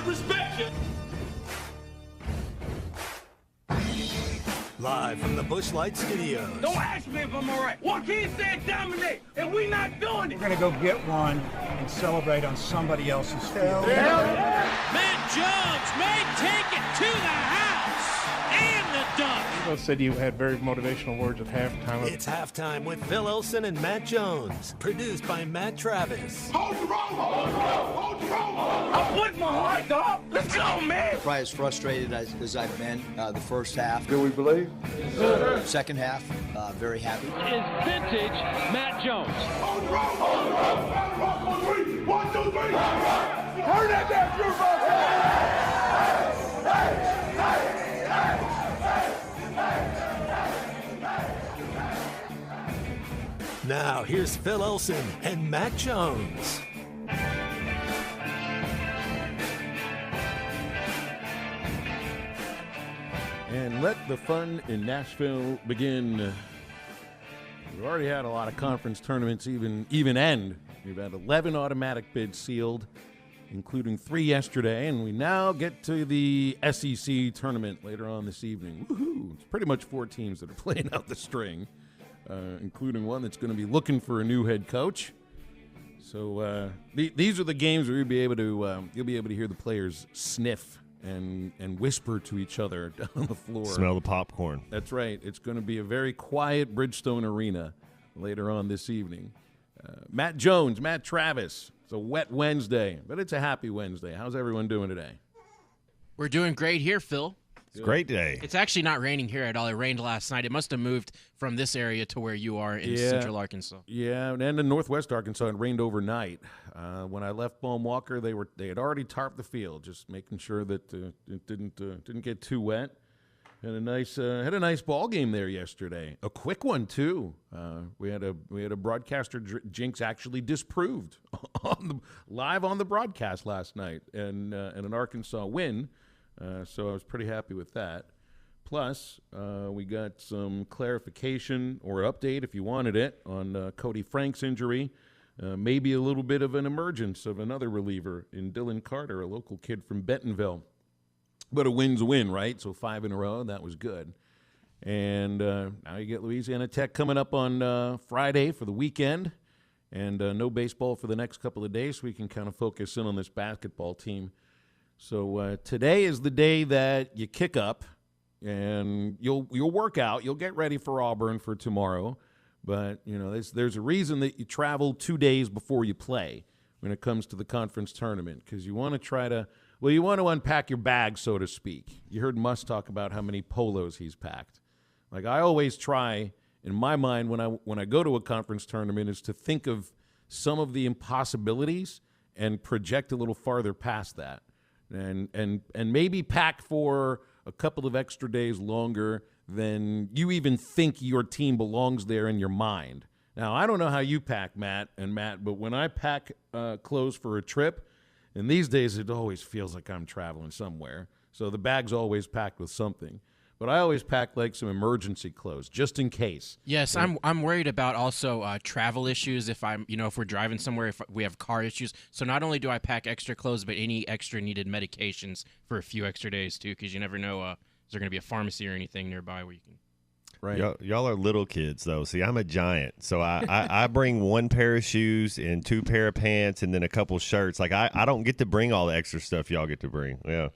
respect you. Live from the Busch Light Studios. Don't ask me if I'm all right. Joaquin said dominate, and we not doing it. We're going to go get one and celebrate on somebody else's field. Matt Jones may take it to the house and the dunk. You both said you had very motivational words at halftime. It's halftime with Phil Olsen and Matt Jones. Produced by Matt Travis. Hold the rope! Hold the rope! Hold the rope! I'm putting my heart, dog. Let's go, man. Probably as frustrated as I've been the first half. Do we believe? Second half, very happy. Is vintage Matt Jones. Hold the rope! Hold the rope! Hold the rope! 1, 2, 3! 1, 2, 3! Turn that down, Drew Now, here's Phil Olsen and Matt Jones. And let the fun in Nashville begin. We've already had a lot of conference tournaments even end. We've had 11 automatic bids sealed, including 3 yesterday, and we now get to the SEC tournament later on this evening. Woohoo! It's pretty much 4 teams that are playing out the string, including one that's going to be looking for a new head coach. So these are the games where you'll be able to hear the players sniff and whisper to each other down on the floor. Smell the popcorn. That's right. It's going to be a very quiet Bridgestone Arena later on this evening. Matt Jones, Matt Travis. It's a wet Wednesday, but it's a happy Wednesday. How's everyone doing today? We're doing great here, Phil. It's a great day. It's actually not raining here at all. It rained last night. It must have moved from this area to where you are in central Arkansas. Yeah, and in northwest Arkansas, it rained overnight. When I left Baum Walker, they had already tarped the field, just making sure that it didn't get too wet. Had a nice ball game there yesterday. A quick one too. We had a broadcaster jinx actually disproved live on the broadcast last night, and an Arkansas win. So I was pretty happy with that. Plus, we got some clarification or update, if you wanted it, on Cody Frank's injury. Maybe a little bit of an emergence of another reliever in Dylan Carter, a local kid from Bentonville. But a win's a win, right? So 5 in a row, that was good. And now you get Louisiana Tech coming up on Friday for the weekend. And no baseball for the next couple of days, so we can kind of focus in on this basketball team. So today is the day that you kick up, and you'll work out. You'll get ready for Auburn for tomorrow. But, you know, there's a reason that you travel 2 days before you play when it comes to the conference tournament, because you want to you want to unpack your bag, so to speak. You heard Musk talk about how many polos he's packed. Like, I always try, in my mind, when I go to a conference tournament, is to think of some of the impossibilities and project a little farther past that. And maybe pack for a couple of extra days longer than you even think your team belongs there in your mind. Now, I don't know how you pack, Matt, but when I pack clothes for a trip, and these days it always feels like I'm traveling somewhere, so the bag's always packed with something. But I always pack like some emergency clothes just in case. Yes, I'm worried about also travel issues if we're driving somewhere, if we have car issues. So not only do I pack extra clothes, but any extra needed medications for a few extra days too, because you never know is there going to be a pharmacy or anything nearby where you can. Right. Y'all are little kids though. See, I'm a giant, so I bring 1 pair of shoes and 2 pair of pants and then a couple shirts. Like I don't get to bring all the extra stuff y'all get to bring. Yeah.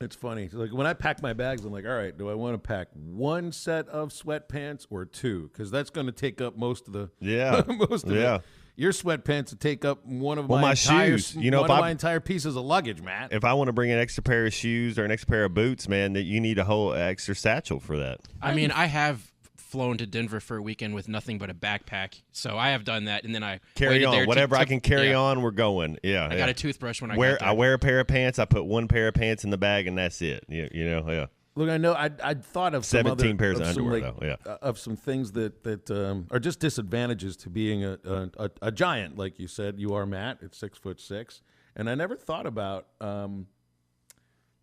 It's funny. Like when I pack my bags, I'm like, all right, do I want to pack 1 set of sweatpants or 2? Because that's going to take up most of the it. Your sweatpants to take up one of my entire shoes. my entire pieces of luggage, Matt. If I want to bring an extra pair of shoes or an extra pair of boots, man, that you need a whole extra satchel for that. I mean, I have flown to Denver for a weekend with nothing but a backpack, so I have done that, and then I carry on whatever I can carry on. We're going. I got a toothbrush when I wear. got there. I wear a pair of pants. I put 1 pair of pants in the bag, and that's it. Yeah. Look, I know I'd thought of 17 pairs of underwear, of some things that are just disadvantages to being a giant, like you said. You are, Matt. It's 6'6", and I never thought about that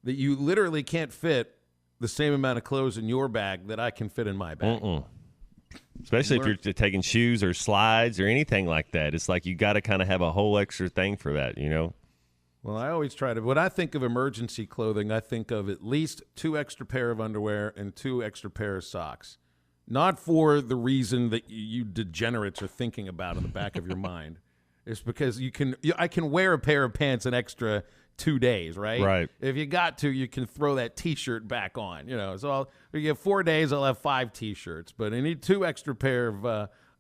you literally can't fit the same amount of clothes in your bag that I can fit in my bag. Especially if you're taking shoes or slides or anything like that. It's like you got to kind of have a whole extra thing for that, Well, I always try to. When I think of emergency clothing, I think of at least 2 extra pair of underwear and 2 extra pair of socks. Not for the reason that you degenerates are thinking about in the back of your mind. It's because I can wear a pair of pants an extra 2 days, right? Right. If you got to, you can throw that T-shirt back on. So if you have 4 days, I'll have 5 T-shirts, but I need 2 extra pair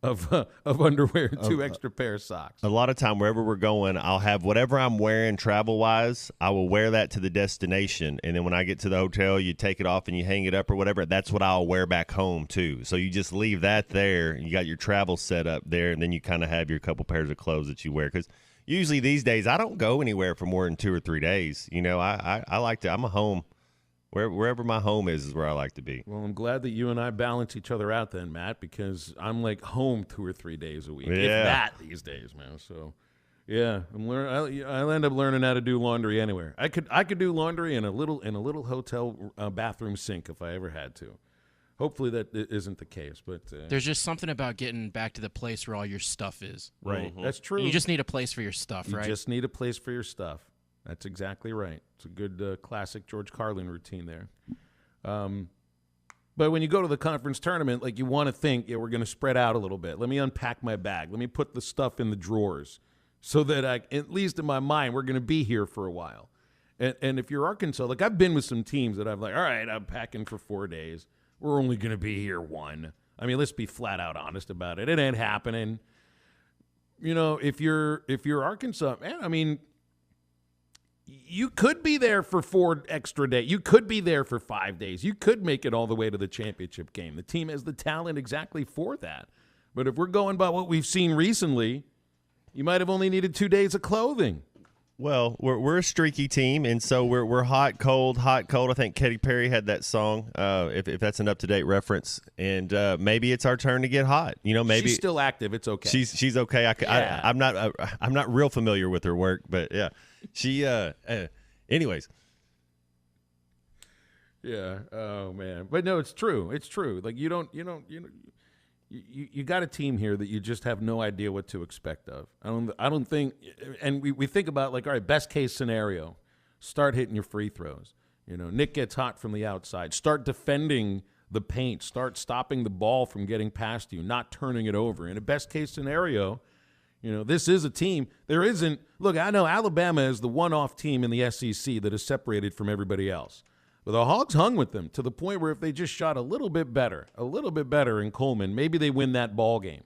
of underwear and 2 extra pair of socks. A lot of time, wherever we're going, I'll have whatever I'm wearing travel-wise, I will wear that to the destination. And then when I get to the hotel, you take it off and you hang it up or whatever. That's what I'll wear back home, too. So you just leave that there. You got your travel set up there, and then you kind of have your couple pairs of clothes that you wear. Because usually these days, I don't go anywhere for more than 2 or 3 days. I like to – I'm a home – wherever my home is where I like to be. Well, I'm glad that you and I balance each other out then, Matt, because I'm like home 2 or 3 days a week, if that these days, man. So, yeah, I'll end up learning how to do laundry anywhere. I could do laundry in a little hotel bathroom sink if I ever had to. Hopefully that isn't the case, but there's just something about getting back to the place where all your stuff is. Right, that's true. You just need a place for your stuff, right? You just need a place for your stuff. That's exactly right. It's a good classic George Carlin routine there. But when you go to the conference tournament, like you want to think, we're going to spread out a little bit. Let me unpack my bag. Let me put the stuff in the drawers so that at least in my mind, we're going to be here for a while. And if you're Arkansas, like I've been with some teams that I'm like, all right, I'm packing for 4 days. We're only going to be here 1. I mean, let's be flat out honest about it. It ain't happening. If you're Arkansas, man, I mean, you could be there for 4 extra days. You could be there for 5 days. You could make it all the way to the championship game. The team has the talent exactly for that. But if we're going by what we've seen recently, you might have only needed 2 days of clothing. Well, we're a streaky team, and so we're hot, cold, hot, cold. I think Katy Perry had that song, if that's an up-to-date reference. And maybe it's our turn to get hot. Maybe she's still active. It's okay. She's okay. I'm not real familiar with her work, but yeah. She, anyways. Yeah. Oh man. But no, it's true. It's true. Like you got a team here that you just have no idea what to expect of. I don't think, and we think about like, all right, best case scenario, start hitting your free throws. Nick gets hot from the outside. Start defending the paint. Start stopping the ball from getting past you, not turning it over. In a best case scenario, this is a team. There isn't – look, I know Alabama is the one-off team in the SEC that is separated from everybody else. But the Hogs hung with them to the point where if they just shot a little bit better in Coleman, maybe they win that ball game.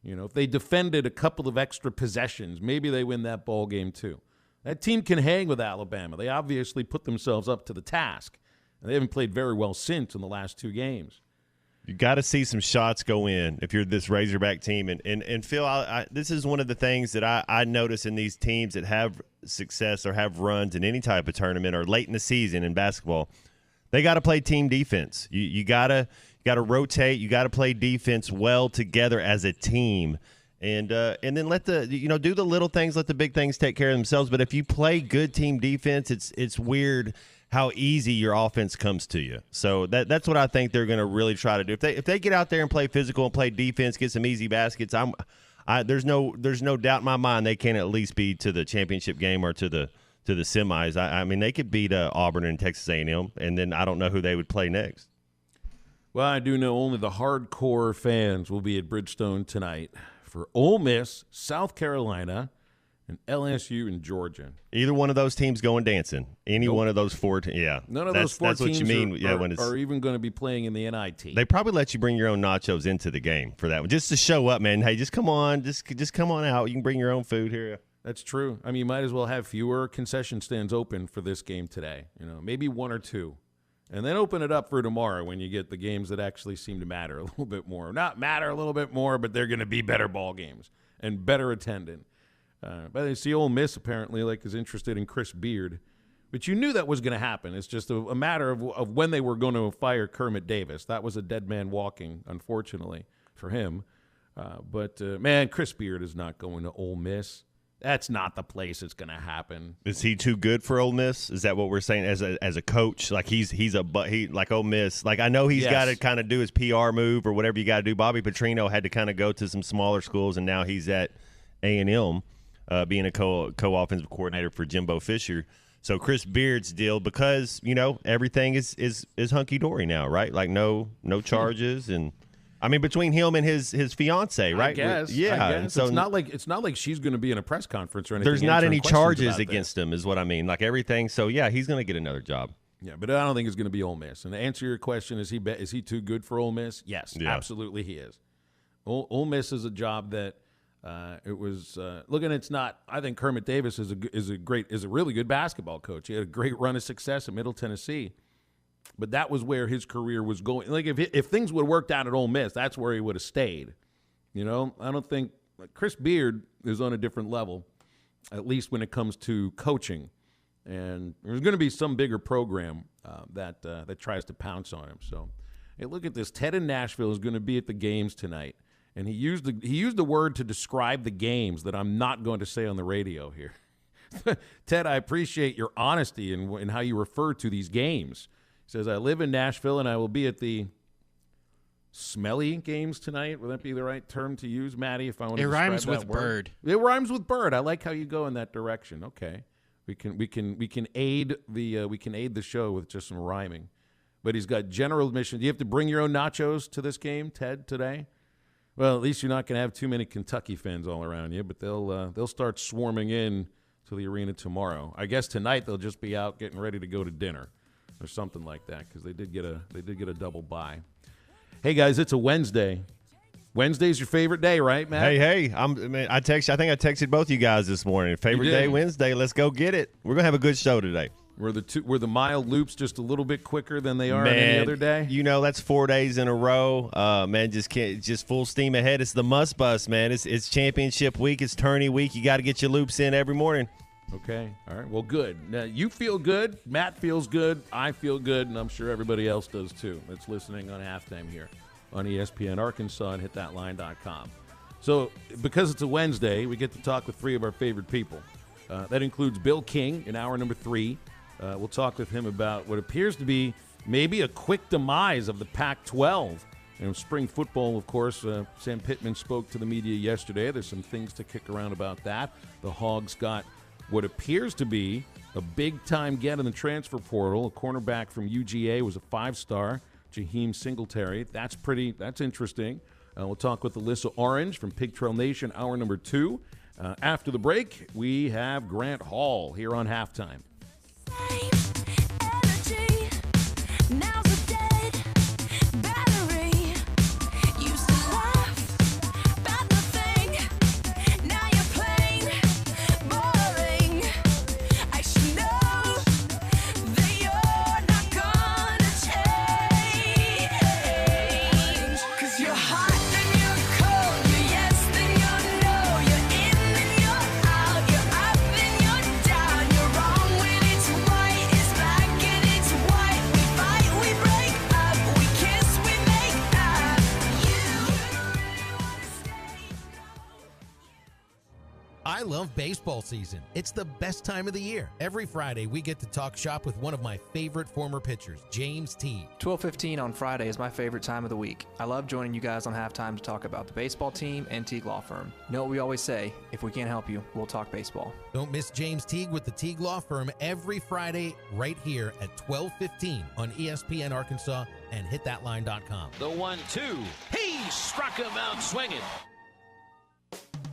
If they defended a couple of extra possessions, maybe they win that ball game too. That team can hang with Alabama. They obviously put themselves up to the task. And they haven't played very well since in the last 2 games. You got to see some shots go in if you're this Razorback team. And Phil, this is one of the things that I notice in these teams that have success or have runs in any type of tournament or late in the season in basketball. They got to play team defense. You got to rotate. You got to play defense well together as a team. And then let do the little things, let the big things take care of themselves. But if you play good team defense, it's weird how easy your offense comes to you. So that's what I think they're going to really try to do. If they get out there and play physical and play defense, get some easy baskets, there's no doubt in my mind they can at least be to the championship game or to the semis. I mean, they could beat Auburn and Texas A&M, and then I don't know who they would play next. Well, I do know only the hardcore fans will be at Bridgestone tonight for Ole Miss, South Carolina, and LSU and Georgia. Either one of those teams going dancing. Any one of those 4 teams. Yeah. None of those 4 teams what you mean, are even going to be playing in the NIT. They probably let you bring your own nachos into the game for that one, just to show up, man. Hey, just come on. Just come on out. You can bring your own food here. That's true. I mean, you might as well have fewer concession stands open for this game today. Maybe 1 or 2. And then open it up for tomorrow when you get the games that actually seem to matter a little bit more. Not matter a little bit more, but they're going to be better ball games and better attended. But I see Ole Miss apparently is interested in Chris Beard. But you knew that was going to happen. It's just a matter of when they were going to fire Kermit Davis. That was a dead man walking, unfortunately, for him. But man, Chris Beard is not going to Ole Miss. That's not the place it's going to happen. Is he too good for Ole Miss? Is that what we're saying as a coach? Like he like Ole Miss. Like I know he's got to kind of do his PR move or whatever you got to do. Bobby Petrino had to kind of go to some smaller schools, and now he's at A&M. being a co-offensive coordinator for Jimbo Fisher. So Chris Beard's deal, because, you know, everything is hunky-dory now, right? Like no charges, and I mean, between him and his fiance, right? I guess. And so it's not like she's going to be in a press conference or anything. There's not any charges against him, is what I mean. Like everything. So yeah, he's going to get another job. Yeah, but I don't think it's going to be Ole Miss. And to answer your question, is he too good for Ole Miss? Yes, absolutely he is. Ole Miss is a job that it was looking. It's not. I think Kermit Davis is a really good basketball coach. He had a great run of success at Middle Tennessee. But that was where his career was going. Like if things would have worked out at Ole Miss, that's where he would have stayed. You know, I don't think Chris Beard is on a different level, at least when it comes to coaching. And there's going to be some bigger program that tries to pounce on him. So, hey, look at this. Ted in Nashville is going to be at the games tonight, and he used the word to describe the games that I'm not going to say on the radio here. Ted, I appreciate your honesty in how you refer to these games. He says, I live in Nashville, and I will be at the smelly games tonight. Would that be the right term to use, Maddie, if I want to describe that word? It rhymes with bird. It rhymes with bird. I like how you go in that direction. Okay. We can aid the show with just some rhyming. But he's got general admission. Do you have to bring your own nachos to this game, Ted, today? Well, at least you're not going to have too many Kentucky fans all around you, but they'll start swarming in to the arena tomorrow. I guess tonight they'll just be out getting ready to go to dinner or something like that, because they did get a double bye. Hey guys, it's a Wednesday. Wednesday's your favorite day, right, Matt? Hey, I think I texted both you guys this morning. Favorite day, Wednesday. Let's go get it. We're gonna have a good show today. Were the mile loops just a little bit quicker than they are any other day? You know, that's 4 days in a row. Man, just full steam ahead. It's the must bus, man. It's championship week. It's tourney week. You got to get your loops in every morning. Okay. All right. Well, good. Now, you feel good. Matt feels good. I feel good, and I'm sure everybody else does too. That's listening on halftime here on ESPN Arkansas and hitthatline.com. So, because it's a Wednesday, we get to talk with three of our favorite people. That includes Bill King in hour number 3. We'll talk with him about what appears to be maybe a quick demise of the Pac-12. And spring football, of course, Sam Pittman spoke to the media yesterday. There's some things to kick around about that. The Hogs got what appears to be a big-time get in the transfer portal. A cornerback from UGA was a 5-star, Jaheim Singletary. That's interesting. We'll talk with Alyssa Orange from Pig Trail Nation, hour number 2. After the break, we have Grant Hall here on Halftime. I love baseball season. It's the best time of the year. Every Friday, we get to talk shop with one of my favorite former pitchers, James Teague. 12:15 on Friday is my favorite time of the week. I love joining you guys on halftime to talk about the baseball team and Teague Law Firm. You know what we always say, if we can't help you, we'll talk baseball. Don't miss James Teague with the Teague Law Firm every Friday right here at 12:15 on ESPN Arkansas and hitthatline.com. The 1-2. He struck him out swinging.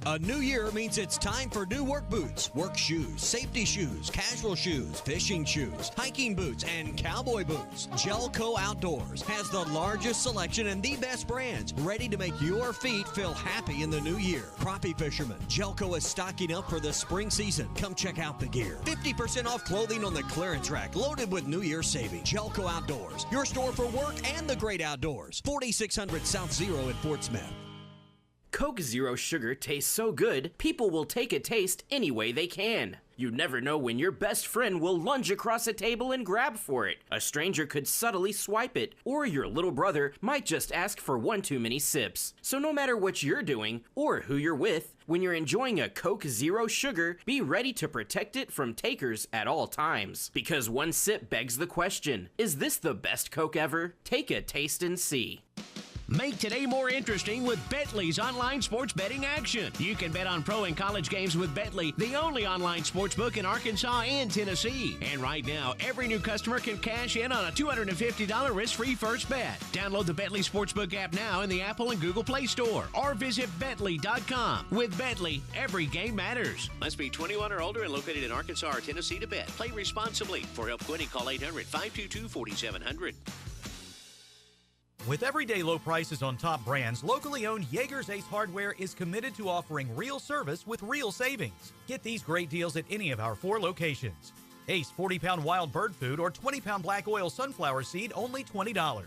A new year means it's time for new work boots, work shoes, safety shoes, casual shoes, fishing shoes, hiking boots, and cowboy boots. Gelco Outdoors has the largest selection and the best brands, ready to make your feet feel happy in the new year. Crappie fishermen, Gelco is stocking up for the spring season. Come check out the gear. 50% off clothing on the clearance rack, loaded with New Year savings. Gelco Outdoors, your store for work and the great outdoors. 4600 South Zero in Fort Smith. Coke Zero Sugar tastes so good, people will take a taste any way they can. You never know when your best friend will lunge across a table and grab for it. A stranger could subtly swipe it, or your little brother might just ask for one too many sips. So no matter what you're doing, or who you're with, when you're enjoying a Coke Zero Sugar, be ready to protect it from takers at all times. Because one sip begs the question, is this the best Coke ever? Take a taste and see. Make today more interesting with Betly's online sports betting action. You can bet on pro and college games with Betly, the only online sportsbook in Arkansas and Tennessee. And right now, every new customer can cash in on a $250 risk-free first bet. Download the Betly Sportsbook app now in the Apple and Google Play Store or visit Betly.com. With Betly, every game matters. Must be 21 or older and located in Arkansas or Tennessee to bet. Play responsibly. For help quitting, call 800-522-4700. With everyday low prices on top brands, locally owned Yeager's Ace Hardware is committed to offering real service with real savings. Get these great deals at any of our 4 locations. Ace 40-pound wild bird food or 20-pound black oil sunflower seed, only $20.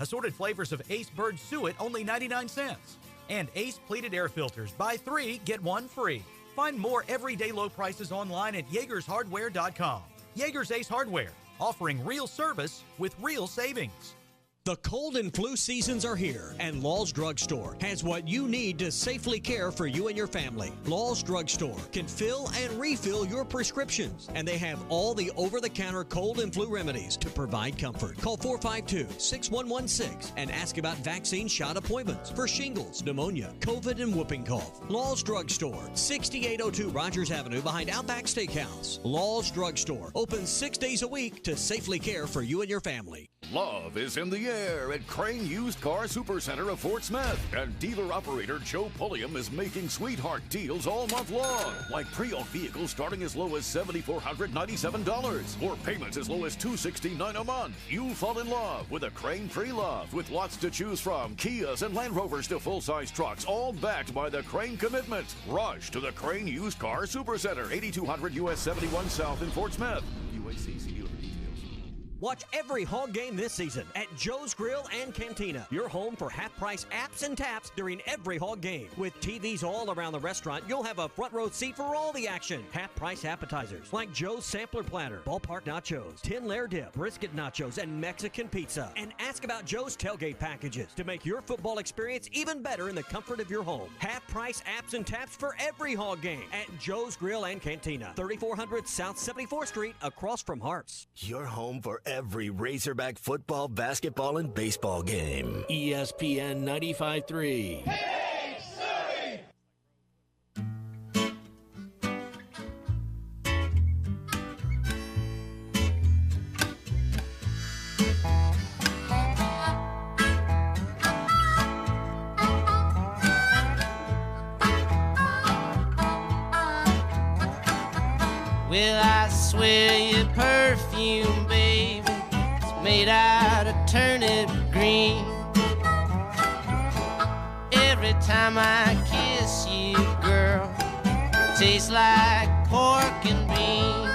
Assorted flavors of Ace bird suet, only 99 cents. And Ace pleated air filters, buy 3, get 1 free. Find more everyday low prices online at YeagersHardware.com. Yeager's Ace Hardware, offering real service with real savings. The cold and flu seasons are here, and Law's Drug Store has what you need to safely care for you and your family. Law's Drug Store can fill and refill your prescriptions, and they have all the over-the-counter cold and flu remedies to provide comfort. Call 452-6116 and ask about vaccine shot appointments for shingles, pneumonia, COVID, and whooping cough. Law's Drug Store, 6802 Rogers Avenue behind Outback Steakhouse. Law's Drug Store, open 6 days a week to safely care for you and your family. Love is in the air at Crane Used Car Supercenter of Fort Smith. And dealer-operator Joe Pulliam is making sweetheart deals all month long. Like pre-owned vehicles starting as low as $7,497 or payments as low as $269 a month. You'll fall in love with a Crane pre-love with lots to choose from. Kias and Land Rovers to full-size trucks, all backed by the Crane commitment. Rush to the Crane Used Car Supercenter, 8200 US 71 South in Fort Smith. UACC dealer for details. Watch every Hog game this season at Joe's Grill and Cantina, your home for half-price apps and taps during every Hog game. With TVs all around the restaurant, you'll have a front row seat for all the action. Half-price appetizers like Joe's Sampler Platter, Ballpark Nachos, 10-layer dip, brisket nachos, and Mexican pizza. And ask about Joe's tailgate packages to make your football experience even better in the comfort of your home. Half-price apps and taps for every Hog game at Joe's Grill and Cantina, 3400 South 74th Street, across from Hart's. Your home for every Razorback football, basketball, and baseball game. ESPN 95.3. Well, I swear your perfume, baby, is made out of turnip green. Every time I kiss you, girl, it tastes like pork and beans.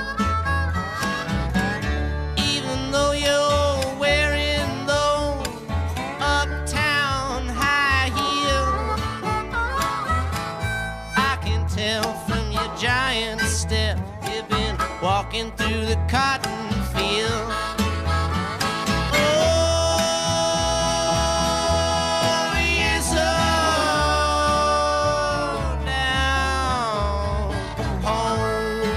Even though you're wearing those uptown high heels, I can tell from your giant step you've been walking through the cotton field. Oh, you're so down home,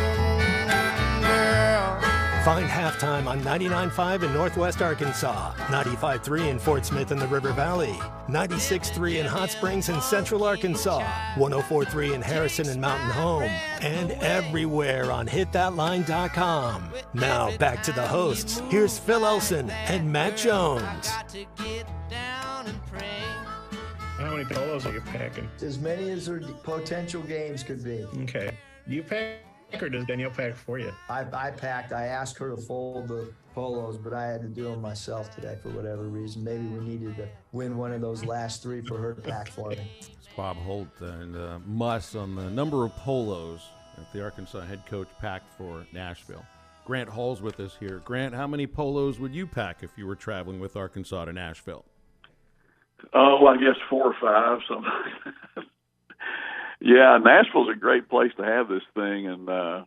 girl. Find halftime on 99.5 in Northwest Arkansas, 95.3 in Fort Smith and the River Valley, 96.3 in Hot Springs and Central Arkansas, 104.3 in Harrison and Mountain Home, and everywhere on hitthatline.com. Now back to the hosts. Here's Phil Elson and Matt Jones. How many polos are you packing? As many as their potential games could be. Okay. Do you pack or does Danielle pack for you? I packed. I asked her to fold the polos, but I had to do them myself today for whatever reason. Maybe we needed to win one of those last 3 for her to pack for me. It's Bob Holt and Muss on the number of polos that the Arkansas head coach packed for Nashville. Grant Hall's with us here. Grant, how many polos would you pack if you were traveling with Arkansas to Nashville? Oh, I guess 4 or 5, something. Yeah, Nashville's a great place to have this thing, and I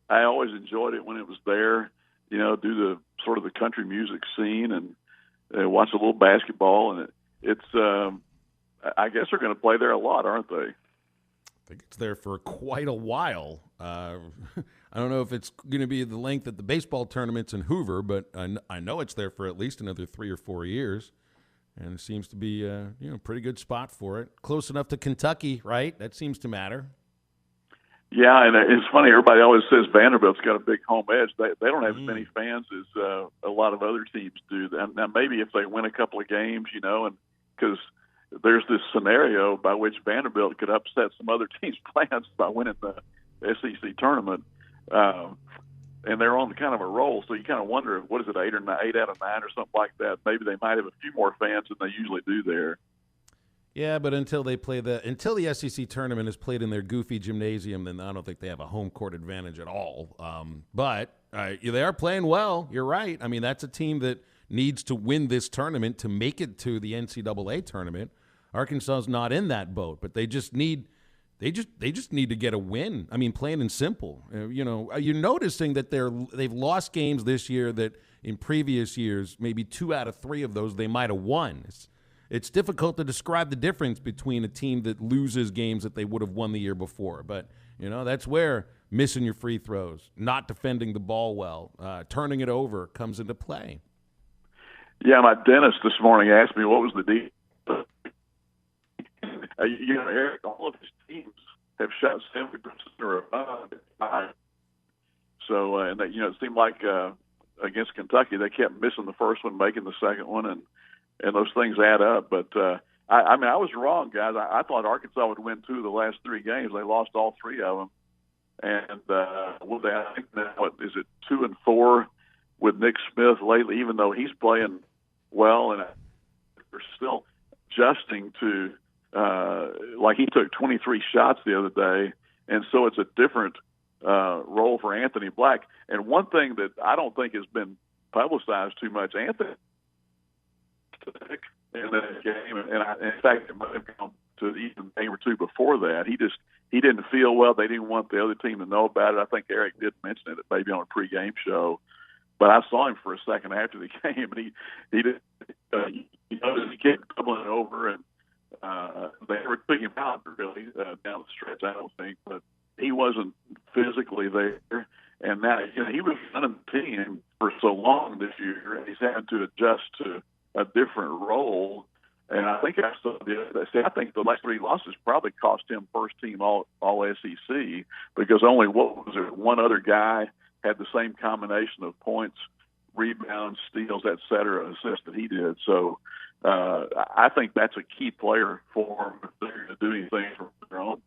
always enjoyed it when it was there. You know, do the sort of the country music scene and watch a little basketball, and it's. I guess they're going to play there a lot, aren't they? I think it's there for quite a while. I don't know if it's going to be the length that the baseball tournament's in Hoover, but I know it's there for at least another 3 or 4 years. and it seems to be a pretty good spot for it. Close enough to Kentucky, right? That seems to matter. Yeah, and it's funny. Everybody always says Vanderbilt's got a big home edge. They don't have as many fans as a lot of other teams do. Now, maybe if they win a couple of games, and because there's this scenario by which Vanderbilt could upset some other teams' plans by winning the SEC tournament, and they're on kind of a roll. So you kind of wonder, what is it, 8 out of 9 or something like that? Maybe they might have a few more fans than they usually do there. Yeah, but until the SEC tournament is played in their goofy gymnasium, then I don't think they have a home court advantage at all. But they are playing well. You're right. I mean, that's a team that needs to win this tournament to make it to the NCAA tournament. Arkansas is not in that boat, but they just need to get a win. I mean, plain and simple. You're noticing that they've lost games this year that in previous years, maybe 2 out of 3 of those they might have won. It's difficult to describe the difference between a team that loses games that they would have won the year before. But, that's where missing your free throws, not defending the ball well, turning it over comes into play. Yeah, my dentist this morning asked me what was the deal. Eric, all of his teams have shot 70% or above. So, and it seemed like against Kentucky, they kept missing the first one, making the second one, and those things add up. But, I was wrong, guys. I thought Arkansas would win 2 of the last 3 games. They lost all 3 of them. And I think now, is it 2 and 4 with Nick Smith lately, even though he's playing well, and they're still adjusting to like he took 23 shots the other day, and so it's a different role for Anthony Black. And one thing that I don't think has been publicized too much, Anthony in that game, and in fact, it might have come to even a game or 2 before that. He didn't feel well. They didn't want the other team to know about it. I think Eric did mention it maybe on a pregame show, but I saw him for a second after the game, and he did. He kept doubling it over, and they never took him out really down the stretch, I don't think, but he wasn't physically there. And now he was running the team for so long this year, and he's had to adjust to a different role. And I think I think the last 3 losses probably cost him first team all SEC, because only one other guy had the same combination of points, rebounds, steals, et cetera, assists that he did. So I think that's a key player for them if they're going to do anything for their own.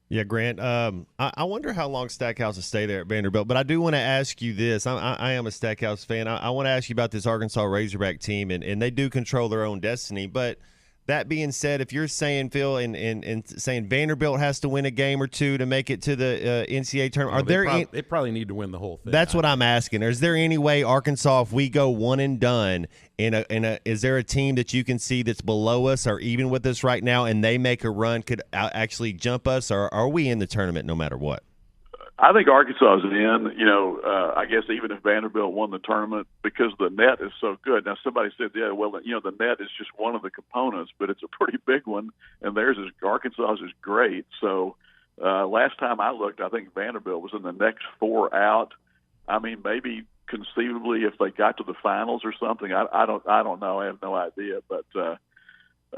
Yeah, Grant, I wonder how long Stackhouse will stay there at Vanderbilt, but I do want to ask you this. I am a Stackhouse fan. I want to ask you about this Arkansas Razorback team, and they do control their own destiny. But that being said, if you're saying, Phil, and saying Vanderbilt has to win a game or 2 to make it to the NCAA tournament, they probably need to win the whole thing. That's what I'm asking. Is there any way Arkansas, if we go one and done, is there a team that you can see that's below us or even with us right now, and they make a run, could actually jump us, or are we in the tournament no matter what? I think Arkansas is in. I guess even if Vanderbilt won the tournament, because the net is so good. Now, somebody said, the net is just one of the components, but it's a pretty big one, and Arkansas's is great. So last time I looked, I think Vanderbilt was in the next 4 out. I mean, maybe conceivably if they got to the finals or something. I don't know. I have no idea, but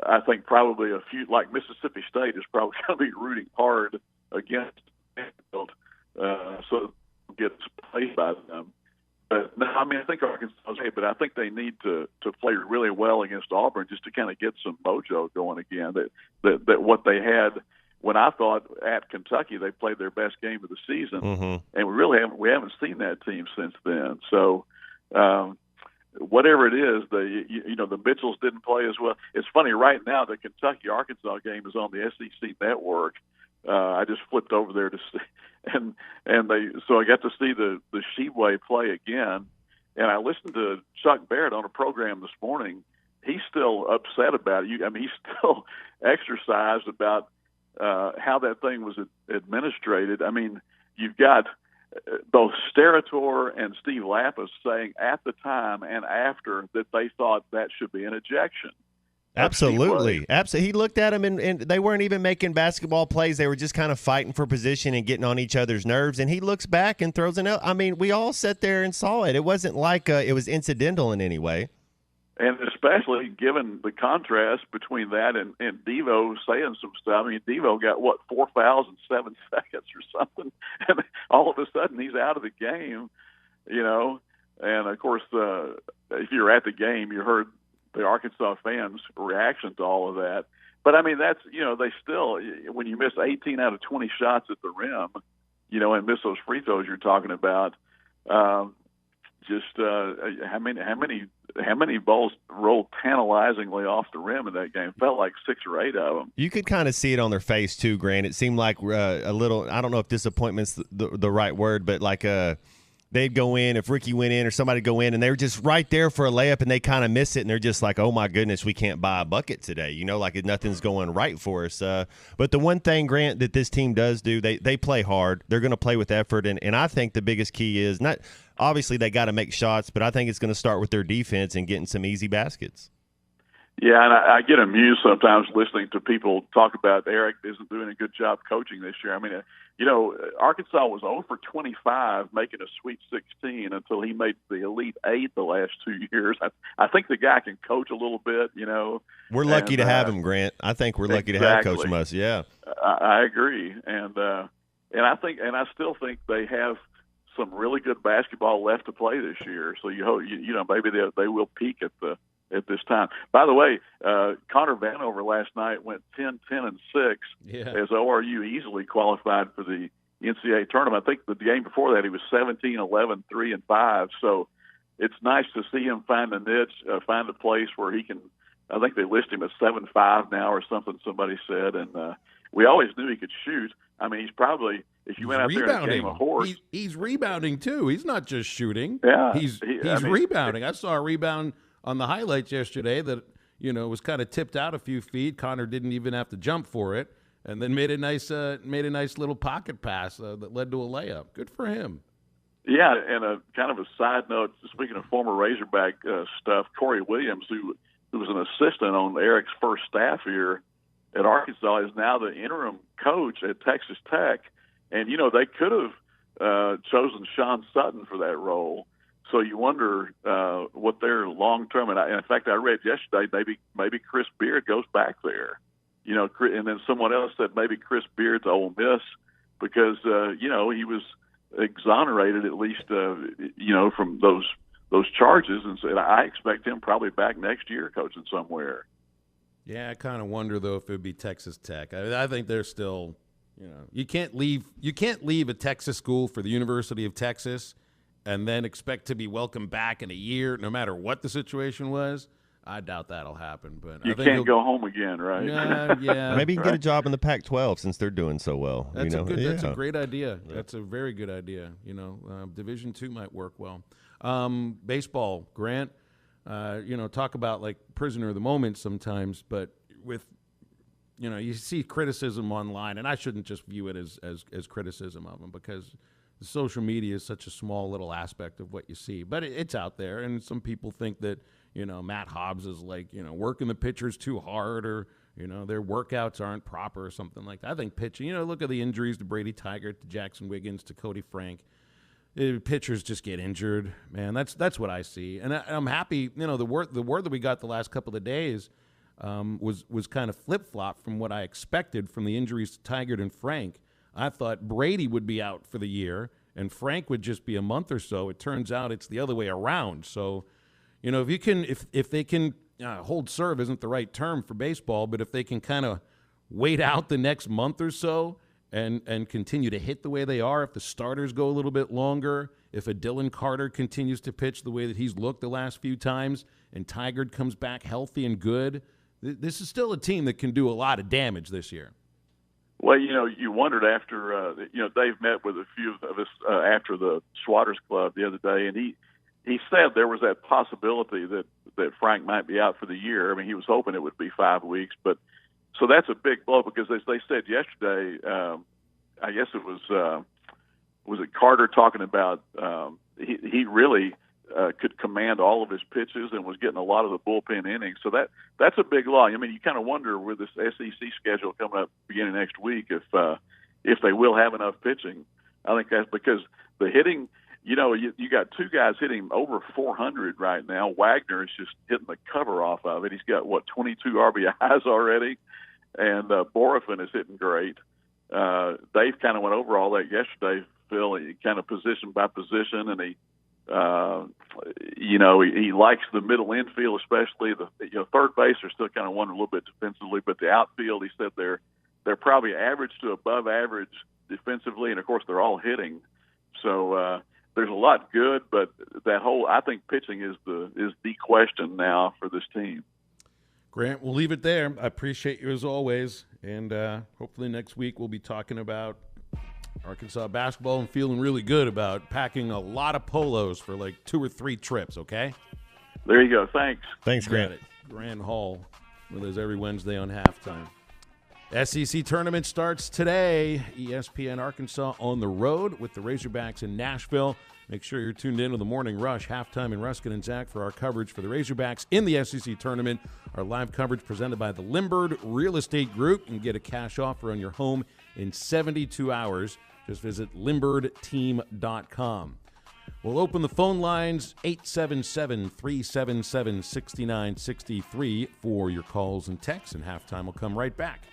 I think probably a few, like Mississippi State, is probably going to be rooting hard against Vanderbilt. So gets played by them. But no, I think Arkansas is okay, but I think they need to play really well against Auburn just to kind of get some mojo going again. That what they had when I thought at Kentucky they played their best game of the season, and we haven't seen that team since then. So whatever it is, the Mitchells didn't play as well. It's funny right now the Kentucky Arkansas game is on the SEC network. I just flipped over there to see. So I got to see the Sheway play again, and I listened to Chuck Barrett on a program this morning. He's still upset about it. He's still exercised about how that thing was administrated. You've got both Sterator and Steve Lapis saying at the time and after that they thought that should be an ejection. Absolutely. He looked at them, and they weren't even making basketball plays. They were just kind of fighting for position and getting on each other's nerves. And he looks back and throws an out. We all sat there and saw it. It wasn't like it was incidental in any way. And especially given the contrast between that and Devo saying some stuff. I mean, Devo got, 4 fouls in 7 seconds or something. And all of a sudden he's out of the game, And, of course, if you're at the game, you heard the Arkansas fans' reaction to all of that. But, I mean, that's, they still, when you miss 18 out of 20 shots at the rim, and miss those free throws you're talking about, how many balls rolled tantalizingly off the rim in that game? Felt like 6 or 8 of them. You could kind of see it on their face too, Grant. It seemed like a little, I don't know if disappointment's the right word, but like they'd go in, if Ricky went in or somebody go in, and they were just right there for a layup, and they kind of miss it, and they're just like, oh, my goodness, we can't buy a bucket today. Like nothing's going right for us. But the one thing, Grant, that this team does do, they play hard. They're going to play with effort, and I think the biggest key is not – obviously they got to make shots, but I think it's going to start with their defense and getting some easy baskets. Yeah, and I get amused sometimes listening to people talk about Eric isn't doing a good job coaching this year. I mean, Arkansas was 0 for 25 making a Sweet 16 until he made the Elite 8 the last 2 years. I think the guy can coach a little bit, We're lucky to have him, Grant. I think we're lucky to have Coach Muss. Yeah, I agree, and I still think they have some really good basketball left to play this year. So you hope maybe they will peak at this time. By the way, Connor Vanover last night went 10-10-6 as ORU easily qualified for the NCAA tournament. I think the game before that he was 17-11, 3-5. So it's nice to see him find a niche, find a place where he can. I think they list him at 7'5" now or something. Somebody said, and we always knew he could shoot. I mean, he's probably. If you went out there and game a horse, he's rebounding too. He's not just shooting. Yeah, he's rebounding. I saw a rebound on the highlights yesterday that was kind of tipped out a few feet. Connor didn't even have to jump for it, and then made a nice little pocket pass that led to a layup. Good for him. Yeah, and a kind of a side note. Speaking of former Razorback stuff, Corey Williams, who was an assistant on Eric's first staff here at Arkansas, is now the interim coach at Texas Tech. And, they could have chosen Sean Sutton for that role. So you wonder what their long-term – and in fact, I read yesterday maybe Chris Beard goes back there. And then someone else said maybe Chris Beard's Ole Miss because, he was exonerated at least, from those charges. And said, I expect him probably back next year coaching somewhere. Yeah, I kind of wonder, though, if it would be Texas Tech. I think they're still – you can't leave a Texas school for the University of Texas and then expect to be welcomed back in a year, no matter what the situation was. I doubt that'll happen. But you can't go home again, right? Yeah. Maybe you can get a job in the Pac-12 since they're doing so well. That's a great idea. Yeah. That's a very good idea. Division II might work well. Baseball, Grant. Talk about like prisoner of the moment sometimes, but with. You see criticism online, and I shouldn't just view it as criticism of them because the social media is such a small little aspect of what you see. But it's out there, and some people think that, Matt Hobbs is like, working the pitchers too hard or, their workouts aren't proper or something like that. I think pitching, look at the injuries to Brady Tigert, to Jackson Wiggins, to Cody Frank. Pitchers just get injured, man. That's what I see. And I'm happy, the word that we got the last couple of days was kind of flip-flop from what I expected from the injuries to Tigert and Frank. I thought Brady would be out for the year and Frank would just be a month or so. It turns out it's the other way around. So, if they can hold serve isn't the right term for baseball, but if they can kind of wait out the next month or so and continue to hit the way they are, if the starters go a little bit longer, if a Dylan Carter continues to pitch the way that he's looked the last few times and Tigert comes back healthy and good, this is still a team that can do a lot of damage this year. Well, you wondered after, Dave met with a few of us after the Schwatters Club the other day, and he said there was that possibility that Frank might be out for the year. I mean, he was hoping it would be 5 weeks, but so that's a big blow because as they said yesterday, I guess it was it Carter talking about he really could command all of his pitches and was getting a lot of the bullpen innings. So that's a big law. I mean, you kind of wonder with this SEC schedule coming up beginning next week if they will have enough pitching. I think that's because the hitting, you got two guys hitting over 400 right now. Wagner is just hitting the cover off of it. He's got, 22 RBIs already, and Borafin is hitting great. Dave kind of went over all that yesterday, Phil. He kind of position by position, and he likes the middle infield, especially the third base. Are still kind of wondering a little bit defensively, but the outfield, he said they're probably average to above average defensively, and of course they're all hitting. So there's a lot good, but I think pitching is the question now for this team. Grant, we'll leave it there. I appreciate you as always, and hopefully next week we'll be talking about Arkansas basketball and feeling really good about packing a lot of polos for like 2 or 3 trips, okay? There you go. Thanks. Thanks, Grant. Grant Hall with us every Wednesday on Halftime. SEC tournament starts today. ESPN Arkansas on the road with the Razorbacks in Nashville. Make sure you're tuned in to the Morning Rush, Halftime, and Ruskin and Zach for our coverage for the Razorbacks in the SEC tournament. Our live coverage presented by the Limbird Real Estate Group. You can get a cash offer on your home in 72 hours. Just visit LimberdTeam.com. We'll open the phone lines 877-377-6963 for your calls and texts, and Halftime will come right back.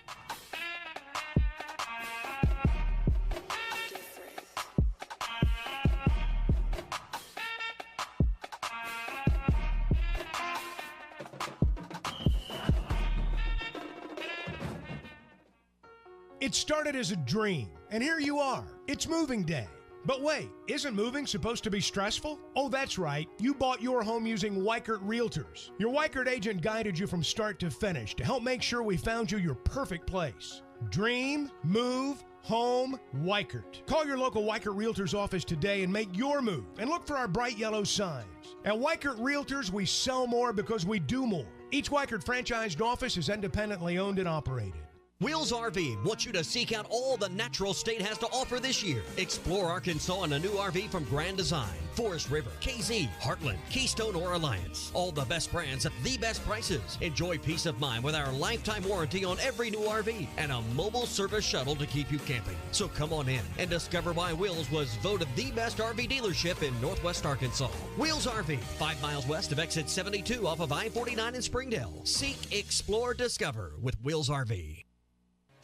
It started as a dream, and here you are. It's moving day. But wait, isn't moving supposed to be stressful? Oh, that's right. You bought your home using Weichert Realtors. Your Weichert agent guided you from start to finish to help make sure we found you your perfect place. Dream, move, home, Weichert. Call your local Weichert Realtors office today and make your move, and look for our bright yellow signs. At Weichert Realtors, we sell more because we do more. Each Weichert franchised office is independently owned and operated. Wheels RV wants you to seek out all the natural state has to offer this year. Explore Arkansas in a new RV from Grand Design, Forest River, KZ, Heartland, Keystone, or Alliance. All the best brands at the best prices. Enjoy peace of mind with our lifetime warranty on every new RV and a mobile service shuttle to keep you camping. So come on in and discover why Wheels was voted the best RV dealership in Northwest Arkansas. Wheels RV, 5 miles west of exit 72 off of I-49 in Springdale. Seek, explore, discover with Wheels RV.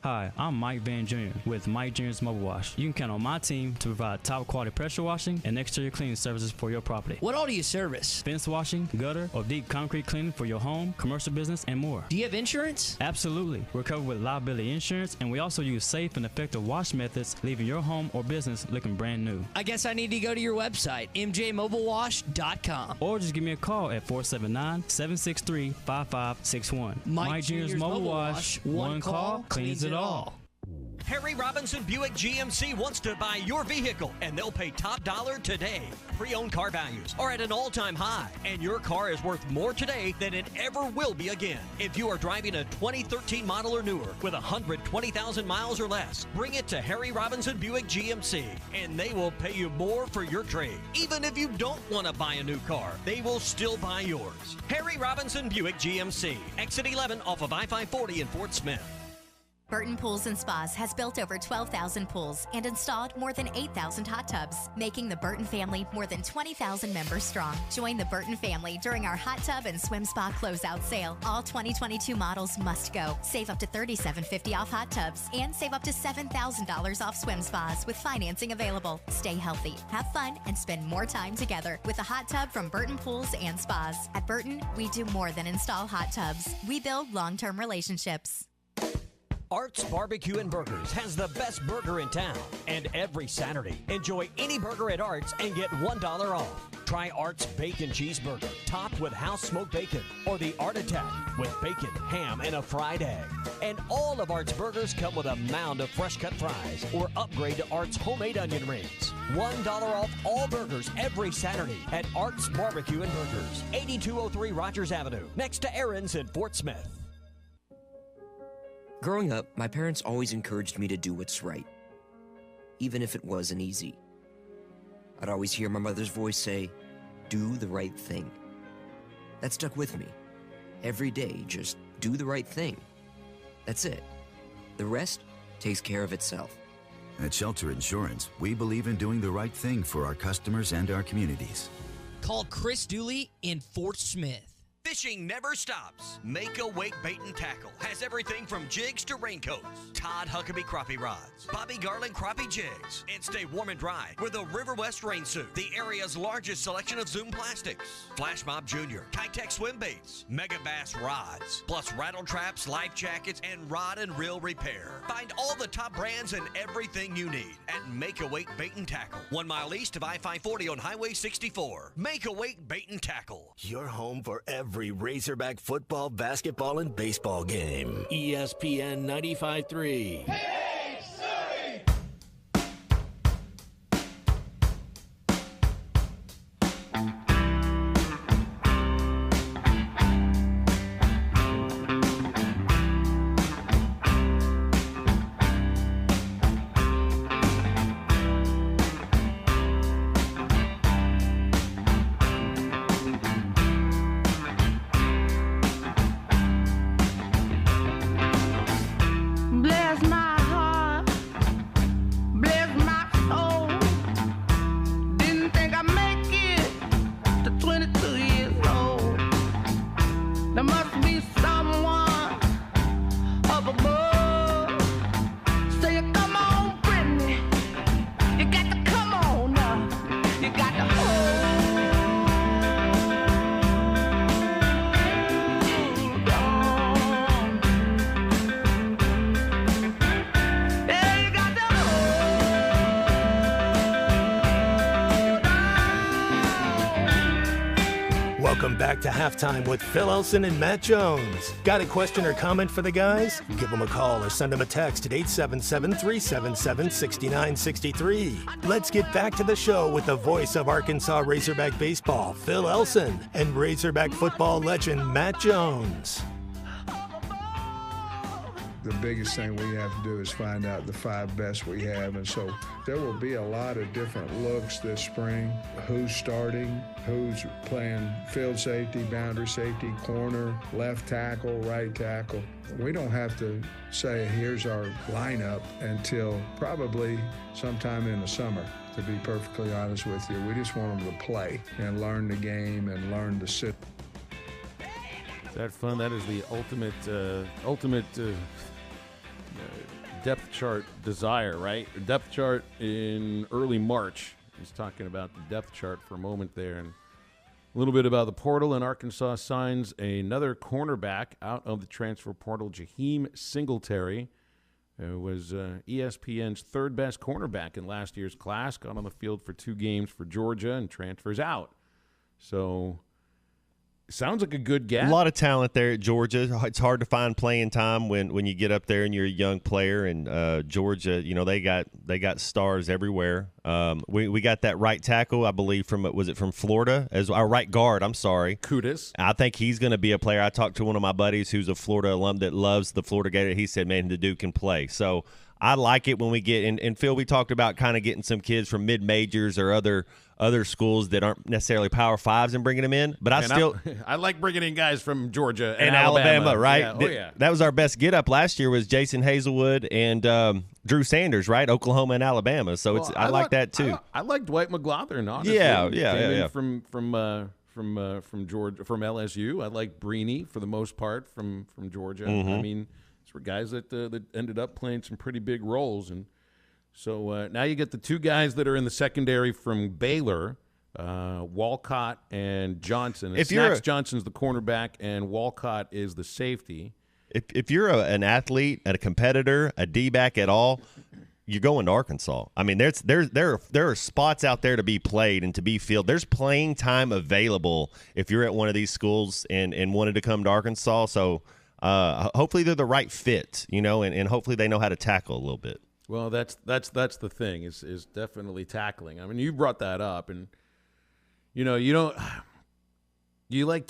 Hi, I'm Mike Van Jr. with Mike Jr.'s Mobile Wash. You can count on my team to provide top quality pressure washing and exterior cleaning services for your property. What all do you service? Fence washing, gutter, or deep concrete cleaning for your home, commercial business, and more. Do you have insurance? Absolutely. We're covered with liability insurance, and we also use safe and effective wash methods, leaving your home or business looking brand new. I guess I need to go to your website, mjmobilewash.com. Or just give me a call at 479-763-5561. Mike Jr.'s Mobile Wash. One call cleans it all. Harry Robinson Buick GMC wants to buy your vehicle, and they'll pay top dollar today. Pre-owned car values are at an all-time high, and your car is worth more today than it ever will be again. If you are driving a 2013 model or newer with 120,000 miles or less, bring it to Harry Robinson Buick GMC, and they will pay you more for your trade. Even if you don't want to buy a new car, they will still buy yours. Harry Robinson Buick GMC, exit 11 off of I-540 in Fort Smith. Burton Pools and Spas has built over 12,000 pools and installed more than 8,000 hot tubs, making the Burton family more than 20,000 members strong. Join the Burton family during our hot tub and swim spa closeout sale. All 2022 models must go. Save up to $3,750 off hot tubs and save up to $7,000 off swim spas with financing available. Stay healthy, have fun, and spend more time together with a hot tub from Burton Pools and Spas. At Burton, we do more than install hot tubs. We build long-term relationships. Art's Barbecue and Burgers has the best burger in town. And every Saturday, enjoy any burger at Art's and get $1 off. Try Art's Bacon Cheeseburger, topped with house-smoked bacon, or the Art Attack with bacon, ham, and a fried egg. And all of Art's burgers come with a mound of fresh-cut fries, or upgrade to Art's homemade onion rings. $1 off all burgers every Saturday at Art's Barbecue and Burgers, 8203 Rogers Avenue, next to Aaron's in Fort Smith. Growing up, my parents always encouraged me to do what's right, even if it wasn't easy. I'd always hear my mother's voice say, "Do the right thing." That stuck with me. Every day, just do the right thing. That's it. The rest takes care of itself. At Shelter Insurance, we believe in doing the right thing for our customers and our communities. Call Chris Dooley in Fort Smith. Fishing never stops. Make a Wake Bait and Tackle has everything from jigs to raincoats, Todd Huckabee crappie rods, Bobby Garland crappie jigs, and stay warm and dry with a River West rain suit, the area's largest selection of Zoom plastics, Flash Mob Jr., Kitech swim baits, Mega Bass rods, plus rattle traps, life jackets, and rod and reel repair. Find all the top brands and everything you need at Make a Wake Bait and Tackle, 1 mile east of I-540 on Highway 64. Make a Wake Bait and Tackle. Your home for every Razorback football, basketball, and baseball game. ESPN 95.3. Welcome back to Halftime with Phil Elson and Matt Jones. Got a question or comment for the guys? Give them a call or send them a text at 877-377-6963. Let's get back to the show with the voice of Arkansas Razorback baseball, Phil Elson, and Razorback football legend Matt Jones. The biggest thing we have to do is find out the 5 best we have, and so there will be a lot of different looks this spring. Who's starting, who's playing field safety, boundary safety, corner, left tackle, right tackle. We don't have to say here's our lineup until probably sometime in the summer, to be perfectly honest with you. We just want them to play and learn the game and learn to sit. Is that fun? That is the ultimate depth chart desire, right? Depth chart in early March. He's talking about the depth chart for a moment there, and a little bit about the portal. And Arkansas signs another cornerback out of the transfer portal, Jaheim Singletary, who was ESPN's third best cornerback in last year's class. Got on the field for 2 games for Georgia and transfers out. So sounds like a good get. A lot of talent there at Georgia. It's hard to find playing time when you get up there and you're a young player. And Georgia, you know, they got stars everywhere. We got that right tackle, I believe, from Florida, as our right guard. I'm sorry, Kudus. I think he's going to be a player. I talked to one of my buddies who's a Florida alum that loves the Florida Gator. He said, man, the dude can play. So I like it when we get and Phil, we talked about kind of getting some kids from mid majors or other schools that aren't necessarily Power Fives and bringing them in. But I like bringing in guys from Georgia and Alabama, right? Yeah. Oh, yeah. That was our best get up last year, was Jason Hazelwood and Drew Sanders, right? Oklahoma and Alabama. So I like that too. I like Dwight McGlothern, honestly. Yeah. From Georgia, from LSU. I like Breeny for the most part from Georgia. Mm-hmm. I mean, these were guys that ended up playing some pretty big roles. And so now you get the 2 guys that are in the secondary from Baylor, Walcott and Johnson. Johnson's the cornerback, and Walcott is the safety. If you're an athlete, a competitor, a D-back at all, you're going to Arkansas. I mean, there are spots out there to be played and to be filled. There's playing time available if you're at one of these schools and wanted to come to Arkansas. So hopefully they're the right fit, you know, and hopefully they know how to tackle a little bit. Well, that's the thing is definitely tackling. I mean, you brought that up, and you know, Do you like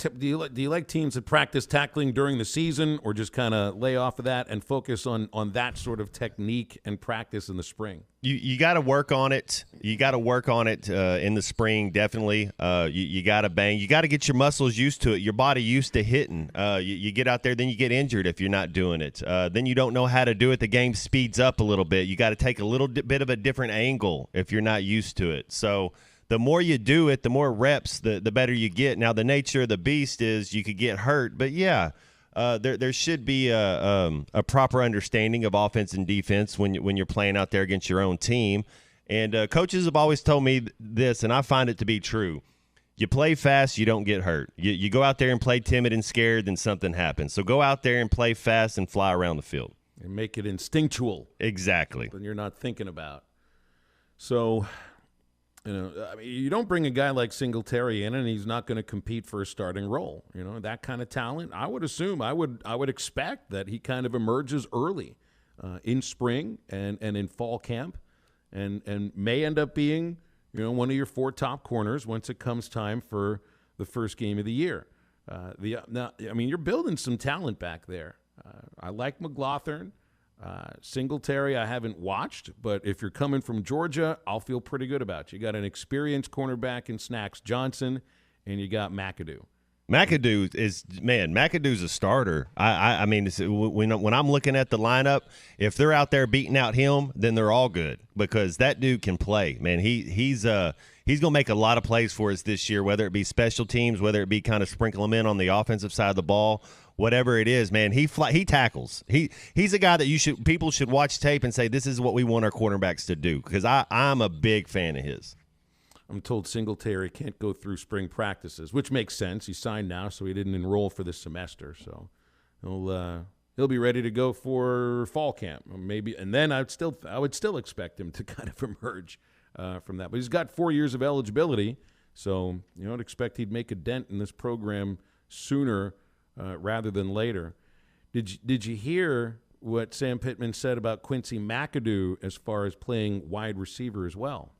teams that practice tackling during the season, or just kind of lay off of that and focus on that sort of technique and practice in the spring? You got to work on it. You got to work on it in the spring, definitely. You got to bang. You got to get your muscles used to it. Your body used to hitting. You get out there, then you get injured if you're not doing it. Then you don't know how to do it. The game speeds up a little bit. You got to take a little bit of a different angle if you're not used to it. So the more you do it, the more reps, the better you get. Now, the nature of the beast is you could get hurt, but yeah, there should be a proper understanding of offense and defense when you're playing out there against your own team. And coaches have always told me this, and I find it to be true. You play fast, you don't get hurt. You go out there and play timid and scared, then something happens. So go out there and play fast and fly around the field. And make it instinctual. Exactly. Something you're not thinking about. So, you don't bring a guy like Singletary in and he's not going to compete for a starting role. That kind of talent, I would assume, I would expect that he kind of emerges early in spring and in fall camp and may end up being, one of your 4 top corners once it comes time for the first game of the year. You're building some talent back there. I like McLaughlin. Singletary I haven't watched, but if you're coming from Georgia, I'll feel pretty good about you. You got an experienced cornerback in Snacks Johnson, and you got McAdoo. McAdoo's a starter. I mean, when I'm looking at the lineup, if they're out there beating out him, then they're all good because that dude can play. Man, he's gonna make a lot of plays for us this year, whether it be special teams, whether it be kind of sprinkle him in on the offensive side of the ball. Whatever it is, man, he tackles. He's a guy that people should watch tape and say this is what we want our quarterbacks to do because I'm a big fan of his. I'm told Singletary can't go through spring practices, which makes sense. He signed now, so he didn't enroll for this semester. So he'll be ready to go for fall camp, maybe. And then I would still expect him to kind of emerge from that. But he's got 4 years of eligibility, so I'd expect he'd make a dent in this program sooner rather than later. Did you hear what Sam Pittman said about Quincy McAdoo as far as playing wide receiver as well?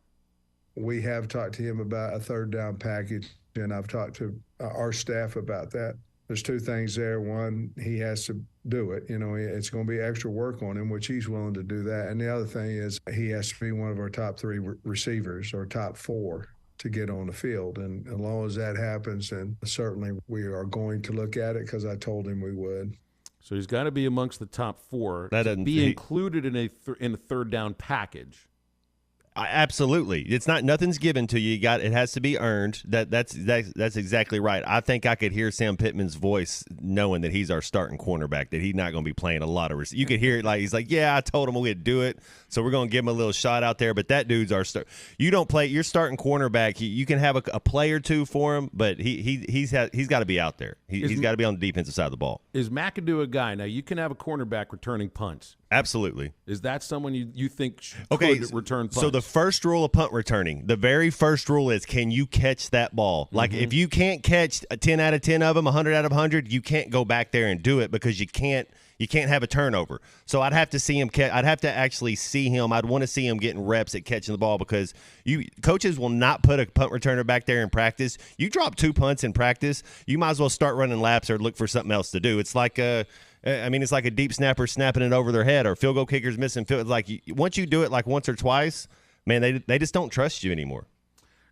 We have talked to him about a third down package, and I've talked to our staff about that. There's 2 things there. One, he has to do it. It's going to be extra work on him, which he's willing to do that. And the other thing is he has to be one of our top 3 receivers or top 4 to get on the field. And as long as that happens, then certainly we are going to look at it because I told him we would. So he's got to be amongst the top 4 to be included in a third down package. Absolutely. It's nothing's given to you. It has to be earned. That's exactly right. I think I could hear Sam Pittman's voice knowing that he's our starting cornerback, that he's not going to be playing a lot of you could hear it he's like, yeah, I told him we'd do it. So we're going to give him a little shot out there, but that dude's our start. You don't play your starting cornerback. You can have a play or 2 for him, but he's got to be out there. He's got to be on the defensive side of the ball. Is McAdoo a guy? Now you can have a cornerback returning punts. Absolutely. Is that someone you think could return punts? So the first rule of punt returning, the very first rule is, can you catch that ball? Like if you can't catch 10 out of 10 of them, 100 out of 100, you can't go back there and do it because you can't have a turnover. So I'd have to see him I'd have to actually see him. I'd want to see him getting reps at catching the ball because coaches will not put a punt returner back there in practice. You drop 2 punts in practice, you might as well start running laps or look for something else to do. It's like it's like a deep snapper snapping it over their head or field goal kickers missing field. It's like once you do it like once or twice, man, they just don't trust you anymore.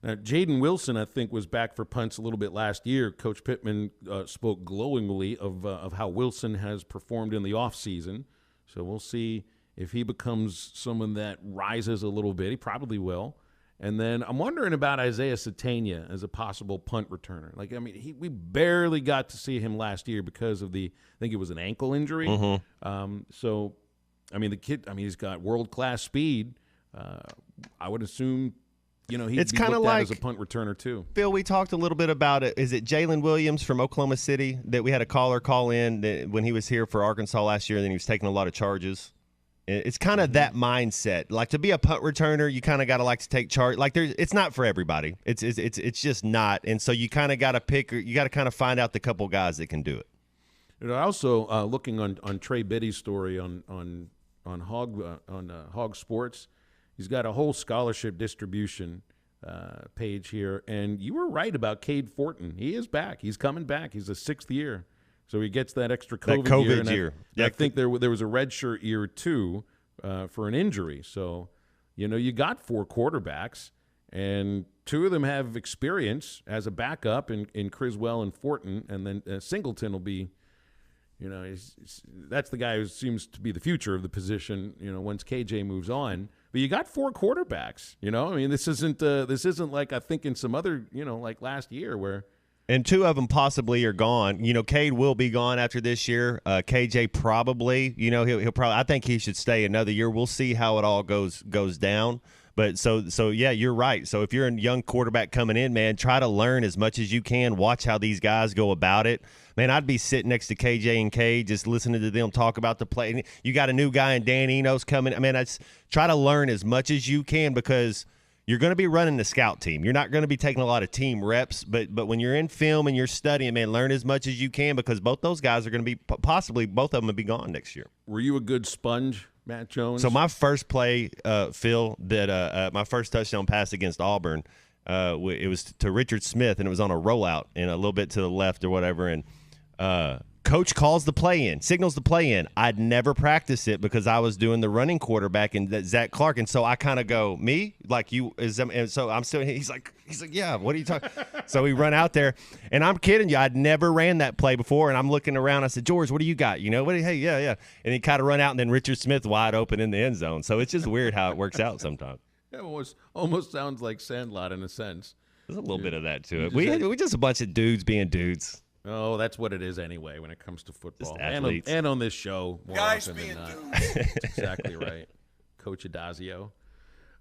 Now, Jaden Wilson, I think, was back for punts a little bit last year. Coach Pittman spoke glowingly of how Wilson has performed in the offseason. So we'll see if he becomes someone that rises a little bit. He probably will. And then I'm wondering about Isaiah Satania as a possible punt returner. We barely got to see him last year because of I think it was an ankle injury. Mm-hmm. The kid, he's got world-class speed. I would assume, he'd be looked at as a punt returner too. Phil, we talked a little bit about it. Is it Jalen Williams from Oklahoma City that we had a caller call in when he was here for Arkansas last year, and then he was taking a lot of charges? It's kind of that mindset. Like, to be a punt returner, you kind of got to like to take charge. Like, it's not for everybody. It's just not. And so you kind of got to pick. You got to kind of find out the couple guys that can do it. Also, looking on Trey Biddy's story on Hog Sports, he's got a whole scholarship distribution page here, and you were right about Cade Fortin. He is back. He's coming back. He's a 6th year, so he gets that extra COVID year. I think there was a redshirt year too for an injury. So, you got 4 quarterbacks, and 2 of them have experience as a backup in Criswell and Fortin, and then Singleton will be. That's the guy who seems to be the future of the position, once KJ moves on. But you got 4 quarterbacks, I mean, this isn't like I think in some other, like last year where. And 2 of them possibly are gone. Cade will be gone after this year. KJ probably, he'll probably. I think he should stay another year. We'll see how it all goes down. But so yeah, you're right. So if you're a young quarterback coming in, man, try to learn as much as you can. Watch how these guys go about it. Man, I'd be sitting next to KJ and K, just listening to them talk about the play. You got a new guy in Dan Enos coming. I mean, try to learn as much as you can because you're going to be running the scout team. You're not going to be taking a lot of team reps, but when you're in film and you're studying, man, learn as much as you can because both those guys are going to be possibly both of them will be gone next year. Were you a good sponge, Matt Jones? So my first play, Phil, that my first touchdown pass against Auburn, it was to Richard Smith, and it was on a rollout and a little bit to the left or whatever, and coach calls the play in, signals the play in. I'd never practiced it because I was doing the running quarterback and Zach Clark, and so I kind of go, me? Like you? And so I'm still, he's like, yeah, what are you talking? So we run out there, and I'm kidding you, I'd never ran that play before, and I'm looking around. I said, George, what do you got? Hey, yeah. And he kind of run out, and then Richard Smith wide open in the end zone. So it's just weird how it works out sometimes. It almost sounds like Sandlot in a sense. There's a little bit of that to it. We're just a bunch of dudes being dudes. Oh, that's what it is anyway when it comes to football. Just athletes. And on this show, more guys often being than not. dudes. Exactly right. Coach Adazio.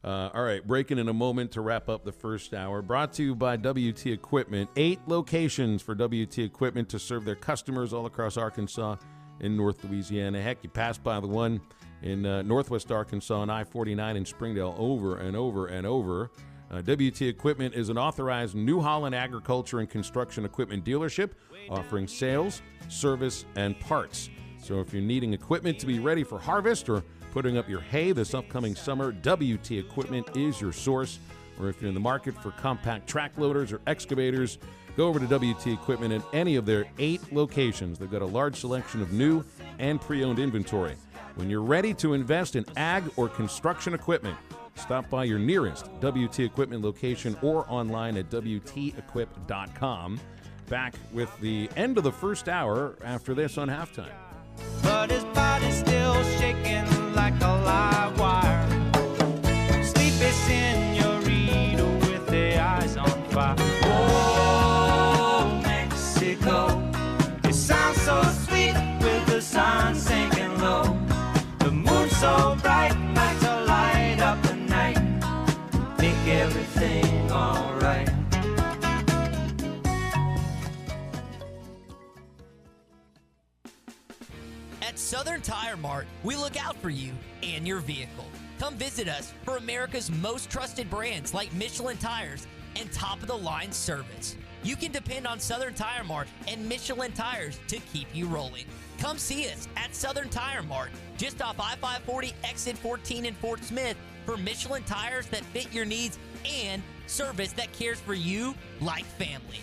All right, breaking in a moment to wrap up the first hour. Brought to you by WT Equipment. 8 locations for WT Equipment to serve their customers all across Arkansas and North Louisiana. Heck, you pass by the one in Northwest Arkansas on I-49 in Springdale over and over and over. WT Equipment is an authorized New Holland agriculture and construction equipment dealership offering sales, service, and parts. So if you're needing equipment to be ready for harvest or putting up your hay this upcoming summer, WT Equipment is your source. Or if you're in the market for compact track loaders or excavators, go over to WT Equipment at any of their 8 locations. They've got a large selection of new and pre-owned inventory. When you're ready to invest in ag or construction equipment, stop by your nearest WT Equipment location or online at WTEquip.com. Back with the end of the first hour after this on halftime. But his body's still shaking like a live wire. Sleepy senorita with the eyes on fire. Oh, Mexico, it sounds so sweet with the sun sinking low. The moon so bright, like to light up the night. Make everything alright. At Southern Tire Mart, we look out for you and your vehicle. Come visit us for America's most trusted brands like Michelin Tires and top-of-the-line service. You can depend on Southern Tire Mart and Michelin Tires to keep you rolling. Come see us at Southern Tire Mart, just off I-540 exit 14 in Fort Smith, for Michelin tires that fit your needs and service that cares for you like family.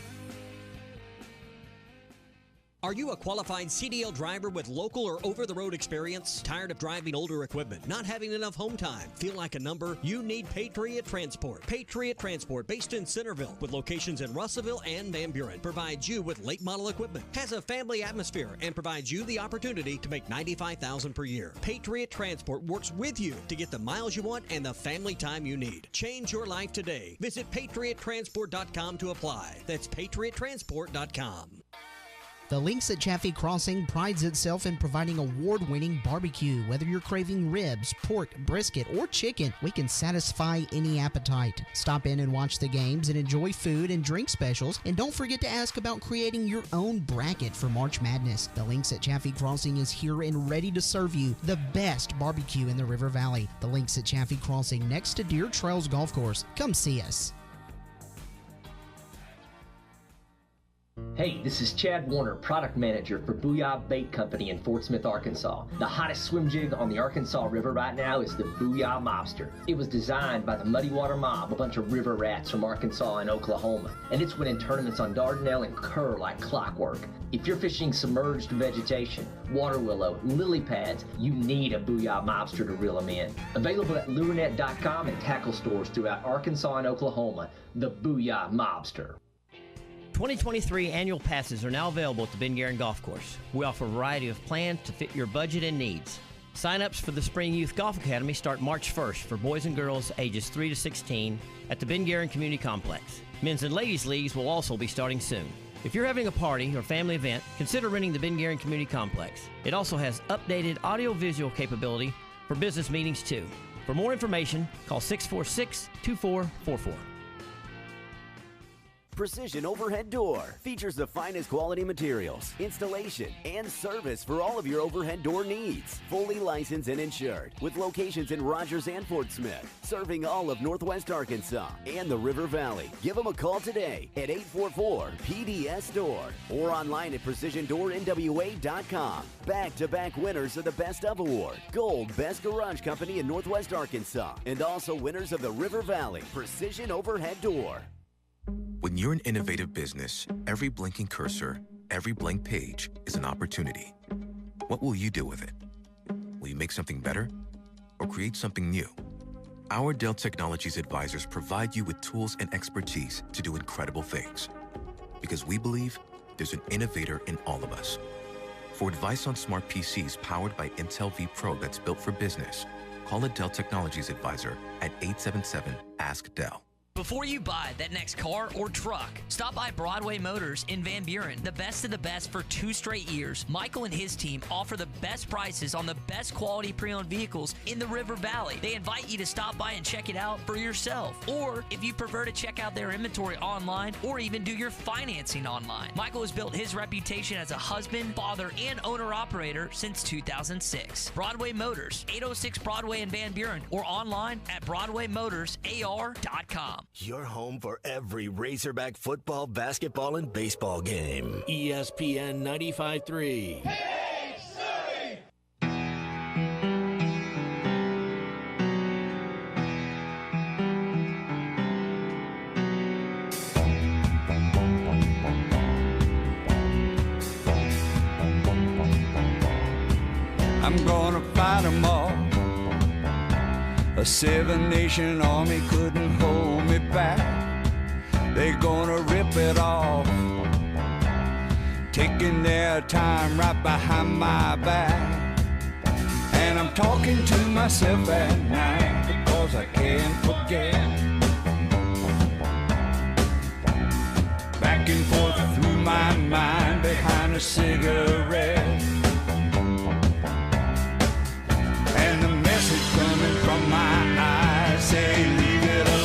Are you a qualified CDL driver with local or over-the-road experience? Tired of driving older equipment, not having enough home time, feel like a number? You need Patriot Transport. Patriot Transport, based in Centerville, with locations in Russellville and Van Buren, provides you with late model equipment, has a family atmosphere, and provides you the opportunity to make $95,000 per year. Patriot Transport works with you to get the miles you want and the family time you need. Change your life today. Visit PatriotTransport.com to apply. That's PatriotTransport.com. The Links at Chaffee Crossing prides itself in providing award-winning barbecue. Whether you're craving ribs, pork, brisket, or chicken, we can satisfy any appetite. Stop in and watch the games and enjoy food and drink specials. And don't forget to ask about creating your own bracket for March Madness. The Links at Chaffee Crossing is here and ready to serve you the best barbecue in the River Valley. The Links at Chaffee Crossing, next to Deer Trails Golf Course. Come see us. Hey, this is Chad Warner, product manager for Booyah Bait Company in Fort Smith, Arkansas. The hottest swim jig on the Arkansas River right now is the Booyah Mobster. It was designed by the Muddy Water Mob, a bunch of river rats from Arkansas and Oklahoma, and it's winning tournaments on Dardanelle and Kerr like clockwork. If you're fishing submerged vegetation, water willow, lily pads, you need a Booyah Mobster to reel them in. Available at lurenet.com and tackle stores throughout Arkansas and Oklahoma, the Booyah Mobster. 2023 annual passes are now available at the Ben Guerin Golf Course. We offer a variety of plans to fit your budget and needs. Sign-ups for the Spring Youth Golf Academy start March 1st for boys and girls ages 3 to 16 at the Ben Guerin Community Complex. Men's and ladies leagues will also be starting soon. If you're having a party or family event, consider renting the Ben Guerin Community Complex. It also has updated audio-visual capability for business meetings too. For more information, call 646-2444. Precision Overhead Door features the finest quality materials, installation, and service for all of your overhead door needs. Fully licensed and insured, with locations in Rogers and Fort Smith, serving all of Northwest Arkansas and the River Valley. Give them a call today at 844-PDS-DOOR or online at PrecisionDoorNWA.com. Back-to-back winners of the Best of Award, Gold Best Garage Company in Northwest Arkansas, and also winners of the River Valley Precision Overhead Door. When you're an innovative business, every blinking cursor, every blank page is an opportunity. What will you do with it? Will you make something better or create something new? Our Dell Technologies advisors provide you with tools and expertise to do incredible things. Because we believe there's an innovator in all of us. For advice on smart PCs powered by Intel V Pro that's built for business, call a Dell Technologies advisor at 877-ASK-DELL. Before you buy that next car or truck, stop by Broadway Motors in Van Buren. The best of the best for 2 straight years. Michael and his team offer the best prices on the best quality pre-owned vehicles in the River Valley. They invite you to stop by and check it out for yourself. Or if you prefer to check out their inventory online or even do your financing online. Michael has built his reputation as a husband, father, and owner-operator since 2006. Broadway Motors, 806 Broadway in Van Buren, or online at BroadwayMotorsAR.com. Your home for every Razorback football, basketball, and baseball game. ESPN 95.3. Hey, Surrey! I'm gonna fight them all. A 7-nation army couldn't hold me back. They're gonna rip it off, taking their time right behind my back. And I'm talking to myself at night because I can't forget. Back and forth through my mind behind a cigarette. And the message coming from my eyes say, leave it alone.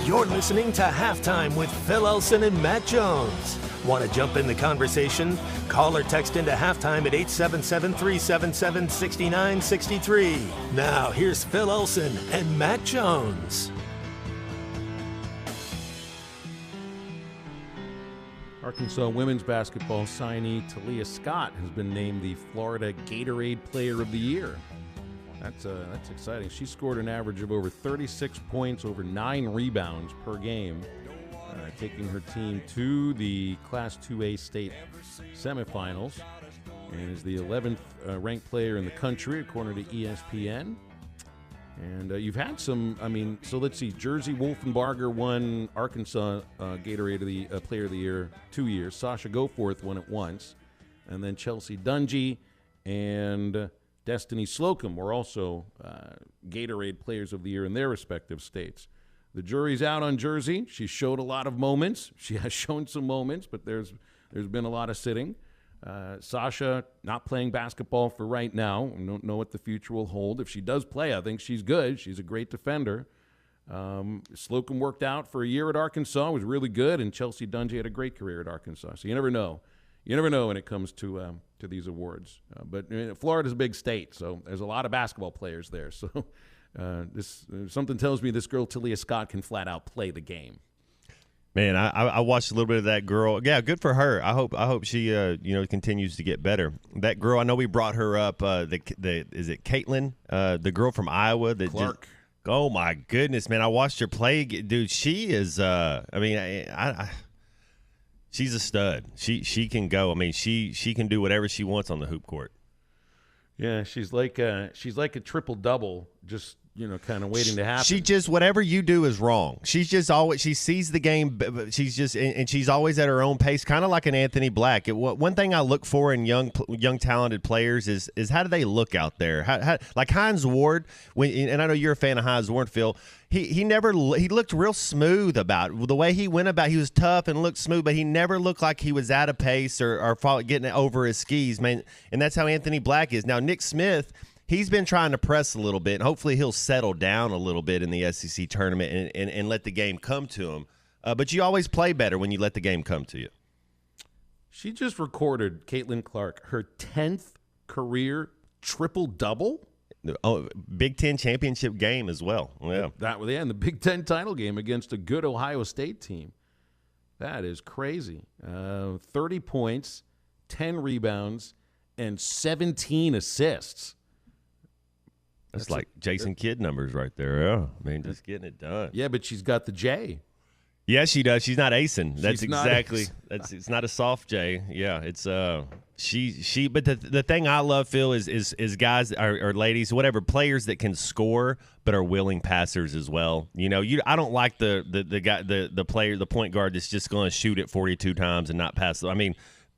You're listening to Halftime with Phil Elson and Matt Jones. Want to jump in the conversation? Call or text into Halftime at 877-377-6963. Now, here's Phil Elson and Matt Jones. Arkansas women's basketball signee Talia Scott has been named the Florida Gatorade Player of the Year. That's exciting. She scored an average of over 36 points, over 9 rebounds per game, taking her team to the Class 2A state semifinals, and is the 11th ranked player in the country, according to ESPN. And you've had some, so let's see. Jersey Wolfenbarger won Arkansas Gatorade of the Player of the Year 2 years. Sasha Goforth won it once. And then Chelsea Dungy and Destiny Slocum were also Gatorade Players of the Year in their respective states. The jury's out on Jersey. She showed a lot of moments. She has shown some moments, but there's been a lot of sitting. Sasha not playing basketball for right now. We don't know what the future will hold. If she does play, I think she's good. She's a great defender. Slocum worked out for a year at Arkansas, was really good, and Chelsea Dungy had a great career at Arkansas. So you never know. You never know when it comes to these awards. But Florida's a big state, so there's a lot of basketball players there. So something tells me this girl, Talia Scott, can flat out play the game. Man, I watched a little bit of that girl. Yeah, good for her. I hope she continues to get better. That girl, I know we brought her up. Is it Caitlin? The girl from Iowa that Clark. Oh my goodness, man! I watched her play, dude. She is. She's a stud. She can go. I mean, she can do whatever she wants on the hoop court. Yeah, she's like a triple double, just kind of waiting to happen. She just, whatever you do is wrong. She's just always, she sees the game. She's just, and she's always at her own pace, kind of like an Anthony Black. One thing I look for in young talented players is how do they look out there? How like Hines Ward, and I know you're a fan of Hines Ward, Phil. He looked real smooth about it. The way he went about. He was tough and looked smooth, but he never looked like he was out of pace or getting over his skis, man. And that's how Anthony Black is. Now Nick Smith, he's been trying to press a little bit, and hopefully he'll settle down a little bit in the SEC tournament and let the game come to him. But you always play better when you let the game come to you. She just recorded, Caitlin Clark, her 10th career triple-double. Oh, Big Ten championship game as well. Yeah, in the Big Ten title game against a good Ohio State team. That is crazy. 30 points, 10 rebounds, and 17 assists. That's like Jason Kidd numbers right there. Yeah, I mean, just getting it done. Yeah, but she's got the J. Yeah, she does. She's not acing. That's She's not exactly. It's not a soft J. Yeah, it's she. But the thing I love, Phil, is guys or ladies, whatever, players that can score but are willing passers as well. I don't like the guy, the player, the point guard that's just going to shoot it 42 times and not pass. I mean,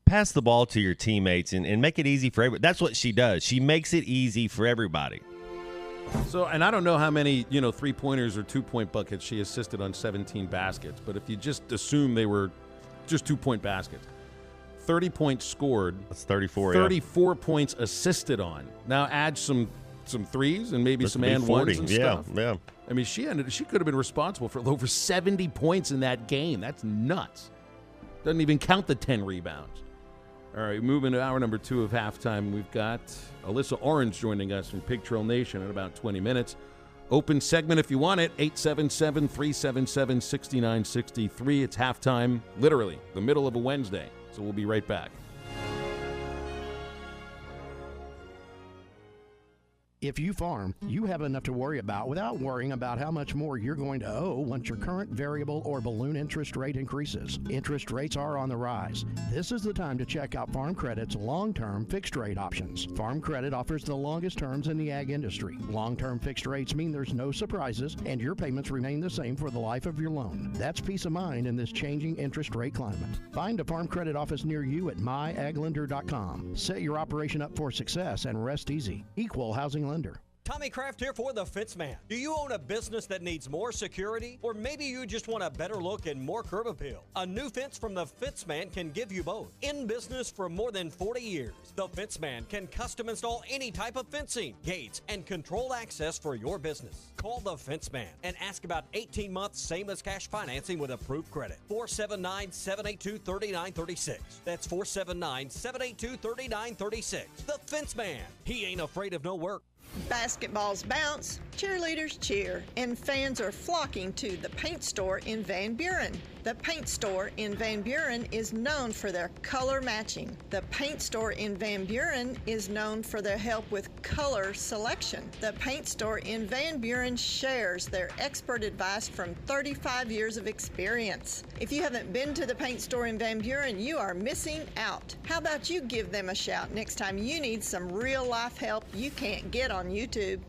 pass the ball to your teammates and make it easy for everybody. That's what she does. She makes it easy for everybody. So, and I don't know how many, 3-pointers or 2-point buckets she assisted on 17 baskets, but if you just assume they were just 2-point baskets, 30 points scored. That's 34. 34 points assisted on. Now add some threes and maybe some and ones and stuff. Yeah. I mean, she could have been responsible for over 70 points in that game. That's nuts. Doesn't even count the 10 rebounds. All right, moving to hour number 2 of halftime. We've got Alyssa Orange joining us from Pig Trail Nation in about 20 minutes. Open segment if you want it, 877-377-6963. It's halftime, literally, the middle of a Wednesday. So we'll be right back. If you farm, you have enough to worry about without worrying about how much more you're going to owe once your current variable or balloon interest rate increases. Interest rates are on the rise. This is the time to check out Farm Credit's long-term fixed rate options. Farm Credit offers the longest terms in the ag industry. Long-term fixed rates mean there's no surprises and your payments remain the same for the life of your loan. That's peace of mind in this changing interest rate climate. Find a Farm Credit office near you at myaglender.com. Set your operation up for success and rest easy. Equal housing lender. Tommy Kraft here for The Fitzman. Do you own a business that needs more security? Or maybe you just want a better look and more curb appeal? A new fence from The Fitzman can give you both. In business for more than 40 years, The Fitzman can custom install any type of fencing, gates, and controlled access for your business. Call The Fitzman and ask about 18 months same as cash financing with approved credit. 479-782-3936. That's 479-782-3936. The Fitzman. He ain't afraid of no work. Basketballs bounce, cheerleaders cheer, and fans are flocking to the paint store in Van Buren. The paint store in Van Buren is known for their color matching. The paint store in Van Buren is known for their help with color selection. The paint store in Van Buren shares their expert advice from 35 years of experience. If you haven't been to the paint store in Van Buren, you are missing out. How about you give them a shout next time you need some real-life help you can't get on YouTube?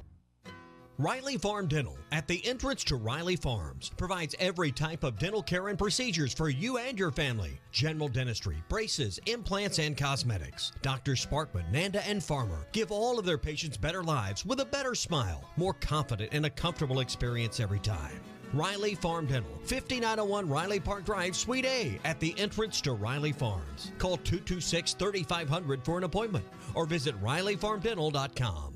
Riley Farm Dental, at the entrance to Riley Farms, provides every type of dental care and procedures for you and your family. General dentistry, braces, implants, and cosmetics. Drs. Sparkman, Nanda, and Farmer give all of their patients better lives with a better smile, more confident, and a comfortable experience every time. Riley Farm Dental, 5901 Riley Park Drive, Suite A, at the entrance to Riley Farms. Call 226-3500 for an appointment or visit RileyFarmDental.com.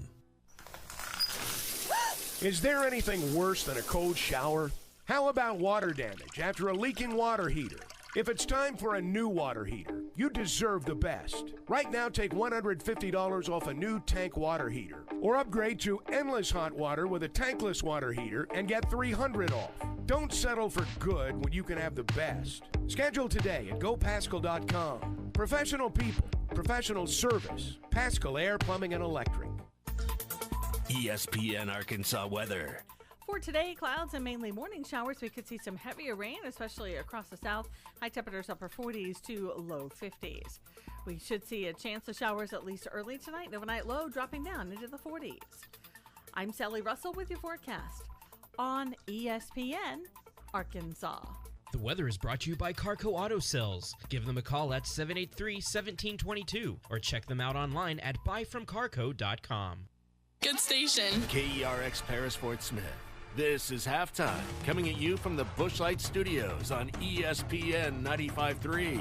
Is there anything worse than a cold shower? How about water damage after a leaking water heater? If it's time for a new water heater, you deserve the best. Right now, take $150 off a new tank water heater, or upgrade to endless hot water with a tankless water heater and get $300 off. Don't settle for good when you can have the best. Schedule today at GoPascal.com. Professional people, professional service. Pascal Air, Plumbing, and Electric. ESPN Arkansas weather. For today, clouds and mainly morning showers. We could see some heavier rain, especially across the south. High temperatures upper 40s to low 50s. We should see a chance of showers at least early tonight. An overnight low dropping down into the 40s. I'm Sally Russell with your forecast on ESPN Arkansas. The weather is brought to you by Carco Auto Sales. Give them a call at 783-1722 or check them out online at buyfromcarco.com. Good station. KERX Paris Fort Smith. This is Halftime, coming at you from the Bushlight Studios on ESPN 95.3.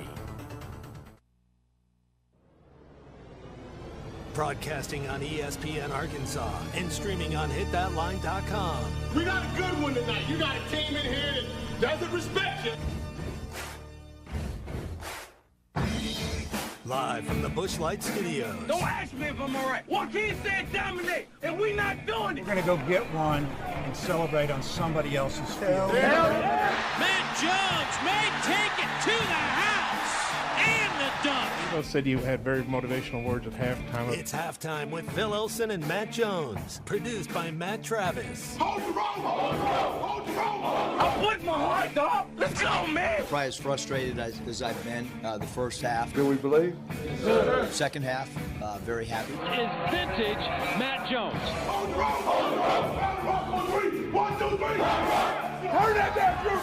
Broadcasting on ESPN Arkansas and streaming on hitthatline.com. We got a good one tonight. You got a team in here that doesn't respect you. Live from the Bushlight Studios. Don't ask me if I'm all right. Joaquin said dominate, and we not doing it. We're going to go get one and celebrate on somebody else's field. Matt Jones may take it to the house and the dunk. Phil said you had very motivational words at halftime. It's Halftime with Phil Elson and Matt Jones. Produced by Matt Travis. Hold the rope! Hold the rope! Hold the rope! I'm putting my heart, dog. Let's go, man! Probably as frustrated as I've been the first half. Do we believe? Second half, very happy. Is vintage Matt Jones. Hold the rope! Hold the rope! Hold the rope! 1, 2, 3! Turn that back, your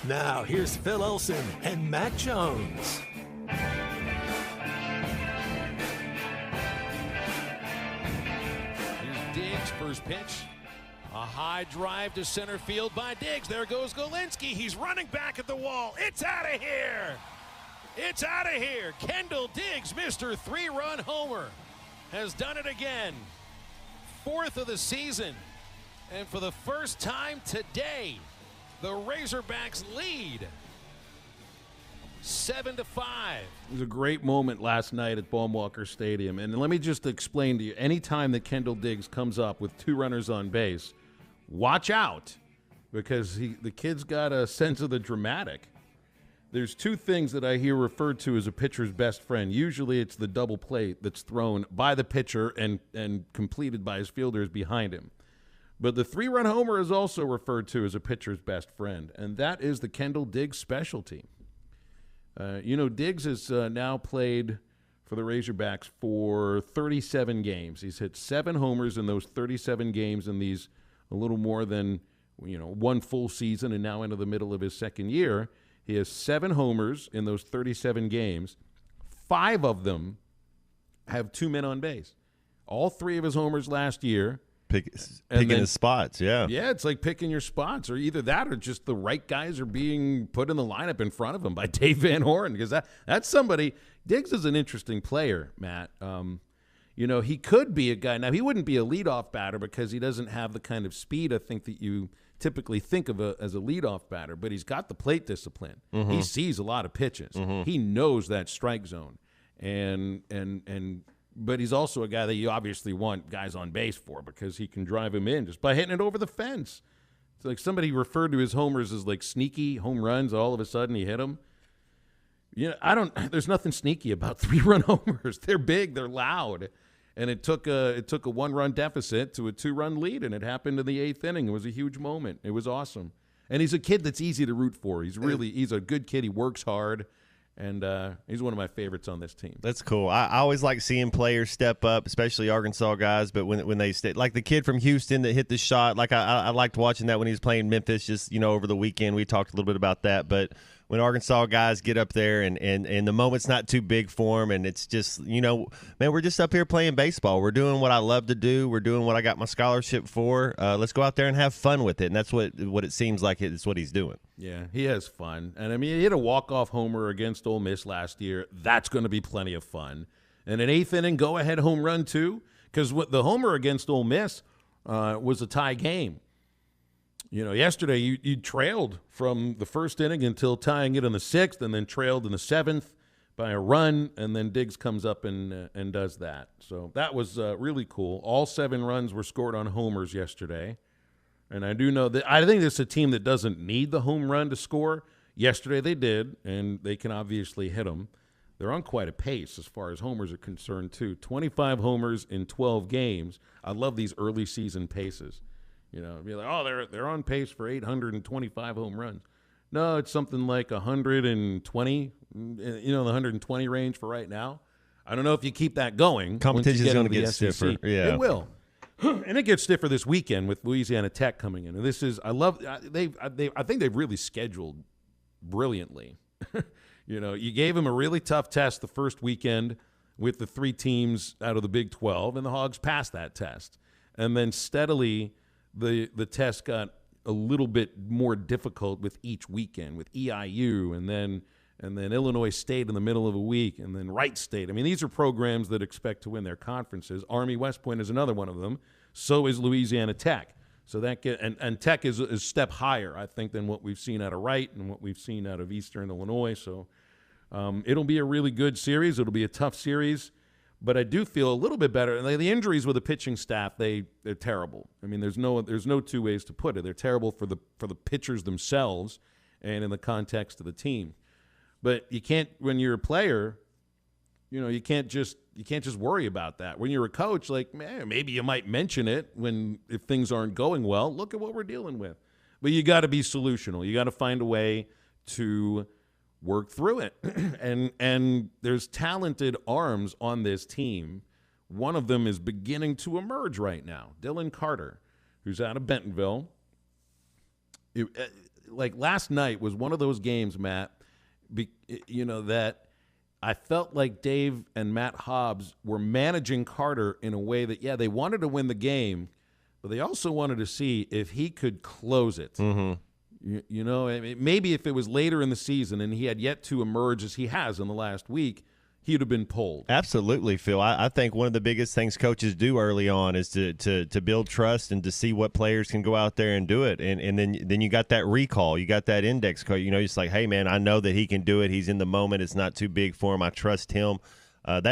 Now, here's Phil Elson and Matt Jones. Here's Diggs, first pitch. A high drive to center field by Diggs. There goes Golinski. He's running back at the wall. It's out of here. It's out of here. Kendall Diggs, Mr. 3-run homer, has done it again. 4th of the season. And for the first time today, the Razorbacks lead 7-5. It was a great moment last night at Baum-Walker Stadium. And let me just explain to you, anytime that Kendall Diggs comes up with 2 runners on base, watch out, because the kid's got a sense of the dramatic. There's 2 things that I hear referred to as a pitcher's best friend. Usually it's the double play that's thrown by the pitcher and completed by his fielders behind him. But the 3-run homer is also referred to as a pitcher's best friend, and that is the Kendall Diggs specialty. Diggs has now played for the Razorbacks for 37 games. He's hit 7 homers in those 37 games in these a little more than 1 full season, and now into the middle of his 2nd year. He has 7 homers in those 37 games. 5 of them have 2 men on base. All 3 of his homers last year. Picking his spots, yeah. Yeah, it's like picking your spots, or either that or just the right guys are being put in the lineup in front of him by Dave Van Horn, because that's somebody. Diggs is an interesting player, Matt. He could be a guy. Now, he wouldn't be a leadoff batter because he doesn't have the kind of speed I think that you typically think of as a leadoff batter, but he's got the plate discipline. Mm-hmm. He sees a lot of pitches. Mm-hmm. He knows that strike zone. But he's also a guy that you obviously want guys on base for, because he can drive him in just by hitting it over the fence. It's like somebody referred to his homers as like sneaky home runs. All of a sudden he hit them. There's nothing sneaky about 3-run homers. They're big, they're loud. And it took a 1-run deficit to a 2-run lead, and it happened in the 8th inning. It was a huge moment. It was awesome. And he's a kid that's easy to root for. He's a good kid. He works hard. And he's one of my favorites on this team. That's cool. I always like seeing players step up, especially Arkansas guys. But when they stay, like the kid from Houston that hit the shot, like I liked watching that when he was playing Memphis. Just over the weekend, we talked a little bit about that. But when Arkansas guys get up there and the moment's not too big for them, and it's just man, we're just up here playing baseball. We're doing what I love to do. We're doing what I got my scholarship for. Let's go out there and have fun with it. And that's what it seems like it's what he's doing. Yeah, he has fun. And, I mean, he hit a walk-off homer against Ole Miss last year. That's going to be plenty of fun. And an 8th inning go-ahead home run, too. because the homer against Ole Miss was a tie game. Yesterday you trailed from the first inning until tying it in the sixth, and then trailed in the seventh by a run, and then Diggs comes up and does that. So that was really cool. All 7 runs were scored on homers yesterday. And I do know that I think this is a team that doesn't need the home run to score. Yesterday they did, and they can obviously hit them. They're on quite a pace as far as homers are concerned, too. 25 homers in 12 games. I love these early season paces. Be like, oh, they're on pace for 825 home runs. No, it's something like 120, the 120 range for right now. I don't know if you keep that going. Competition is going to get stiffer. Yeah. It will. And it gets stiffer this weekend with Louisiana Tech coming in. And this is, I think they've really scheduled brilliantly. You gave them a really tough test the first weekend with the 3 teams out of the Big 12, and the Hogs passed that test. And then steadily the test got a little bit more difficult with each weekend, with EIU and then Illinois State in the middle of a week, and then Wright State. I mean, these are programs that expect to win their conferences. Army West Point is another one of them. So is Louisiana Tech. So and Tech is a step higher, I think, than what we've seen out of Wright and what we've seen out of Eastern Illinois. So it'll be a really good series. It'll be a tough series. But I do feel a little bit better. And the injuries with the pitching staff, they're terrible. I mean, there's no 2 ways to put it. They're terrible for the pitchers themselves and in the context of the team. But you can't, when you're a player, you can't just worry about that. When you're a coach, like, man, maybe you might mention it if things aren't going well. Look at what we're dealing with. But you got to be solutional. You got to find a way to work through it. and there's talented arms on this team. One of them is beginning to emerge right now, Dylan Carter, who's out of Bentonville. Like last night was one of those games, Matt, that I felt like Dave and Matt Hobbs were managing Carter in a way that, they wanted to win the game, but they also wanted to see if he could close it. Mm-hmm. Maybe if it was later in the season and he had yet to emerge as he has in the last week, he'd have been pulled. Absolutely, Phil. I think one of the biggest things coaches do early on is to build trust and to see what players can go out there and do it. And then you got that recall. You got that index card. It's like, hey, man, I know that he can do it. He's in the moment. It's not too big for him. I trust him. I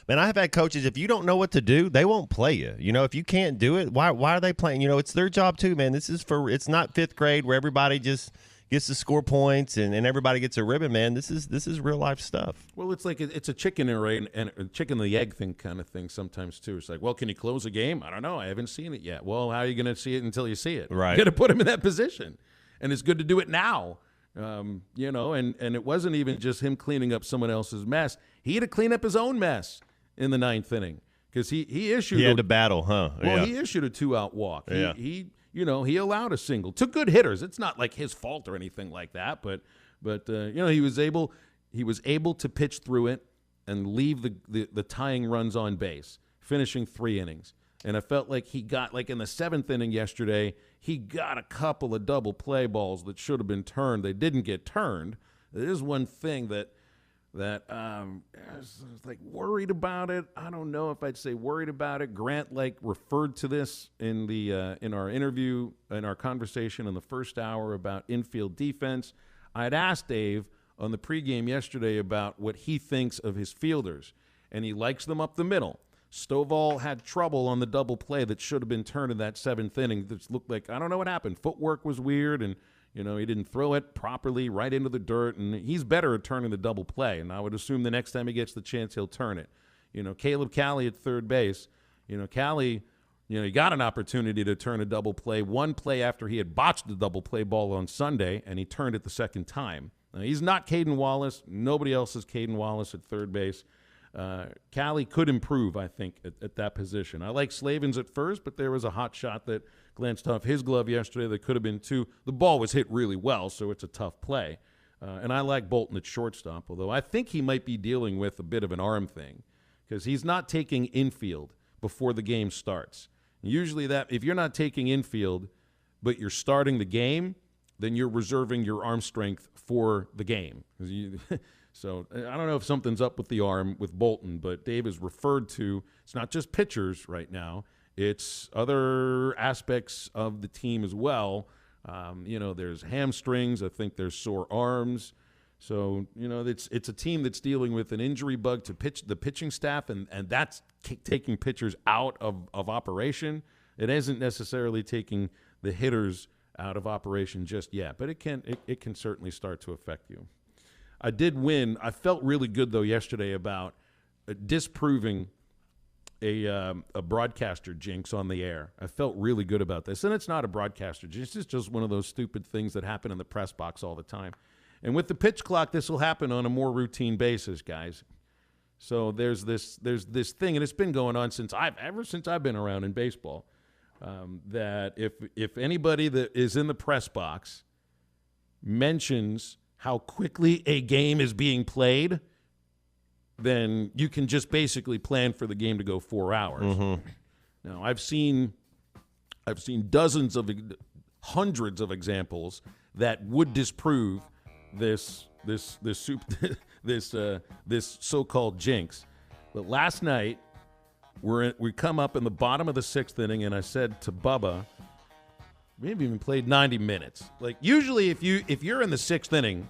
have had coaches, if you don't know what to do, they won't play you. If you can't do it, why are they playing? It's their job too, man. It's not 5th grade where everybody just gets to score points and everybody gets a ribbon, man. This is real life stuff. Well, it's like it's a chicken and a chicken and the egg thing kind of thing sometimes too. It's like, well, can you close a game? I don't know. I haven't seen it yet. Well, how are you going to see it until you see it? Right. You got to put him in that position, and it's good to do it now. And it wasn't even just him cleaning up someone else's mess. He had to clean up his own mess in the 9th inning because he issued. He had to battle, huh? Well, he issued a 2-out walk. Yeah. He allowed a single to good hitters. It's not like his fault or anything like that, but he was able to pitch through it and leave the tying runs on base, finishing 3 innings. And I felt like he got, like in the 7th inning yesterday, he got a couple of double play balls that should have been turned. They didn't get turned. There is one thing that I was like worried about it. I don't know if I'd say worried about it. Grant referred to this in our interview, in our conversation in the first hour about infield defense. I had asked Dave on the pregame yesterday about what he thinks of his fielders, and he likes them up the middle. Stovall had trouble on the double play that should have been turned in that 7th inning. That looked like, I don't know what happened. Footwork was weird, and he didn't throw it properly right into the dirt, and he's better at turning the double play, and I would assume the next time he gets the chance, he'll turn it. Caleb Cali at third base, Cali, he got an opportunity to turn a double play one play after he had botched the double play ball on Sunday, and he turned it the second time. Now, he's not Caden Wallace. Nobody else is Caden Wallace at third base. Cali could improve, I think, at that position. I like Slavens at first, but there was a hot shot that glanced off his glove yesterday that could have been 2. The ball was hit really well, so it's a tough play. And I like Bolton at shortstop, although I think he might be dealing with a bit of an arm thing because he's not taking infield before the game starts. Usually if you're not taking infield but you're starting the game, then you're reserving your arm strength for the game. So I don't know if something's up with the arm with Bolton, but Dave has referred to it's not just pitchers right now. It's other aspects of the team as well. There's hamstrings. I think there's sore arms. So, it's a team that's dealing with an injury bug to the pitching staff, and that's taking pitchers out of operation. It isn't necessarily taking the hitters out of operation just yet, but it can certainly start to affect you. I did win. I felt really good, though, yesterday about disproving a broadcaster jinx on the air. I felt really good about this. And it's not a broadcaster jinx. It's just one of those stupid things that happen in the press box all the time. And with the pitch clock, this will happen on a more routine basis, guys. So there's this thing, and it's been going on ever since I've been around in baseball, that if anybody that is in the press box mentions how quickly a game is being played, then you can just basically plan for the game to go 4 hours. Mm-hmm. Now, I've seen hundreds of examples that would disprove this so-called jinx. But last night, we come up in the bottom of the 6th inning, and I said to Bubba, we haven't even played 90 minutes. Like, usually if you're in the 6th inning,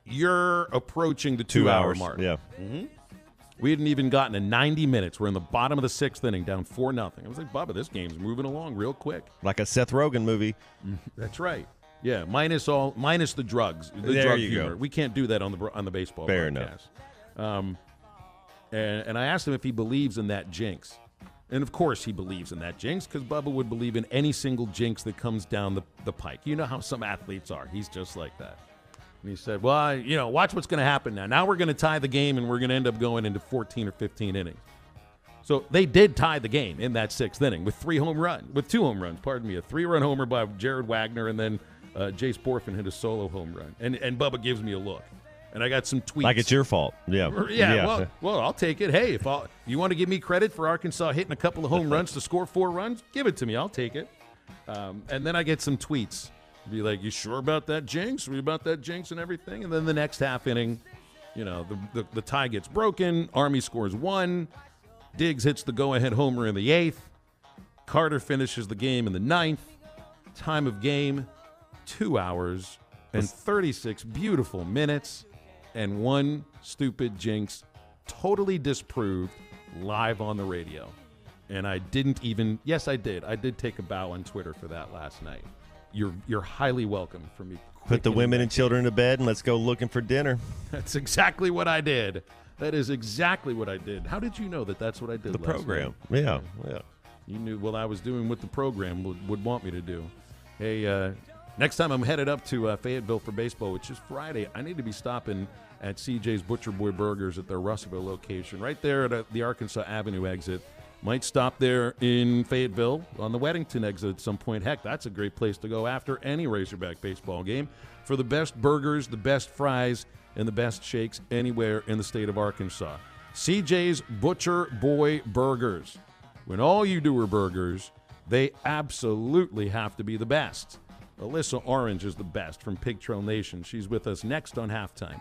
you're approaching the 2 hour mark. Yeah. Mm-hmm. We hadn't even gotten to 90 minutes. We're in the bottom of the 6th inning, down 4-0. I was like, Bubba, this game's moving along real quick. Like a Seth Rogen movie. That's right. Yeah, minus the drugs. The there drug you humor. go. We can't do that on the baseball Fair broadcast. And I asked him if he believes in that jinx. And, of course, he believes in that jinx because Bubba would believe in any single jinx that comes down the pike. You know how some athletes are. He's just like that. And he said, well, watch what's going to happen now. Now we're going to tie the game, and we're going to end up going into 14 or 15 innings. So they did tie the game in that 6th inning with 2 home runs, a 3-run homer by Jared Wagner, and then Jace Borfin hit a solo home run. And Bubba gives me a look. And I got some tweets. Like it's your fault. Yeah. Yeah. Well, I'll take it. Hey, you want to give me credit for Arkansas hitting a couple of home runs to score 4 runs, give it to me. I'll take it. And then I get some tweets. Be like, you sure about that jinx? Are you about that jinx and everything? And then the next half inning, the tie gets broken. Army scores 1. Diggs hits the go-ahead homer in the 8th. Carter finishes the game in the 9th. Time of game, 2 hours and 36 beautiful minutes. And 1 stupid jinx totally disproved live on the radio. And I didn't even, yes, I did. I did take a bow on Twitter for that last night. You're highly welcome for me. Put the women and children to bed and let's go looking for dinner. That's exactly what I did. That is exactly what I did. How did you know that that's what I did The last program. night? Yeah. You knew what I was doing what the program would want me to do. Hey, next time I'm headed up to Fayetteville for baseball, which is Friday, I need to be stopping at CJ's Butcher Boy Burgers at their Russellville location, right there at the Arkansas Avenue exit. Might stop there in Fayetteville on the Weddington exit at some point. Heck, that's a great place to go after any Razorback baseball game for the best burgers, the best fries, and the best shakes anywhere in the state of Arkansas. CJ's Butcher Boy Burgers. When all you do are burgers, they absolutely have to be the best. Alyssa Orange is the best from Pig Trail Nation. She's with us next on Halftime.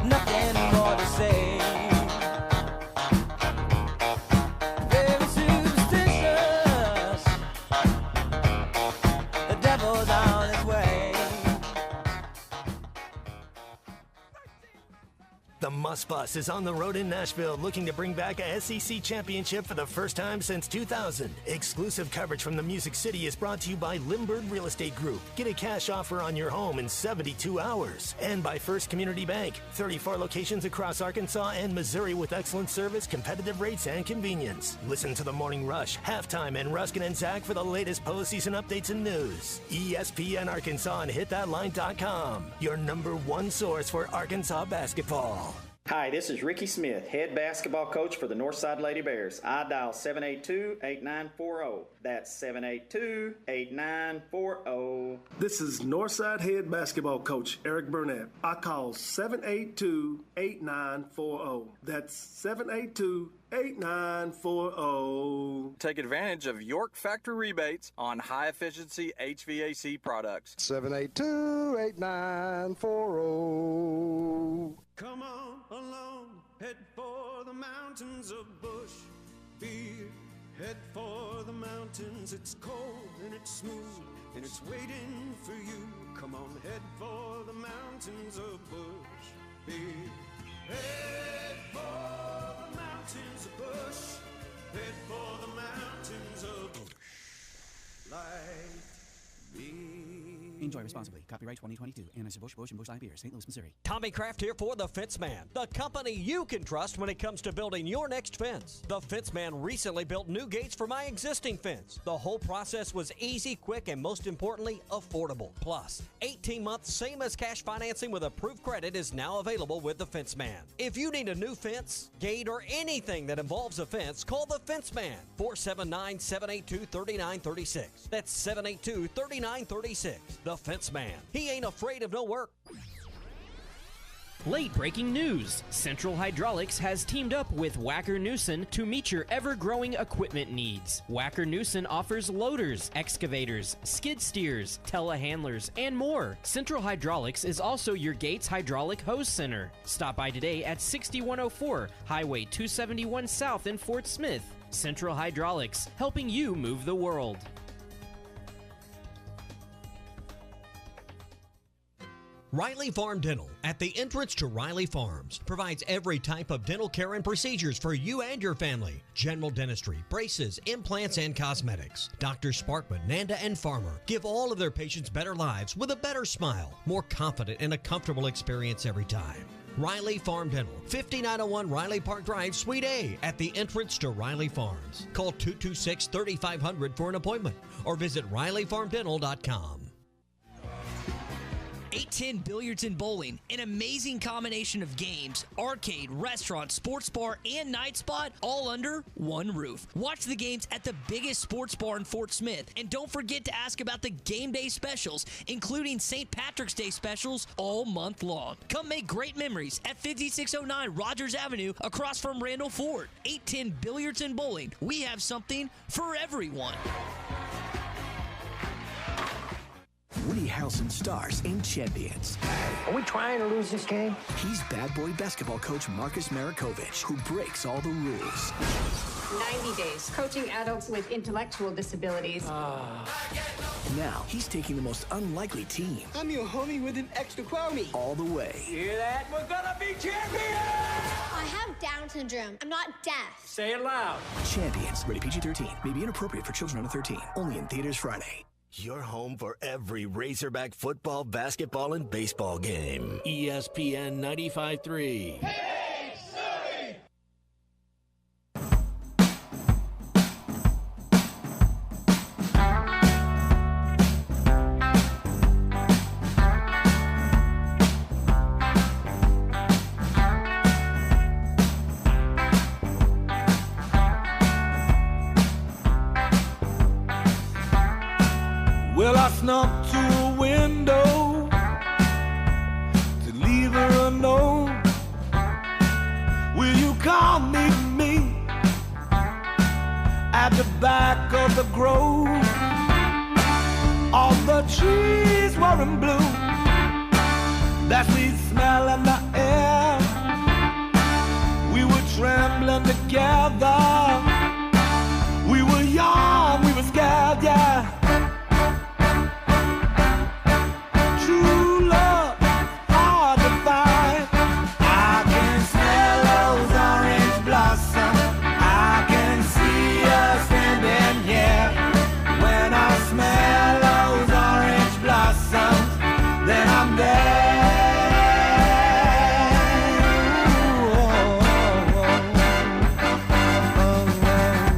Nothing more to say. Very superstitious. The devil's on his way. The Muss Bus is on the road in Nashville looking to bring back a SEC championship for the first time since 2000. Exclusive coverage from the Music City is brought to you by Limbird Real Estate Group. Get a cash offer on your home in 72 hours. And by First Community Bank. 34 locations across Arkansas and Missouri with excellent service, competitive rates, and convenience. Listen to The Morning Rush, Halftime, and Ruskin and Zach for the latest postseason updates and news. ESPN Arkansas and hitthatline.com. Your #1 source for Arkansas basketball. Hi, this is Ricky Smith, head basketball coach for the Northside Lady Bears. I dial 782-8940. That's 782-8940. This is Northside head basketball coach Eric Burnett. I call 782-8940. That's 782-8940. 8940. Take advantage of York Factory rebates on high-efficiency HVAC products. 782-8940. Come on along, head for the mountains of Bush Beer. Head for the mountains, it's cold and it's smooth and it's waiting for you. Come on, head for the mountains of Bush Beer. Head for the mountains of Bush. Head for the mountains of Bush. Like beer. Enjoy responsibly. Copyright 2022. Anheuser-Busch, Busch, and Busch Light Beer, St. Louis, Missouri. Tommy Kraft here for The Fence Man, the company you can trust when it comes to building your next fence. The Fence Man recently built new gates for my existing fence. The whole process was easy, quick, and most importantly, affordable. Plus, 18 months, same as cash financing with approved credit is now available with The Fence Man. If you need a new fence, gate, or anything that involves a fence, call The Fence Man, 479-782-3936. That's 782-3936. The Fence Man. He ain't afraid of no work. Late breaking news. Central Hydraulics has teamed up with Wacker Neuson to meet your ever-growing equipment needs. Wacker Neuson offers loaders, excavators, skid steers, telehandlers, and more. Central Hydraulics is also your Gates Hydraulic Hose Center. Stop by today at 6104 Highway 271 South in Fort Smith. Central Hydraulics, helping you move the world. Riley Farm Dental, at the entrance to Riley Farms, provides every type of dental care and procedures for you and your family. General dentistry, braces, implants, and cosmetics. Drs. Sparkman, Nanda, and Farmer give all of their patients better lives with a better smile, more confident, and a comfortable experience every time. Riley Farm Dental, 5901 Riley Park Drive, Suite A, at the entrance to Riley Farms. Call 226-3500 for an appointment or visit RileyFarmDental.com. 810 Billiards and Bowling, an amazing combination of games, arcade, restaurant, sports bar, and night spot, all under one roof. Watch the games at the biggest sports bar in Fort Smith, and don't forget to ask about the game day specials, including St. Patrick's Day specials all month long. Come make great memories at 5609 Rogers Avenue across from Randall Ford. 810 Billiards and Bowling, we have something for everyone. Woody Harrelson stars in Champions. Are we trying to lose this game? He's bad boy basketball coach Marcus Marikovich, who breaks all the rules. 90 days coaching adults with intellectual disabilities. Now he's taking the most unlikely team. I'm your homie with an extra chromie. All the way. You hear that? We're gonna be champions! I have Down syndrome. I'm not deaf. Say it loud. Champions, rated PG-13, may be inappropriate for children under 13. Only in theaters Friday. Your home for every Razorback football, basketball, and baseball game. ESPN 95.3. Well, I snuck to a window to leave her a note. Will you come meet me at the back of the grove? All the trees were in bloom, that sweet smell in the air. We were trembling together. We were young, we were scared, yeah.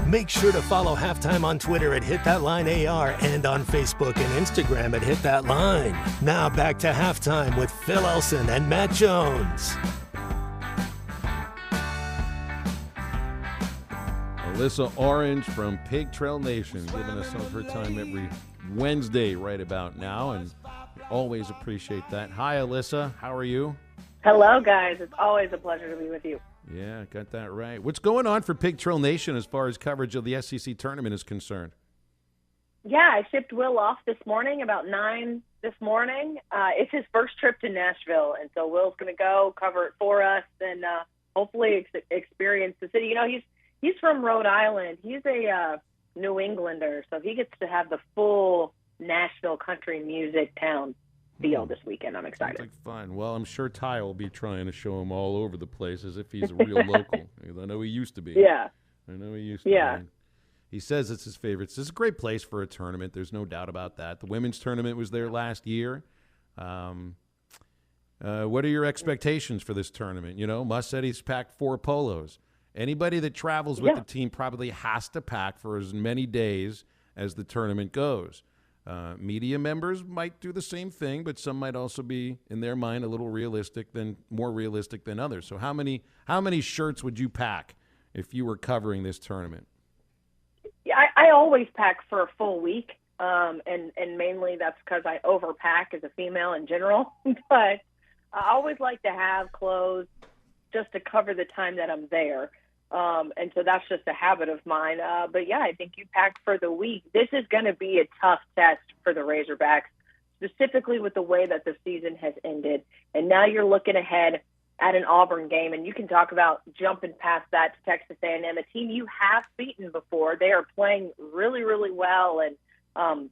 Make sure to follow Halftime on Twitter at HitThatLineAR and on Facebook and Instagram at HitThatLine. Now back to Halftime with Phil Elson and Matt Jones. Alyssa Orange from Pig Trail Nation giving us some of her time every Wednesday right about now, and always appreciate that. Hi, Alyssa. How are you? Hello, guys. It's always a pleasure to be with you. Yeah, got that right. What's going on for Pig Trail Nation as far as coverage of the SEC tournament is concerned? Yeah, I shipped Will off this morning, about 9 this morning. It's his first trip to Nashville, and so Will's going to go cover it for us and hopefully experience the city. You know, he's from Rhode Island. He's a New Englander, so he gets to have the full Nashville country music town feel this weekend. I'm excited. Sounds like fun. Well, I'm sure Ty will be trying to show him all over the place as if he's a real local. I know he used to be. Yeah. I know he used to be. He says it's his favorite. This is a great place for a tournament. There's no doubt about that. The women's tournament was there last year. What are your expectations for this tournament? You know, Mussetti's packed 4 polos. Anybody that travels with the team probably has to pack for as many days as the tournament goes. Media members might do the same thing, but some might also be, in their mind, a little more realistic than others. So how many shirts would you pack if you were covering this tournament? Yeah, I always pack for a full week, and mainly that's because I overpack as a female in general. But I always like to have clothes just to cover the time that I'm there. And so that's just a habit of mine. But yeah, I think you pack for the week. This is going to be a tough test for the Razorbacks, specifically with the way that the season has ended. And now you're looking ahead at an Auburn game, and you can talk about jumping past that to Texas A&M, a team you have beaten before. They are playing really, really well, and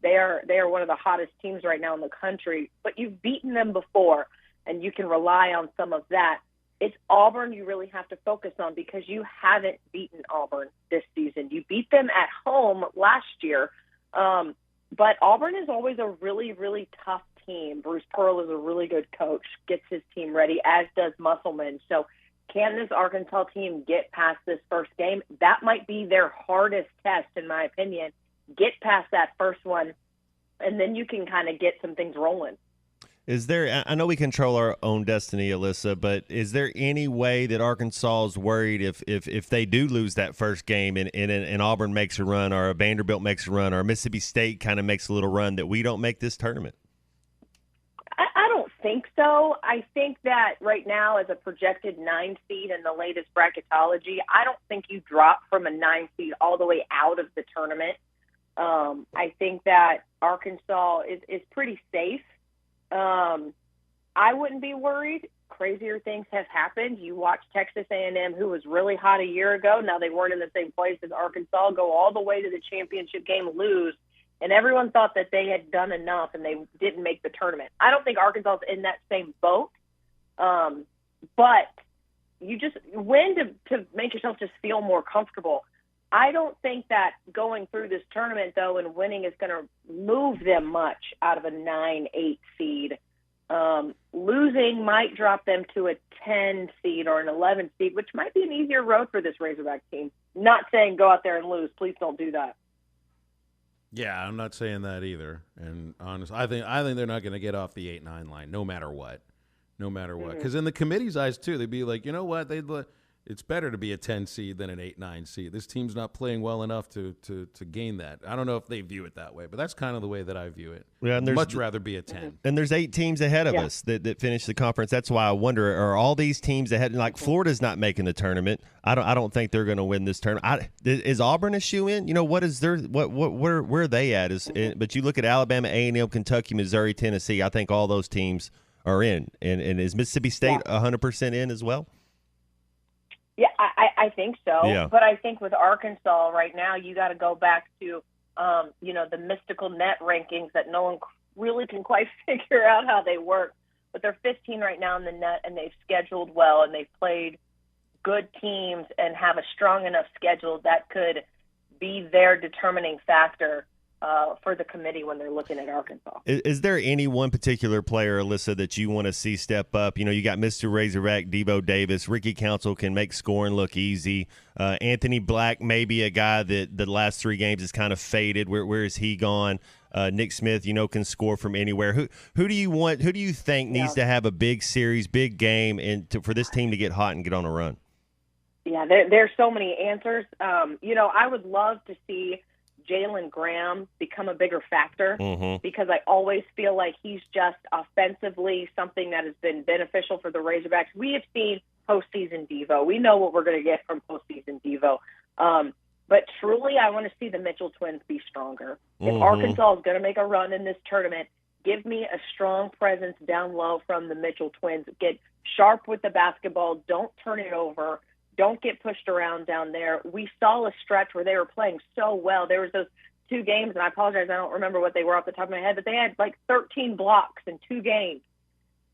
they are one of the hottest teams right now in the country. But you've beaten them before, and you can rely on some of that. It's Auburn you really have to focus on because you haven't beaten Auburn this season. You beat them at home last year, but Auburn is always a really, really tough team. Bruce Pearl is a really good coach, gets his team ready, as does Musselman. So can this Arkansas team get past this first game? That might be their hardest test, in my opinion. Get past that first one, and then you can kind of get some things rolling. Is there? I know we control our own destiny, Alyssa, but is there any way that Arkansas is worried if they do lose that first game and Auburn makes a run, or a Vanderbilt makes a run, or Mississippi State kind of makes a little run, that we don't make this tournament? I don't think so. I think that right now, as a projected 9 seed in the latest bracketology, I don't think you drop from a 9 seed all the way out of the tournament. I think that Arkansas is pretty safe. I wouldn't be worried. Crazier things have happened. You watch Texas A&M, who was really hot a year ago. Now they weren't in the same place as Arkansas, go all the way to the championship game, lose. And everyone thought that they had done enough and they didn't make the tournament. I don't think Arkansas is in that same boat. But you just win to make yourself just feel more comfortable. I don't think that going through this tournament, though, and winning is going to move them much out of a 9-8 seed. Losing might drop them to a 10 seed or an 11 seed, which might be an easier road for this Razorback team. Not saying go out there and lose. Please don't do that. Yeah, I'm not saying that either. And honestly, I think they're not going to get off the 8-9 line, no matter what. No matter what. Because in the committee's eyes, too, they'd be like, you know what? It's better to be a 10 seed than an 8-9 seed. This team's not playing well enough to gain that. I don't know if they view it that way, but that's kind of the way that I view it. Yeah, and I'd much rather be a 10. And there's 8 teams ahead of us that finish the conference. That's why I wonder, are all these teams ahead? Like Florida's not making the tournament. I don't think they're going to win this tournament. Is Auburn a shoe-in? You know, where are they at? But you look at Alabama, A&M, Kentucky, Missouri, Tennessee. I think all those teams are in. And is Mississippi State 100% in as well? Yeah, I think so. Yeah. But I think with Arkansas right now, you got to go back to, the mystical net rankings that no one really can quite figure out how they work. But they're 15 right now in the net, and they've scheduled well, and they've played good teams and have a strong enough schedule that could be their determining factor for the committee when they're looking at Arkansas. Is there any one particular player, Alyssa, that you want to see step up? You know, you got Mr. Razorback, Devo Davis. Ricky Council can make scoring look easy. Anthony Black may be a guy that the last 3 games has kind of faded. Where is he gone? Nick Smith, can score from anywhere. Who do you want? Who do you think needs to have a big series, big game, and for this team to get hot and get on a run? Yeah, there's so many answers. I would love to see Jalen Graham become a bigger factor Mm-hmm. because I always feel like he's just offensively something that has been beneficial for the Razorbacks. We have seen postseason Devo. We know what we're going to get from postseason Devo. But truly, I want to see the Mitchell twins be stronger. If Arkansas is going to make a run in this tournament, give me a strong presence down low from the Mitchell twins. Get sharp with the basketball. Don't turn it over. Don't get pushed around down there. We saw a stretch where they were playing so well. There was those 2 games, and I apologize, I don't remember what they were off the top of my head, but they had like 13 blocks in 2 games.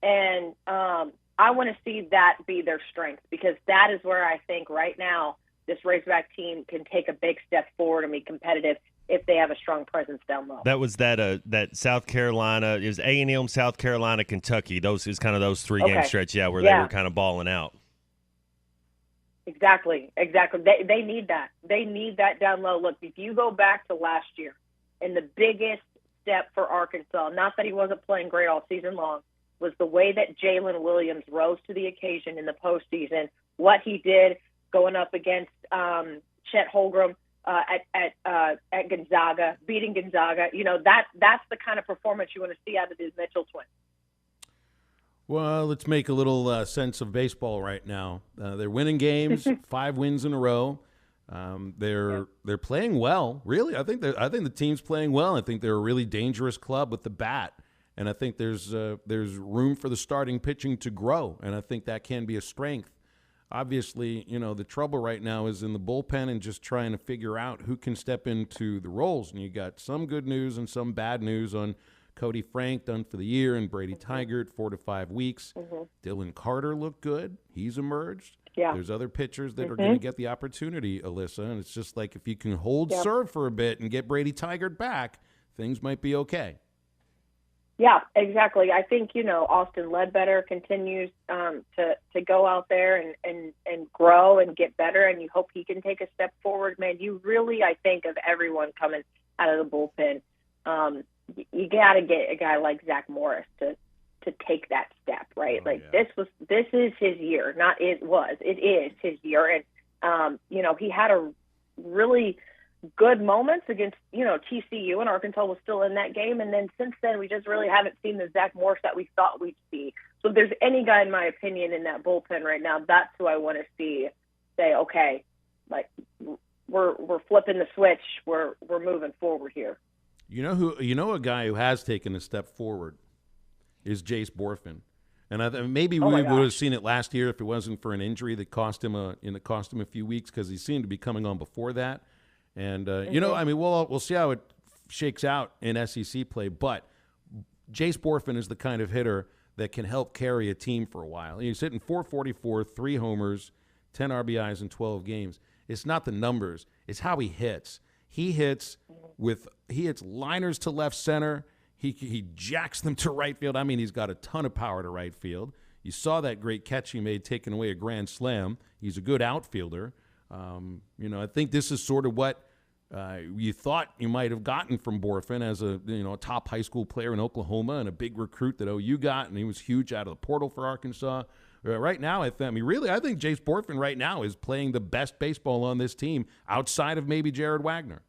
And I want to see that be their strength, because that is where I think right now this Razorback team can take a big step forward and be competitive if they have a strong presence down low. That was that South Carolina. It was A&M, South Carolina, Kentucky. Those is kind of those 3-game stretch, where they were kind of balling out. Exactly. They need that. They need that down low. Look, if you go back to last year, and the biggest step for Arkansas, not that he wasn't playing great all season long, was the way that Jalen Williams rose to the occasion in the postseason. What he did going up against Chet Holmgren at Gonzaga, beating Gonzaga. You know, that's the kind of performance you want to see out of these Mitchell twins. Well, let's make a little sense of baseball right now. They're winning games, 5 wins in a row. They're playing well. Really, I think the team's playing well. I think they're a really dangerous club with the bat, and I think there's room for the starting pitching to grow, and I think that can be a strength. Obviously, you know, the trouble right now is in the bullpen and just trying to figure out who can step into the roles. And you got some good news and some bad news on Cody Frank, done for the year, and Brady Tigert, 4 to 5 weeks. Dylan Carter looked good. He's emerged. Yeah. There's other pitchers that are going to get the opportunity, Alyssa, and it's just like if you can hold serve for a bit and get Brady Tigert back, things might be okay. Yeah, exactly. I think, you know, Austin Ledbetter continues to go out there and grow and get better, and you hope he can take a step forward. Man, you really, I think, of everyone coming out of the bullpen, you got to get a guy like Zach Morris to take that step, right? This is his year. It is his year. And, you know, he had a really good moments against, you know, TCU, and Arkansas was still in that game. And then since then, we just really haven't seen the Zach Morris that we thought we'd see. So if there's any guy, in my opinion, in that bullpen right now, that's who I want to see say, okay, like we're flipping the switch. We're moving forward here. You know a guy who has taken a step forward is Jace Borfin. And maybe we would have seen it last year if it wasn't for an injury that cost him a few weeks, because he seemed to be coming on before that. And, you know, I mean, we'll see how it shakes out in SEC play. But Jace Borfin is the kind of hitter that can help carry a team for a while. He's hitting .444, 3 homers, 10 RBIs in 12 games. It's not the numbers. It's how he hits. He hits liners to left center. He jacks them to right field. I mean, he's got a ton of power to right field. You saw that great catch he made taking away a grand slam. He's a good outfielder. You know, I think this is sort of what you thought you might have gotten from Borfin as a top high school player in Oklahoma and a big recruit that OU got, and he was huge out of the portal for Arkansas. Right now, I think Jace Borfin right now is playing the best baseball on this team outside of maybe Jared Wagner.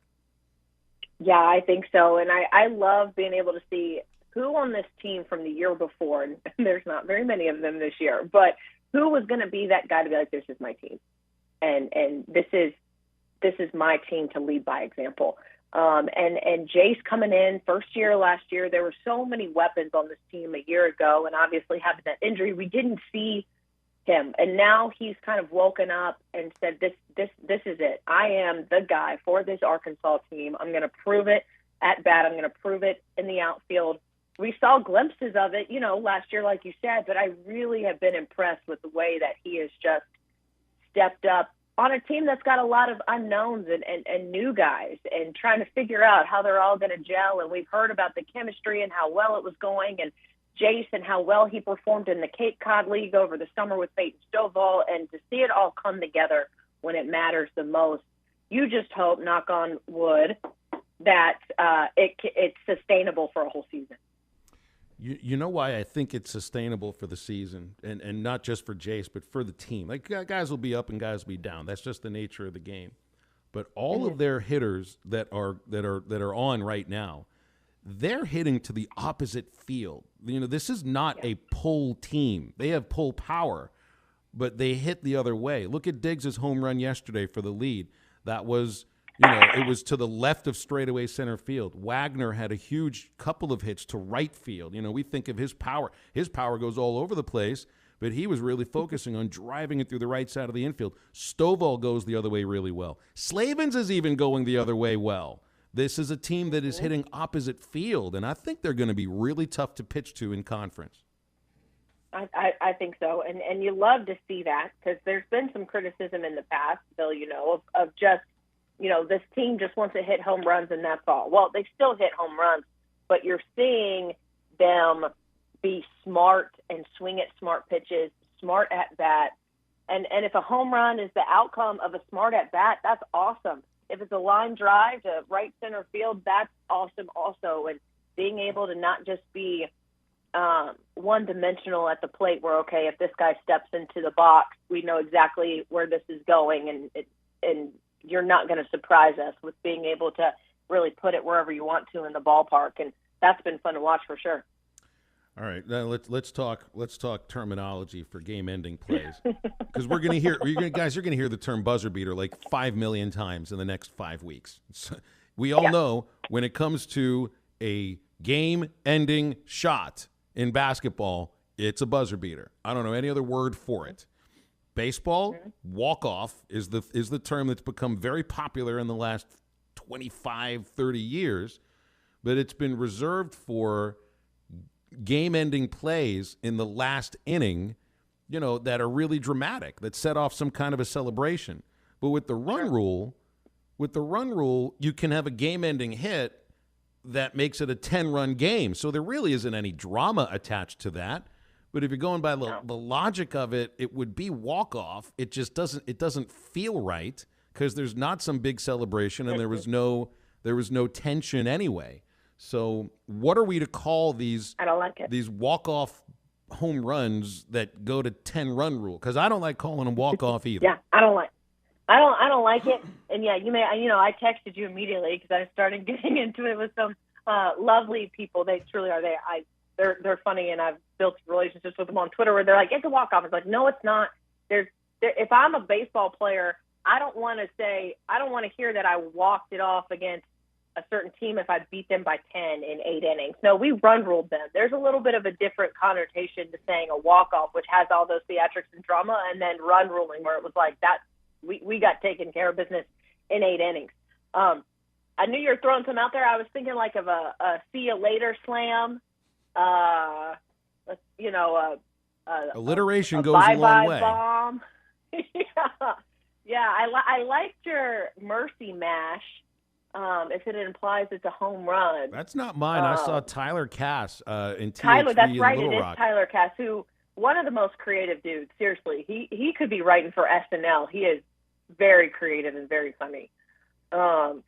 Yeah, I think so. And I love being able to see who on this team from the year before, and there's not very many of them this year, but who was going to be that guy to be like, this is my team. And this is my team to lead by example. And Jace coming in first year last year, there were so many weapons on this team a year ago, and obviously having that injury, we didn't see him. And now he's kind of woken up and said, this is it. I am the guy for this Arkansas team. I'm going to prove it at bat. I'm going to prove it in the outfield. We saw glimpses of it, last year, like you said, but I really have been impressed with the way that he has just stepped up on a team that's got a lot of unknowns and new guys, and trying to figure out how they're all going to gel. And we've heard about the chemistry and how well it was going, and Jace and how well he performed in the Cape Cod League over the summer with Peyton Stovall, and to see it all come together when it matters the most. You just hope, knock on wood, that it's sustainable for a whole season. You know why I think it's sustainable for the season, and not just for Jace, but for the team. Like, guys will be up and guys will be down. That's just the nature of the game. but all of their hitters that are on right now, they're hitting to the opposite field. This is not a pull team. They have pull power, but they hit the other way. Look at Diggs' home run yesterday for the lead. That was, it was to the left of straightaway center field. Wagner had a huge couple of hits to right field. We think of his power. His power goes all over the place, but he was really focusing on driving it through the right side of the infield. Stovall goes the other way really well. Slavens is even going the other way well. This is a team that is hitting opposite field, and I think they're going to be really tough to pitch to in conference. I think so, and you love to see that because there's been some criticism in the past, Bill, of just, this team just wants to hit home runs and that's all. Well, they still hit home runs, but you're seeing them be smart and swing at smart pitches, smart at bat, and if a home run is the outcome of a smart at bat, that's awesome. If it's a line drive to right center field, that's awesome also. And being able to not just be one-dimensional at the plate where, okay, if this guy steps into the box, we know exactly where this is going, and you're not going to surprise us with being able to really put it wherever you want to in the ballpark. And that's been fun to watch for sure. All right, now let's talk terminology for game-ending plays, because we're going to hear you're going to hear the term buzzer beater like 5 million times in the next 5 weeks. So we all know when it comes to a game-ending shot in basketball, it's a buzzer beater. I don't know any other word for it. Baseball, walk-off is the term that's become very popular in the last 25, 30 years, but it's been reserved for game-ending plays in the last inning, that are really dramatic, that set off some kind of a celebration. But with the run rule, you can have a game-ending hit that makes it a 10-run game. So there really isn't any drama attached to that. But if you're going by the logic of it, it would be walk-off. It just doesn't feel right because there's not some big celebration and there was no tension anyway. So what are we to call these? I don't like it. These walk-off home runs that go to 10-run rule? Because I don't like calling them walk-off either. Yeah, I don't like it. And yeah, I texted you immediately because I started getting into it with some lovely people. They truly are. They're funny, and I've built relationships with them on Twitter where they're like, it's a walk-off. It's like, no, it's not. If I'm a baseball player, I don't want to hear that I walked it off against a certain team if I beat them by 10 in 8 innings. No, we run ruled them. There's a little bit of a different connotation to saying a walk-off, which has all those theatrics and drama, and then run ruling where it was like that. We got taken care of business in 8 innings. I knew you were throwing some out there. I was thinking like of a see you later slam. Alliteration a goes a long way. Bomb. Yeah. I liked your mercy mash. If it implies it's a home run. That's not mine. I saw Tyler Cass in THV Tyler, that's right. in Little It Rock. is Tyler Cass, who one of the most creative dudes. Seriously, he could be writing for SNL. He is very creative and very funny. And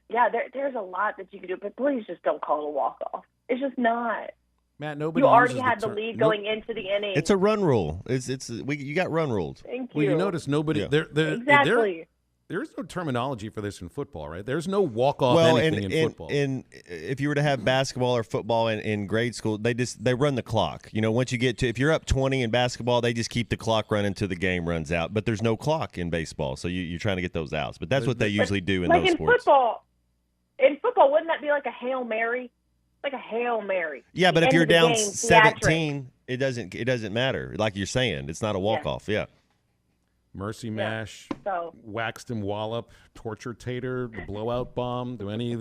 yeah, there's a lot that you can do, but please just don't call it a walk off. It's just not. Matt, nobody. You already uses had the lead going into the inning. It's a run rule. You got run ruled. Thank you. Well, you notice nobody. Yeah. Exactly. There's no terminology for this in football, right? There's no walk-off anything in football. And if you were to have basketball or football in grade school, they run the clock. Once you get to, if you're up 20 in basketball, they just keep the clock running until the game runs out. But there's no clock in baseball, so you're trying to get those outs. But that's what they usually do in those sports. In football, wouldn't that be like a Hail Mary? Like a Hail Mary. Yeah, but if you're down game, 17, it doesn't matter. Like you're saying, it's not a walk-off. Yeah. Mercy mash, so, waxed and wallop, torture tater, the blowout bomb. Do any of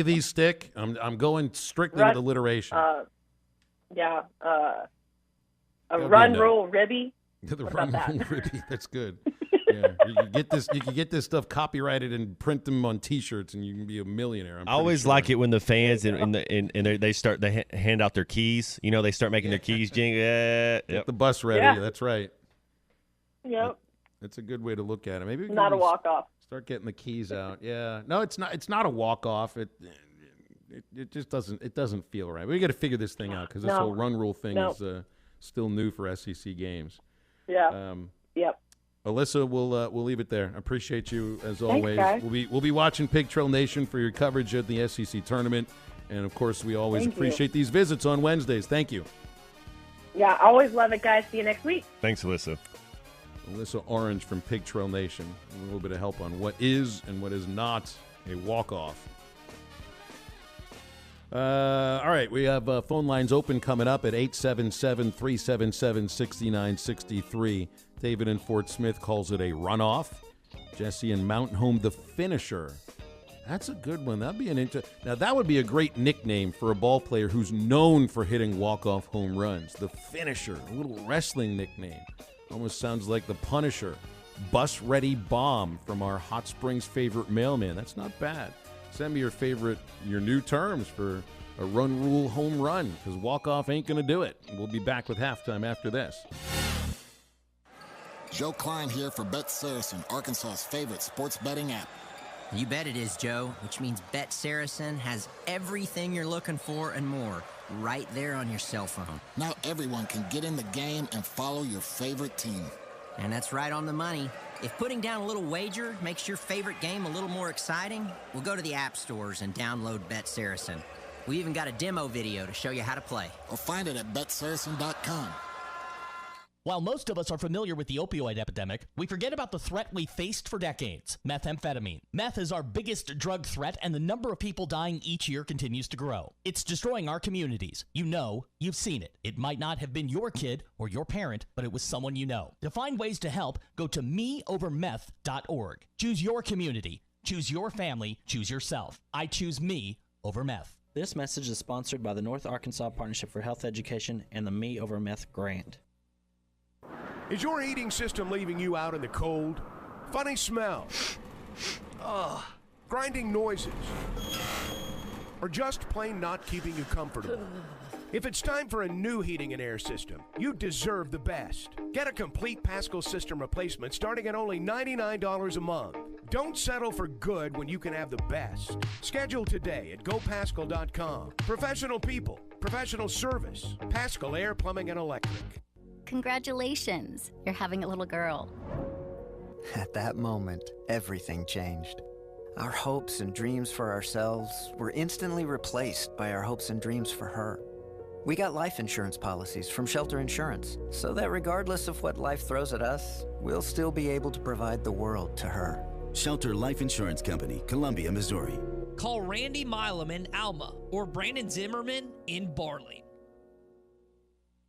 these stick? I'm going strictly with alliteration. A run rule ribby. The run rule ribby. That's good. Yeah, you can get this stuff copyrighted and print them on T-shirts, and you can be a millionaire. I always like it when the fans and they start to hand out their keys. They start making their keys jingle. Get the bus ready. Yeah. That's right. Yep. That's a good way to look at it. Maybe we not a walk off. Start getting the keys out. Yeah. No, it's not. It's not a walk off. It just doesn't. It doesn't feel right. We got to figure this thing out because this whole run rule thing is still new for SEC games. Yeah. Yep. Alyssa, we'll leave it there. I appreciate you as Thanks, always. guys. We'll be watching Pig Trail Nation for your coverage at the SEC tournament, and of course we always Thank you. appreciate these visits on Wednesdays. Thank you. Yeah, always love it, guys. See you next week. Thanks, Alyssa. Alyssa Orange from Pig Trail Nation. A little bit of help on what is and what is not a walk-off. All right, we have phone lines open coming up at 877-377-6963. David in Fort Smith calls it a runoff. Jesse in Mountain Home, the finisher. That's a good one. That'd be now that would be a great nickname for a ball player who's known for hitting walk-off home runs. The finisher, a little wrestling nickname. Almost sounds like the Punisher. Bus Ready Bomb from our Hot Springs favorite mailman. That's not bad. Send me your new terms for a run rule home run, because walk-off ain't going to do it. We'll be back with halftime after this. Joe Klein here for Bet Saracen, Arkansas's favorite sports betting app. You bet it is, Joe, which means Bet Saracen has everything you're looking for and more right there on your cell phone. Now everyone can get in the game and follow your favorite team. And that's right on the money. If putting down a little wager makes your favorite game a little more exciting, we'll go to the app stores and download Bet Saracen. We even got a demo video to show you how to play. Or find it at betsaracen.com. While most of us are familiar with the opioid epidemic, we forget about the threat we faced for decades, methamphetamine. Meth is our biggest drug threat, and the number of people dying each year continues to grow. It's destroying our communities. You know, you've seen it. It might not have been your kid or your parent, but it was someone you know. To find ways to help, go to meovermeth.org. Choose your community. Choose your family. Choose yourself. I choose me over meth. This message is sponsored by the North Arkansas Partnership for Health Education and the Me Over Meth grant. Is your heating system leaving you out in the cold? Funny smell? Grinding noises? Or just plain not keeping you comfortable? If it's time for a new heating and air system, you deserve the best. Get a complete Pascal system replacement starting at only $99 a month. Don't settle for good when you can have the best. Schedule today at gopascal.com. Professional people, professional service, Pascal Air, Plumbing, and Electric. Congratulations, you're having a little girl. At that moment, everything changed. Our hopes and dreams for ourselves were instantly replaced by our hopes and dreams for her. We got life insurance policies from Shelter Insurance, so that regardless of what life throws at us, we'll still be able to provide the world to her. Shelter Life Insurance Company, Columbia, Missouri. Call Randy Milam in Alma or Brandon Zimmerman in Barley.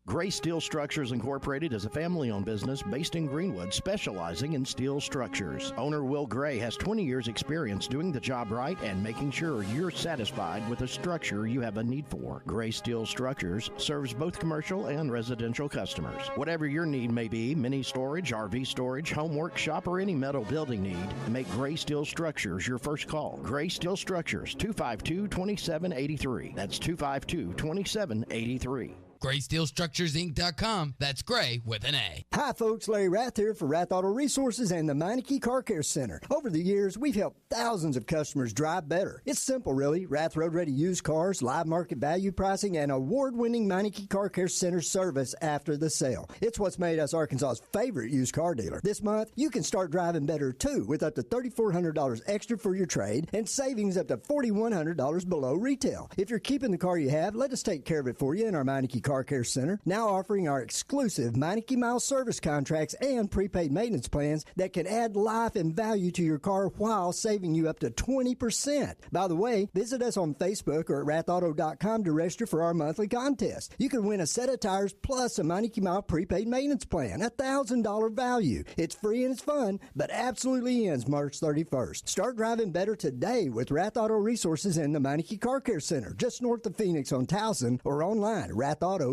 Gray Steel Structures Incorporated is a family-owned business based in Greenwood specializing in steel structures. Owner Will Gray has 20 years experience doing the job right and making sure you're satisfied with the structure you have a need for. Gray Steel Structures serves both commercial and residential customers. Whatever your need may be, mini storage, RV storage, home workshop, or any metal building need, make Gray Steel Structures your first call. Gray Steel Structures, 252-2783. That's 252-2783. GraySteelStructuresInc.com. That's Gray with an A. Hi, folks. Larry Rath here for Rath Auto Resources and the Meineke Car Care Center. Over the years, we've helped thousands of customers drive better. It's simple, really. Rath Road Ready used cars, live market value pricing, and award-winning Meineke Car Care Center service after the sale. It's what's made us Arkansas's favorite used car dealer. This month, you can start driving better, too, with up to $3,400 extra for your trade and savings up to $4,100 below retail. If you're keeping the car you have, let us take care of it for you in our Meineke Car Care Center, now offering our exclusive Meineke Mile service contracts and prepaid maintenance plans that can add life and value to your car while saving you up to 20%. By the way, visit us on Facebook or at rathauto.com to register for our monthly contest. You can win a set of tires plus a Meineke Mile prepaid maintenance plan, a $1,000 value. It's free and it's fun, but absolutely ends March 31st. Start driving better today with Rath Auto Resources and the Meineke Car Care Center, just north of Phoenix on Towson, or online at rathauto.com.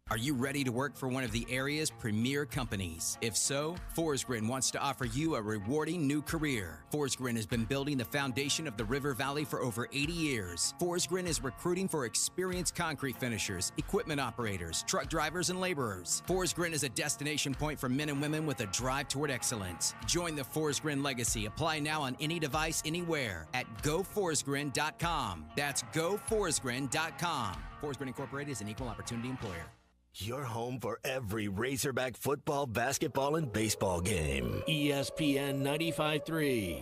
Are you ready to work for one of the area's premier companies? If so, Forsgren wants to offer you a rewarding new career. Forsgren has been building the foundation of the River Valley for over 80 years. Forsgren is recruiting for experienced concrete finishers, equipment operators, truck drivers, and laborers. Forsgren is a destination point for men and women with a drive toward excellence. Join the Forsgren legacy. Apply now on any device, anywhere at goforsgren.com. That's goforsgren.com. Forsgren Incorporated is an equal opportunity employer. Your home for every Razorback football, basketball, and baseball game. ESPN 95.3.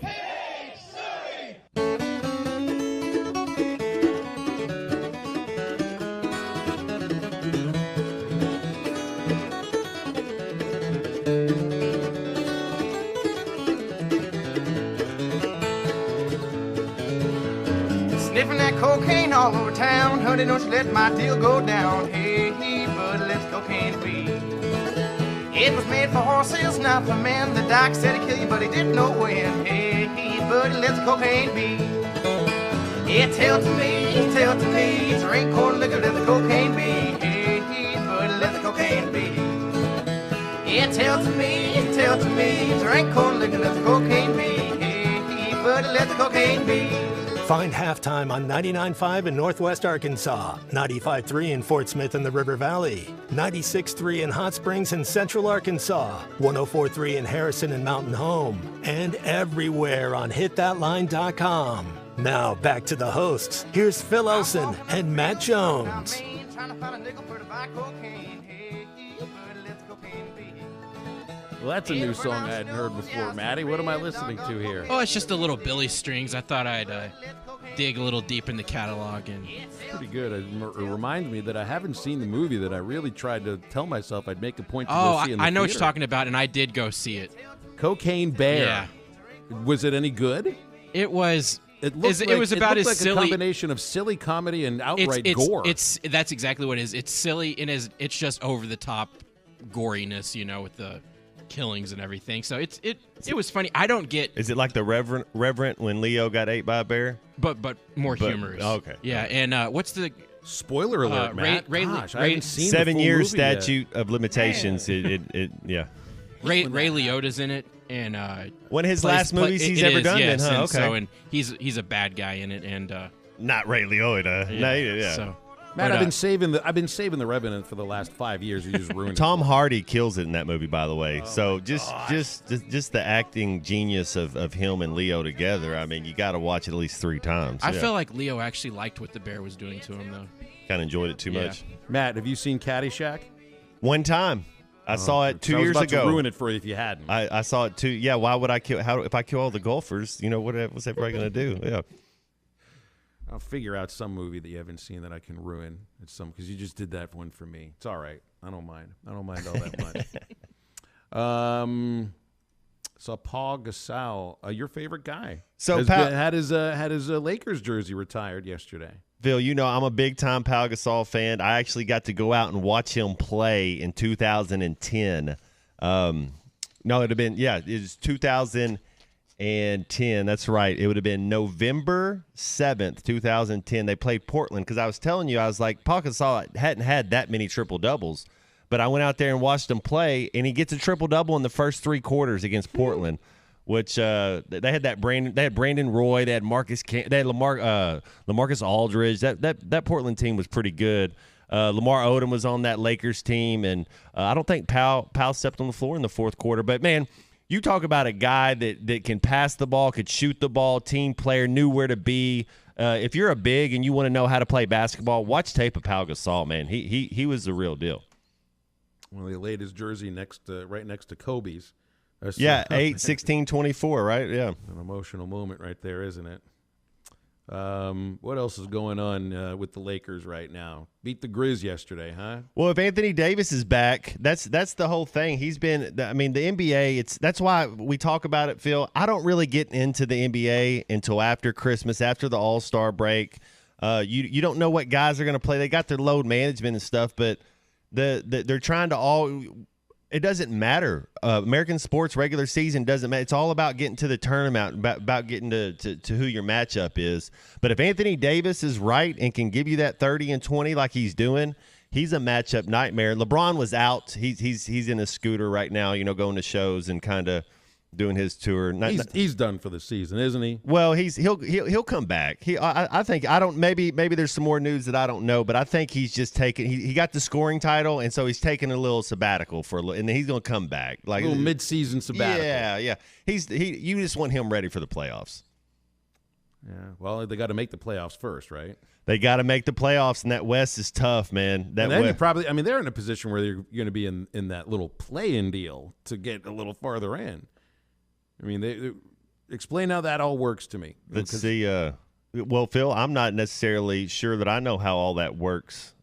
Sniffing that cocaine all over town. Honey, don't you let my deal go down. Hey, buddy, let's cocaine be. It was made for horses, not for men. The doc said he'd kill you, but he didn't know when. Hey, buddy, let's cocaine be. Yeah, tell to me, drink corn liquor, let the cocaine be. Hey, buddy, let the cocaine be. Yeah, tell to me, drink corn liquor, let the cocaine be. Hey, buddy, let the cocaine be. Find Halftime on 99.5 in Northwest Arkansas, 95.3 in Fort Smith and the River Valley, 96.3 in Hot Springs and Central Arkansas, 104.3 in Harrison and Mountain Home, and everywhere on hitthatline.com. Now back to the hosts. Here's Phil Elson and Matt Jones. Well, that's a new song I hadn't heard before. Maddie, what am I listening to here? Oh, it's just a little Billy Strings. I thought I'd dig a little deep in the catalog. And It's pretty good. It reminds me that I haven't seen the movie that I really tried to tell myself I'd make a point to go see in the I know what theater. you're talking about, and I did go see it. Cocaine Bear. Yeah. Was it any good? It was. It was about as like silly. a combination of silly comedy and outright gore. That's exactly what it is. It's silly and it's just over the top goriness, with the killings and everything. So it was funny. I don't get. Is it like the Reverend when Leo got ate by a bear? But more humorous. Okay. Yeah, and what's the spoiler alert, Matt? Gosh, I haven't seen 7 the full years movie yet. statute of limitations. Yeah. Ray Liotta's in it, and one of his last movies he's ever done. Yes, then, huh? and Okay. So, and he's a bad guy in it, and not Ray Liotta. Yeah. Matt, So, I've been saving the Revenant for the last 5 years. You just ruined Tom it. Hardy kills it in that movie, by the way. So just the acting genius of him and Leo together. I mean, you got to watch it at least 3 times. I feel like Leo actually liked what the bear was doing to him, though. Kind of enjoyed it too much. Matt, have you seen Caddyshack? One time. I saw it 2 years I was about ago. to ruin it for you if you hadn't. I saw it too. Yeah, why would I kill? If I kill all the golfers, what's everybody going to do? Yeah. I'll figure out some movie that you haven't seen that I can ruin. It's because you just did that one for me. It's all right. I don't mind. I don't mind all that much. So Paul Gasol, your favorite guy, had his Lakers jersey retired yesterday. Phil, I'm a big-time Pau Gasol fan. I actually got to go out and watch him play in 2010. No, it was 2010. That's right. It would have been November 7th, 2010. They played Portland because I was telling you, I was like, Pau Gasol hadn't had that many triple-doubles. But I went out there and watched him play, and he gets a triple-double in the first 3 quarters against Portland. Which they had Brandon Roy, they had LaMarcus Aldridge. That Portland team was pretty good. Lamar Odom was on that Lakers team, and I don't think Powell stepped on the floor in the fourth quarter. But man, you talk about a guy that can pass the ball, could shoot the ball, team player, knew where to be. If you're a big and you want to know how to play basketball, watch tape of Pau Gasol. Man, he was the real deal. Well, they laid his jersey right next to Kobe's. 8-16-24, right? Yeah. An emotional moment right there, isn't it? What else is going on with the Lakers right now? Beat the Grizz yesterday, huh? Well, if Anthony Davis is back, that's the whole thing. He's been. I mean, the NBA. That's why we talk about it, Phil. I don't really get into the NBA until after Christmas, after the All-Star break. You don't know what guys are going to play. They got their load management and stuff, but they're trying to all. It doesn't matter. American sports regular season doesn't matter. It's all about getting to the tournament, about getting to who your matchup is. But if Anthony Davis is right and can give you that 30 and 20 like he's doing, he's a matchup nightmare. LeBron was out. He's in a scooter right now, going to shows and kind of doing his tour. He's done for the season, isn't he? Well, he'll come back. I think maybe there's some more news that I don't know, but I think he's just taking. He got the scoring title, and so he's taking a little sabbatical and then he's going to come back, like a little mid-season sabbatical. Yeah. You just want him ready for the playoffs. Yeah. Well, they got to make the playoffs first, right? They got to make the playoffs, and that West is tough, man. And then you probably, they're in a position where they're going to be in that little play-in deal to get a little farther in. I mean, they explain how that all works to me. Let's see. Well, Phil, I'm not necessarily sure that I know how all that works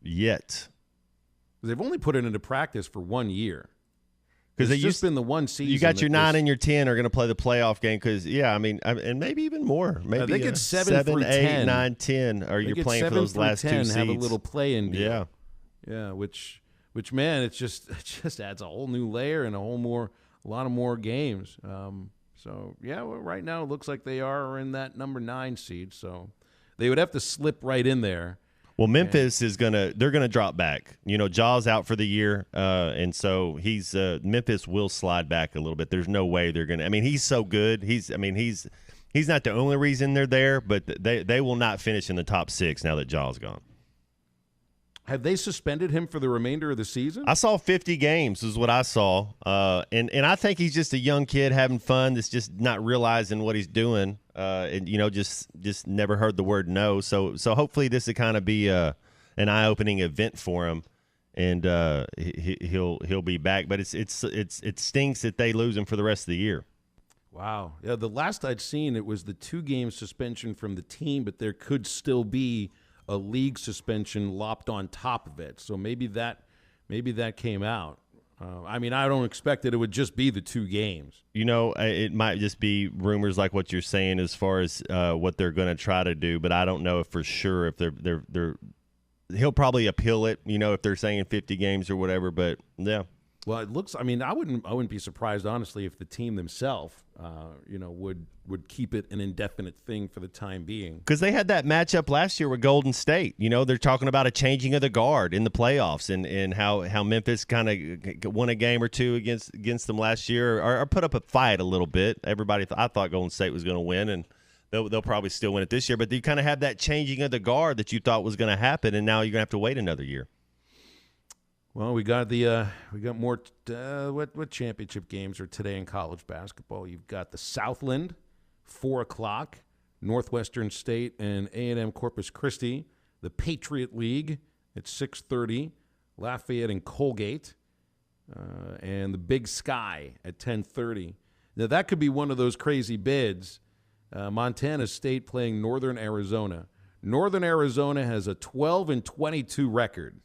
yet. They've only put it into practice for 1 year. Because it's just been the one season. You got your 9 and your 10 are going to play the playoff game because, and maybe even more. Maybe I think it's 7 through 8, 10. 9, 10 are you playing for those last 2 seeds. Have a little play-in deal. Yeah. Yeah, which man, it just adds a whole new layer and a lot of more games. Right now it looks like they are in that number 9 seed, so they would have to slip right in there. Well, Memphis they're gonna drop back. Jaw's out for the year, and so Memphis will slide back a little bit. There's no way they're gonna. He's so good. He's not the only reason they're there, but they will not finish in the top 6 now that Jaw's gone. Have they suspended him for the remainder of the season? I saw 50 games is what I saw, and I think he's just a young kid having fun that's just not realizing what he's doing, and just never heard the word no. So hopefully this will kind of be an eye-opening event for him, and he'll be back. But it stinks that they lose him for the rest of the year. Wow. Yeah, the last I'd seen it was the 2-game suspension from the team, but there could still be a league suspension lopped on top of it. So maybe that came out. I don't expect that it would just be the 2 games. It might just be rumors like what you're saying as far as what they're going to try to do, but I don't know if for sure if they're he'll probably appeal it, if they're saying 50 games or whatever, but yeah. Well, it looks. I wouldn't be surprised, honestly, if the team themselves, would keep it an indefinite thing for the time being. Because they had that matchup last year with Golden State. They're talking about a changing of the guard in the playoffs, and how Memphis kind of won a game or 2 against them last year, or put up a fight a little bit. I thought Golden State was going to win, and they'll probably still win it this year. But you kind of have that changing of the guard that you thought was going to happen, and now you're going to have to wait another year. Well, we got more. What championship games are today in college basketball? You've got the Southland, 4:00, Northwestern State and A&M Corpus Christi. The Patriot League at 6:30, Lafayette and Colgate, and the Big Sky at 10:30. Now that could be one of those crazy bids. Montana State playing Northern Arizona. Northern Arizona has a 12-22 record.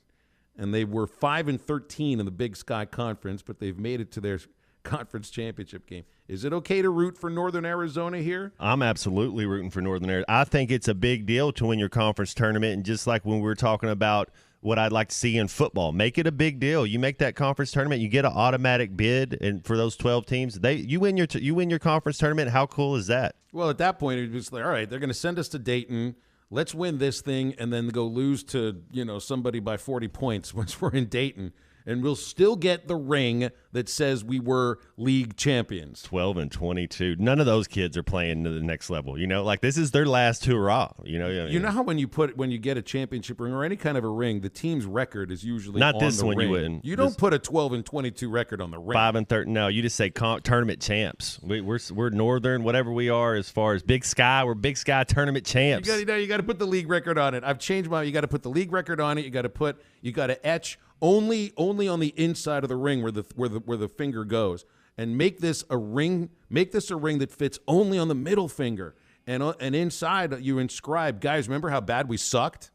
And they were 5-13 in the Big Sky Conference, but they've made it to their conference championship game. Is it okay to root for Northern Arizona here? I'm absolutely rooting for Northern Arizona. I think it's a big deal to win your conference tournament, and just like when we were talking about what I'd like to see in football, make it a big deal. You make that conference tournament, you get an automatic bid, and for those 12 teams, you win your conference tournament. How cool is that? Well, at that point, it was like, all right, they're going to send us to Dayton. Let's win this thing and then go lose to, somebody by 40 points once we're in Dayton. And we'll still get the ring that says we were league champions. 12-22. None of those kids are playing to the next level. This is their last hurrah. You know how when you get a championship ring or any kind of a ring, the team's record is usually not on this the one. ring. You wouldn't. You don't put a 12-22 record on the ring. 5-13. No, you just say tournament champs. We're Northern, whatever we are as far as Big Sky. We're Big Sky tournament champs. You got to put the league record on it. I've changed my. You got to put the league record on it. You got to etch. Only on the inside of the ring where the finger goes, and make this a ring that fits only on the middle finger, and inside you inscribe, guys, remember how bad we sucked,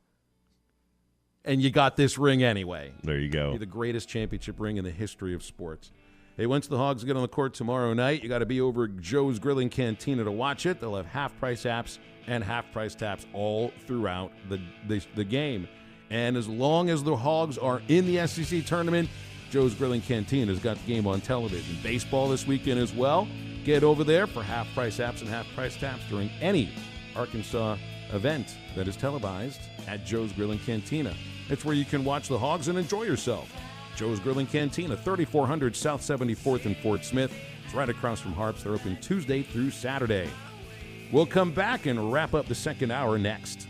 and you got this ring anyway. There you go. Be the greatest championship ring in the history of sports. Hey, once the Hogs get on the court tomorrow night, you got to be over at Joe's Grilling Cantina to watch it. They'll have half-price apps and half-price taps all throughout the game. And as long as the Hogs are in the SEC tournament, Joe's Grilling Cantina has got the game on television. Baseball this weekend as well. Get over there for half-price apps and half-price taps during any Arkansas event that is televised at Joe's Grilling Cantina. It's where you can watch the Hogs and enjoy yourself. Joe's Grilling Cantina, 3400 South 74th in Fort Smith. It's right across from Harps. They're open Tuesday through Saturday. We'll come back and wrap up the second hour next.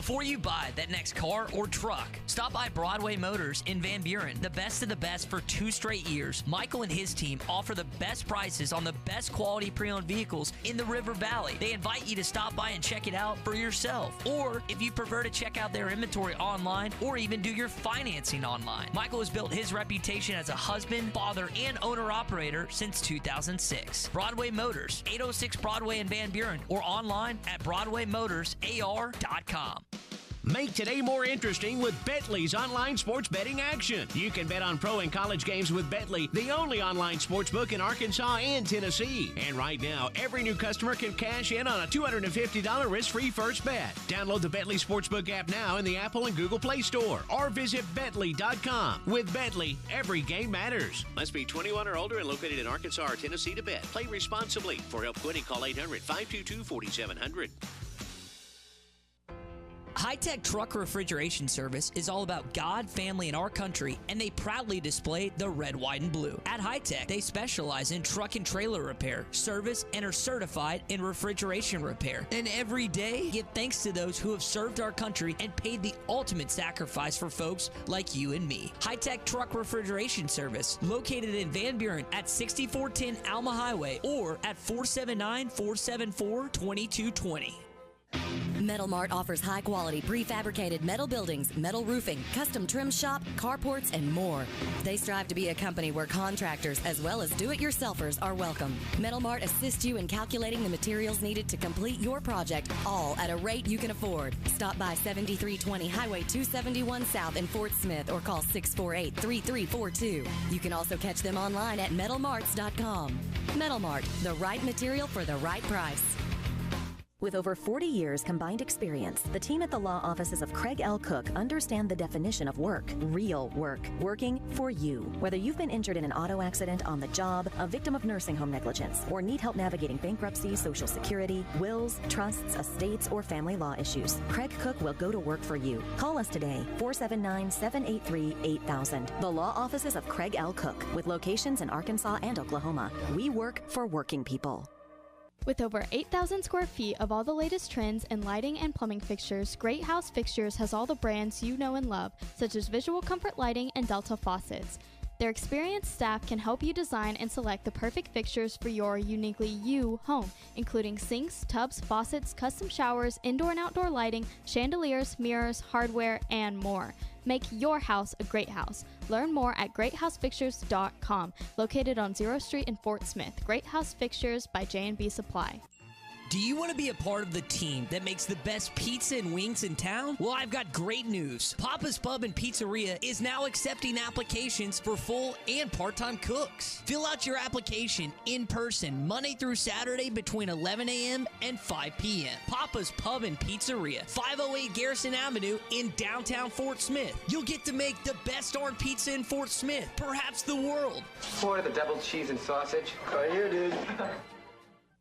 Before you buy that next car or truck, stop by Broadway Motors in Van Buren, the best of the best for 2 straight years. Michael and his team offer the best prices on the best quality pre-owned vehicles in the River Valley. They invite you to stop by and check it out for yourself. Or if you prefer to check out their inventory online or even do your financing online. Michael has built his reputation as a husband, father, and owner-operator since 2006. Broadway Motors, 806 Broadway in Van Buren, or online at BroadwayMotorsAR.com. Make today more interesting with Betly's online sports betting action. You can bet on pro and college games with Betly, the only online sports book in Arkansas and Tennessee. And right now, every new customer can cash in on a $250 risk-free first bet. Download the Betly Sportsbook app now in the Apple and Google Play Store or visit Betly.com. With Betly, every game matters. Must be 21 or older and located in Arkansas or Tennessee to bet. Play responsibly. For help quitting, call 800-522-4700. High-Tech Truck Refrigeration Service is all about God, family, and our country, and they proudly display the red, white, and blue. At High-Tech, they specialize in truck and trailer repair, service, and are certified in refrigeration repair. And every day, give thanks to those who have served our country and paid the ultimate sacrifice for folks like you and me. High-Tech Truck Refrigeration Service, located in Van Buren at 6410 Alma Highway or at 479-474-2220. Metal Mart offers high-quality prefabricated metal buildings, metal roofing, custom trim shop, carports, and more. They strive to be a company where contractors as well as do-it-yourselfers are welcome. Metal Mart assists you in calculating the materials needed to complete your project, all at a rate you can afford. Stop by 7320 Highway 271 South in Fort Smith or call 648-3342. You can also catch them online at metalmarts.com. Metal Mart, the right material for the right price. With over 40 years combined experience, the team at the law offices of Craig L. Cook understand the definition of work, real work, working for you. Whether you've been injured in an auto accident, on the job, a victim of nursing home negligence, or need help navigating bankruptcy, Social Security, wills, trusts, estates, or family law issues, Craig Cook will go to work for you. Call us today, 479-783-8000. The law offices of Craig L. Cook, with locations in Arkansas and Oklahoma. We work for working people. With over 8,000 square feet of all the latest trends in lighting and plumbing fixtures, Great House Fixtures has all the brands you know and love, such as Visual Comfort Lighting and Delta Faucets. Their experienced staff can help you design and select the perfect fixtures for your uniquely you home, including sinks, tubs, faucets, custom showers, indoor and outdoor lighting, chandeliers, mirrors, hardware, and more. Make your house a great house. Learn more at greathousefixtures.com, located on 0th Street in Fort Smith. Great House Fixtures by J&B Supply. Do you want to be a part of the team that makes the best pizza and wings in town? Well, I've got great news. Papa's Pub and Pizzeria is now accepting applications for full and part-time cooks. Fill out your application in person Monday through Saturday between 11 a.m. and 5 p.m. Papa's Pub and Pizzeria, 508 Garrison Avenue in downtown Fort Smith. You'll get to make the best darn pizza in Fort Smith, perhaps the world. Order the double cheese and sausage. Right here, dude.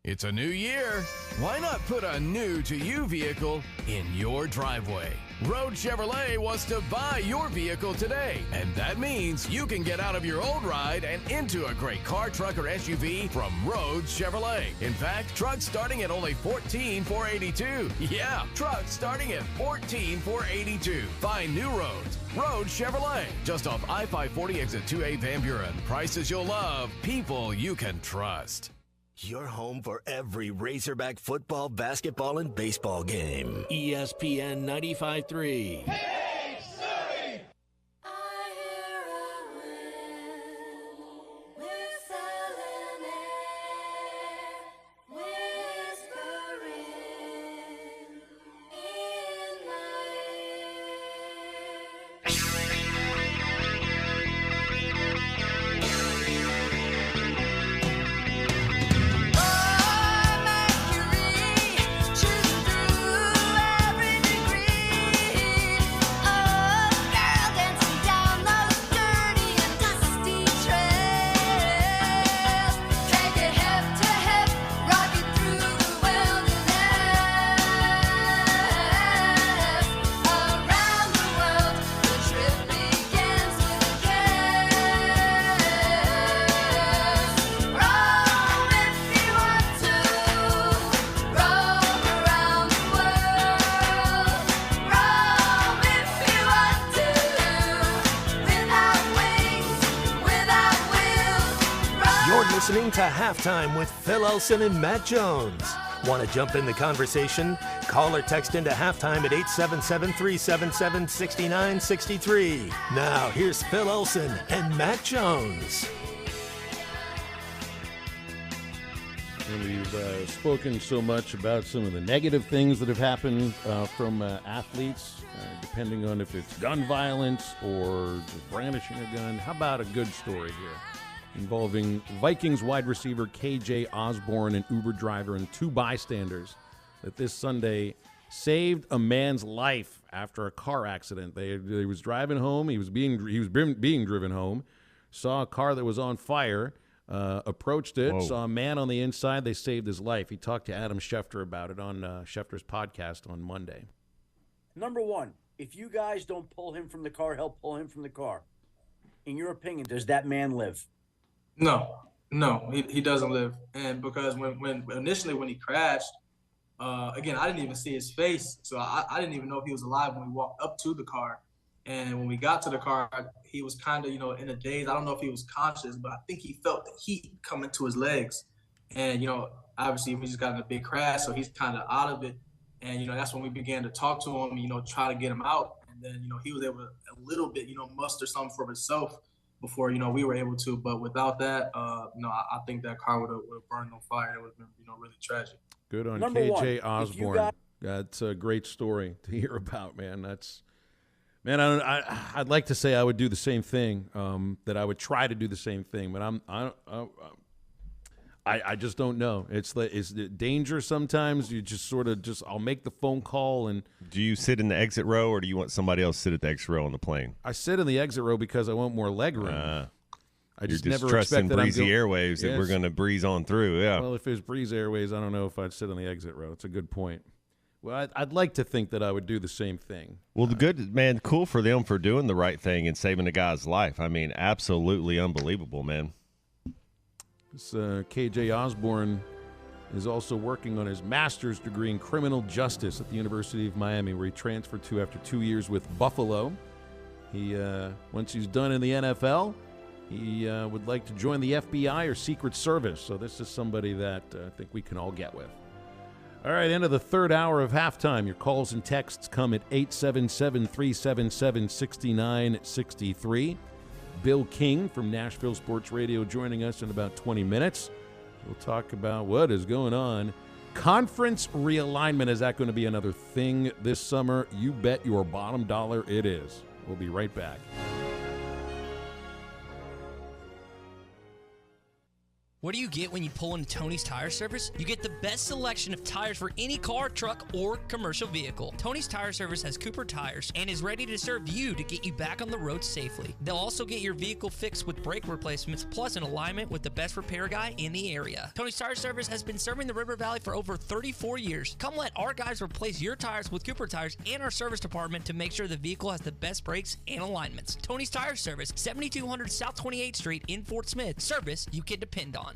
It's a new year. Why not put a new-to-you vehicle in your driveway? Road Chevrolet wants to buy your vehicle today, and that means you can get out of your old ride and into a great car, truck, or SUV from Road Chevrolet. In fact, trucks starting at only $14,482. Yeah, trucks starting at $14,482. Find new roads. Road Chevrolet, just off I-540 exit 2A Van Buren. Prices you'll love, people you can trust. Your home for every Razorback football, basketball, and baseball game. ESPN 95.3. Hey, Surrey! listening to Halftime with Phil Elson and Matt Jones. Want to jump in the conversation? Call or text into Halftime at 877-377-6963. Now, here's Phil Elson and Matt Jones. And we've spoken so much about some of the negative things that have happened from athletes, depending on if it's gun violence or just brandishing a gun. How about a good story here involving Vikings wide receiver KJ Osborne, an Uber driver, and two bystanders that this Sunday saved a man's life after a car accident. He was driving home. He was being driven home, saw a car that was on fire, approached it, saw a man on the inside. They saved his life. He talked to Adam Schefter about it on Schefter's podcast on Monday. Number one, if you guys don't pull him from the car, help pull him from the car. In your opinion, does that man live? No, he doesn't live. And because when initially when he crashed, again, I didn't even see his face. So I didn't even know if he was alive when we walked up to the car. And when we got to the car, he was kind of, in a daze. I don't know if he was conscious, but I think he felt the heat coming to his legs. And, obviously we just got in a big crash, so he's kind of out of it. And, that's when we began to talk to him, try to get him out. And then, he was able to a little bit, muster something for himself before, we were able to. But without that, I think that car would have burned on fire. It would have been, really tragic. Good on KJ Osborne. That's a great story to hear about, man. I'd like to say I would do the same thing, that I would try to do the same thing, but I just don't know. It's dangerous sometimes. You just sort of I'll make the phone call. And do you sit in the exit row, or do you want somebody else to sit at the exit row on the plane? I sit in the exit row because I want more leg room. I just never trusting expect that breezy airwaves that we're going to breeze on through. Yeah. Well, if there's breezy airways, I don't know if I'd sit on the exit row. It's a good point. Well, I'd like to think that I would do the same thing. Well, cool for them for doing the right thing and saving a guy's life. I mean, absolutely unbelievable, man. This KJ Osborne is also working on his master's degree in criminal justice at the University of Miami, where he transferred to after 2 years with Buffalo. He once he's done in the NFL, he would like to join the FBI or Secret Service. So this is somebody that I think we can all get with. All right, end of the third hour of halftime. Your calls and texts come at 877-377-6963. Bill King from Nashville Sports Radio joining us in about 20 minutes. We'll talk about what is going on. Conference realignment, is that going to be another thing this summer? You bet your bottom dollar it is. We'll be right back. What do you get when you pull into Tony's Tire Service? You get the best selection of tires for any car, truck, or commercial vehicle. Tony's Tire Service has Cooper tires and is ready to serve you to get you back on the road safely. They'll also get your vehicle fixed with brake replacements, plus an alignment with the best repair guy in the area. Tony's Tire Service has been serving the River Valley for over 34 years. Come let our guys replace your tires with Cooper tires and our service department to make sure the vehicle has the best brakes and alignments. Tony's Tire Service, 7200 South 28th Street in Fort Smith. Service you can depend on.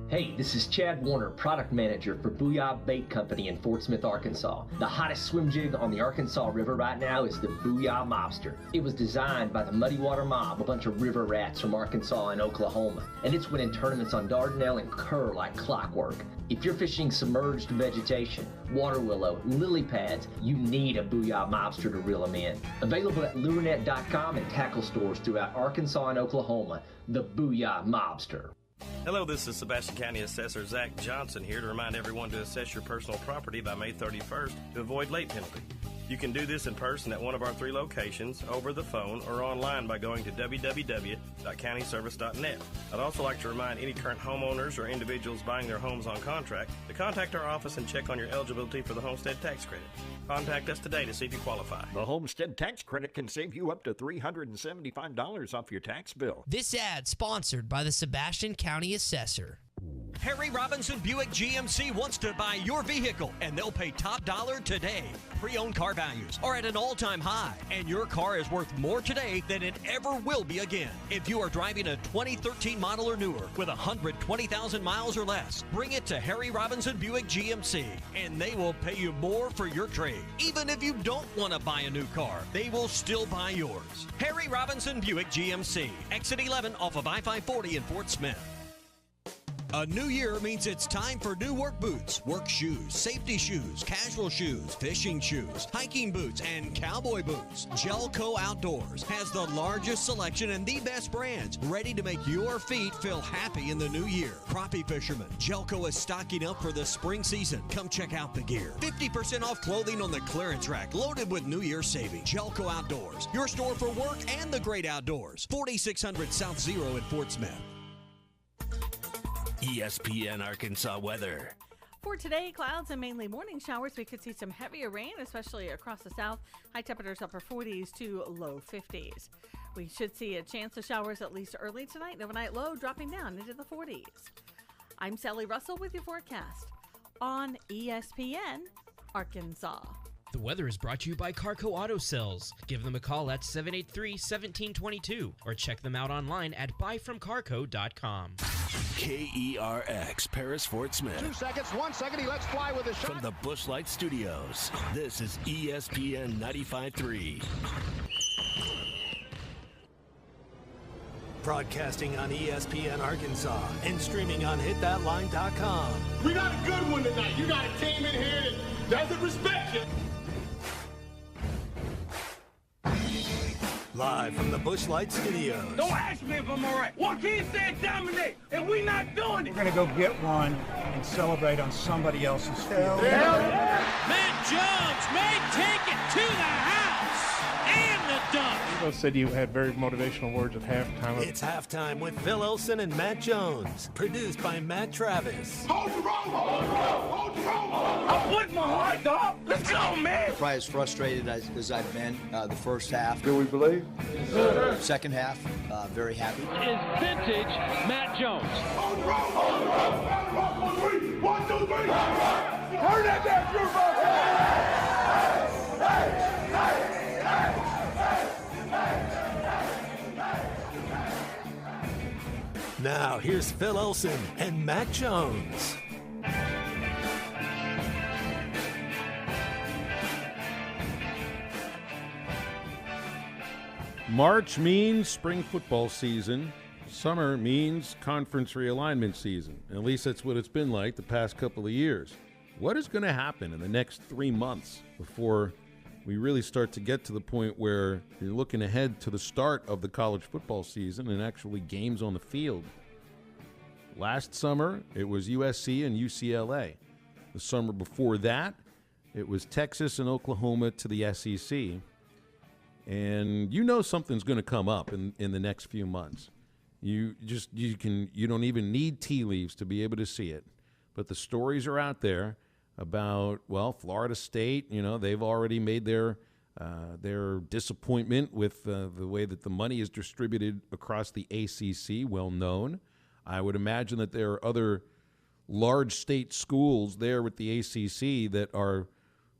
Hey, this is Chad Warner, product manager for Booyah Bait Company in Fort Smith, Arkansas. The hottest swim jig on the Arkansas River right now is the Booyah Mobster. It was designed by the Muddy Water Mob, a bunch of river rats from Arkansas and Oklahoma, and it's winning tournaments on Dardanelle and Kerr like clockwork. If you're fishing submerged vegetation, water willow, lily pads, you need a Booyah Mobster to reel them in. Available at lurenet.com and tackle stores throughout Arkansas and Oklahoma, the Booyah Mobster. Hello, this is Sebastian County Assessor Zach Johnson here to remind everyone to assess your personal property by May 31st to avoid late penalty. You can do this in person at one of our 3 locations, over the phone, or online by going to www.countyservice.net. I'd also like to remind any current homeowners or individuals buying their homes on contract to contact our office and check on your eligibility for the homestead tax credit. Contact us today to see if you qualify. The homestead tax credit can save you up to $375 off your tax bill. This ad sponsored by the Sebastian County Assessor. Harry Robinson Buick GMC wants to buy your vehicle, and they'll pay top dollar today. Pre-owned car values are at an all-time high, and your car is worth more today than it ever will be again. If you are driving a 2013 model or newer with 120,000 miles or less, bring it to Harry Robinson Buick GMC, and they will pay you more for your trade. Even if you don't want to buy a new car, they will still buy yours. Harry Robinson Buick GMC, exit 11 off of I-540 in Fort Smith. A new year means it's time for new work boots, work shoes, safety shoes, casual shoes, fishing shoes, hiking boots, and cowboy boots. Gelco Outdoors has the largest selection and the best brands, ready to make your feet feel happy in the new year. Crappie fishermen, Gelco is stocking up for the spring season. Come check out the gear. 50% off clothing on the clearance rack, loaded with New Year savings. Gelco Outdoors, your store for work and the great outdoors. 4600 South Zero in Fort Smith. ESPN Arkansas weather. For today, clouds and mainly morning showers. We could see some heavier rain, especially across the south. High temperatures upper 40s to low 50s. We should see a chance of showers at least early tonight. Overnight low dropping down into the 40s. I'm Sally Russell with your forecast on ESPN Arkansas. The weather is brought to you by Carco Auto Sales. Give them a call at 783-1722 or check them out online at buyfromcarco.com. KERX, Paris, Fort Smith. 2 seconds, 1 second, he lets fly with a shot. From the Busch Light Studios, this is ESPN 95.3. Broadcasting on ESPN Arkansas and streaming on hitthatline.com. We got a good one tonight. You got a team in here that doesn't respect you. Live from the Busch Light Studios. Don't ask me if I'm all right. Joaquin said dominate, and we not doing it. We're going to go get one and celebrate on somebody else's field. Matt Jones may take it to the house and the dunk. Phil said you had very motivational words at halftime. It's halftime with Phil Olsen and Matt Jones. Produced by Matt Travis. Hold the rope! Hold the rope! Hold the rope! I'm putting my heart, dog. Let's go, man! Probably as frustrated as I've been the first half. Do we believe? Second half, very happy. Is vintage Matt Jones. Hold the rope! Hold the rope! Hold the rope! 1, 2, 3! 1, 2, 3! Turn that down, Drew! Hey! Hey! Now, here's Phil Olsen and Matt Jones. March means spring football season. Summer means conference realignment season. At least that's what it's been like the past couple of years. What is going to happen in the next 3 months before we really start to get to the point where you're looking ahead to the start of the college football season and actually games on the field? Last summer, it was USC and UCLA. The summer before that, it was Texas and Oklahoma to the SEC. And you know something's going to come up in the next few months. You don't even need tea leaves to be able to see it. But the stories are out there about, well, Florida State, they've already made their disappointment with the way that the money is distributed across the ACC, well known. I would imagine that there are other large state schools there with the ACC that are,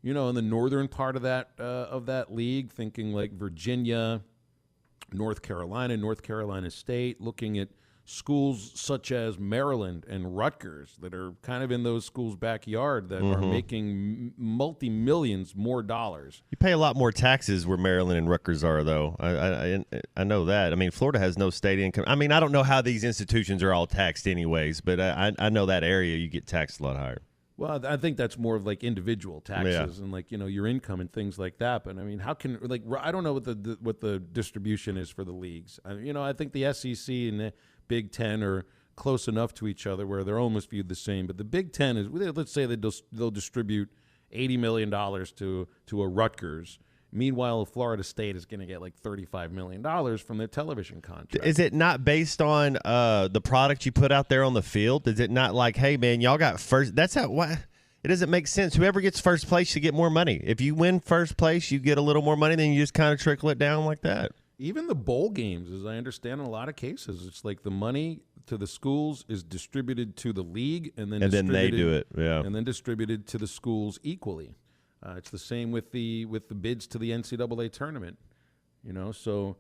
in the northern part of that league, thinking like Virginia, North Carolina State, looking at schools such as Maryland and Rutgers that are kind of in those schools' backyard that are making multi-millions more dollars. You pay a lot more taxes where Maryland and Rutgers are, though. I know that. I mean, Florida has no state income. I mean, I don't know how these institutions are all taxed anyways, but I know that area you get taxed a lot higher. Well, I think that's more of like individual taxes and like, your income and things like that. But I mean, how can I don't know what the distribution is for the leagues. I think the SEC and the Big Ten are close enough to each other where they're almost viewed the same. But the Big Ten is, let's say they'll distribute $80 million to a Rutgers. Meanwhile, Florida State is going to get like $35 million from their television contract. Is it not based on the product you put out there on the field? Is it not like, hey, man, y'all got first? That's how. Why? It doesn't make sense. Whoever gets first place should get more money. If you win first place, you get a little more money. Then you just kind of trickle it down like that. Even the bowl games, as I understand in a lot of cases, it's like the money to the schools is distributed to the league and then they do it, and then distributed to the schools equally. It's the same with the bids to the NCAA tournament, So,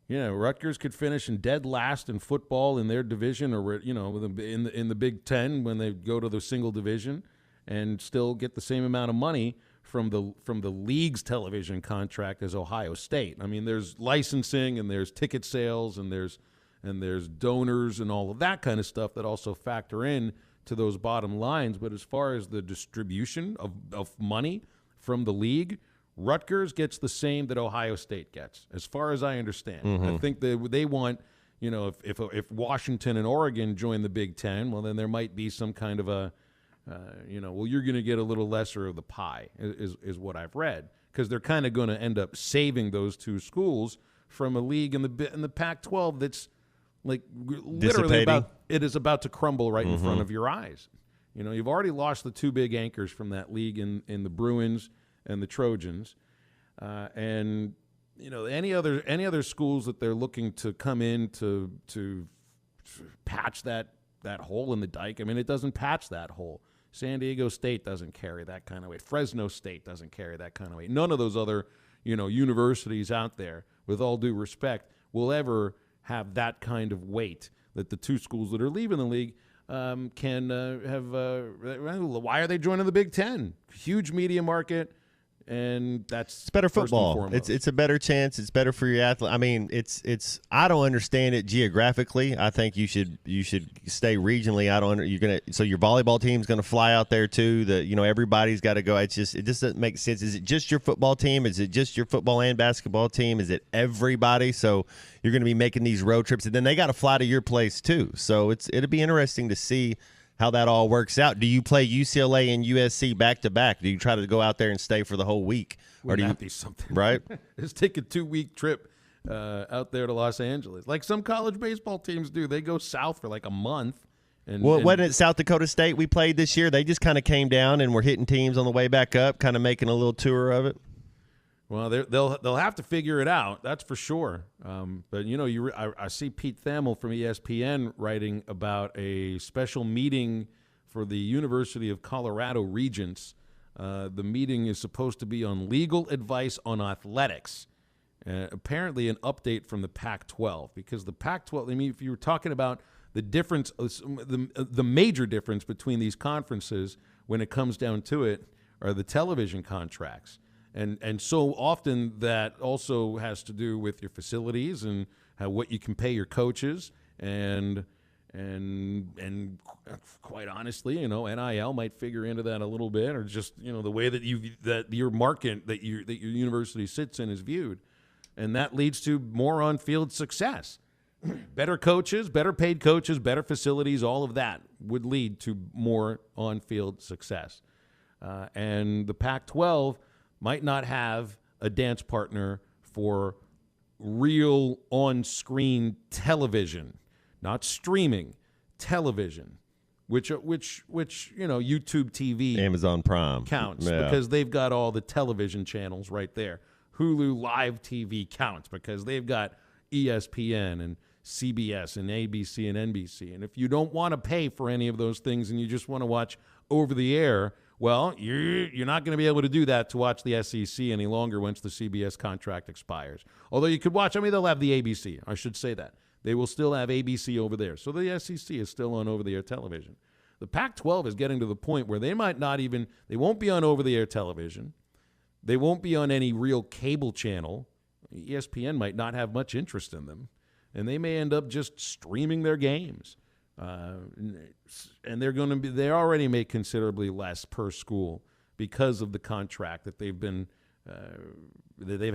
Rutgers could finish in dead last in football in their division, or in the Big Ten when they go to the single division, and still get the same amount of money from the league's television contract as Ohio State. I mean, there's licensing and there's ticket sales and there's and there's donors and all of that kind of stuff that also factor in to those bottom lines. But as far as the distribution of money from the league, Rutgers gets the same that Ohio State gets, as far as I understand. I think they want, if Washington and Oregon join the Big Ten, well, then there might be some kind of a, well, you're going to get a little lesser of the pie, is what I've read, because they're kind of going to end up saving those two schools from a league in the Pac-12 that's like literally about to crumble right in front of your eyes. You've already lost the two big anchors from that league in the Bruins and the Trojans, and any other schools that they're looking to come in to patch that hole in the dike. I mean, it doesn't patch that hole. San Diego State doesn't carry that kind of weight. Fresno State doesn't carry that kind of weight. None of those other universities out there, with all due respect, will ever have that kind of weight that the two schools that are leaving the league can have. Why are they joining the Big Ten? Huge media market. And it's better football. It's a better chance. It's better for your athlete. I mean, it's. I don't understand it geographically. I think you should stay regionally. So your volleyball team's gonna fly out there too. Everybody's got to go. It just doesn't make sense. Is it just your football team? Is it just your football and basketball team? Is it everybody? So you're gonna be making these road trips, and then they got to fly to your place too. So it'll be interesting to see how that all works out. Do you play UCLA and USC back to back? Do you try to go out there and stay for the whole week? Wouldn't that be something? Right? Just take a 2-week trip out there to Los Angeles, like some college baseball teams do. They go south for like a month. Wasn't it South Dakota State we played this year? They just kind of came down and were hitting teams on the way back up, kind of making a little tour of it. Well, they'll have to figure it out. That's for sure. But I see Pete Thamel from ESPN writing about a special meeting for the University of Colorado Regents. The meeting is supposed to be on legal advice on athletics. Apparently, an update from the Pac-12, because the Pac-12. I mean, if you were talking about the difference, the major difference between these conferences when it comes down to it are the television contracts. And so often that also has to do with your facilities and what you can pay your coaches and quite honestly, NIL might figure into that a little bit, or just the way that your market that your university sits in is viewed, and that leads to more on-field success. Better coaches, better paid coaches, better facilities, all of that would lead to more on-field success, and the Pac-12 might not have a dance partner for real on-screen television, not streaming, television, which YouTube TV, Amazon Prime counts because they've got all the television channels right there. Hulu Live TV counts because they've got ESPN and CBS and ABC and NBC. And if you don't want to pay for any of those things and you just want to watch over the air, well, you're not going to be able to do that to watch the SEC any longer once the CBS contract expires. Although you could watch, they'll have the ABC. I should say that. They will still have ABC over there. So the SEC is still on over-the-air television. The Pac-12 is getting to the point where they won't be on over-the-air television. They won't be on any real cable channel. ESPN might not have much interest in them. And they may end up just streaming their games. And they already make considerably less per school because of the contract that they've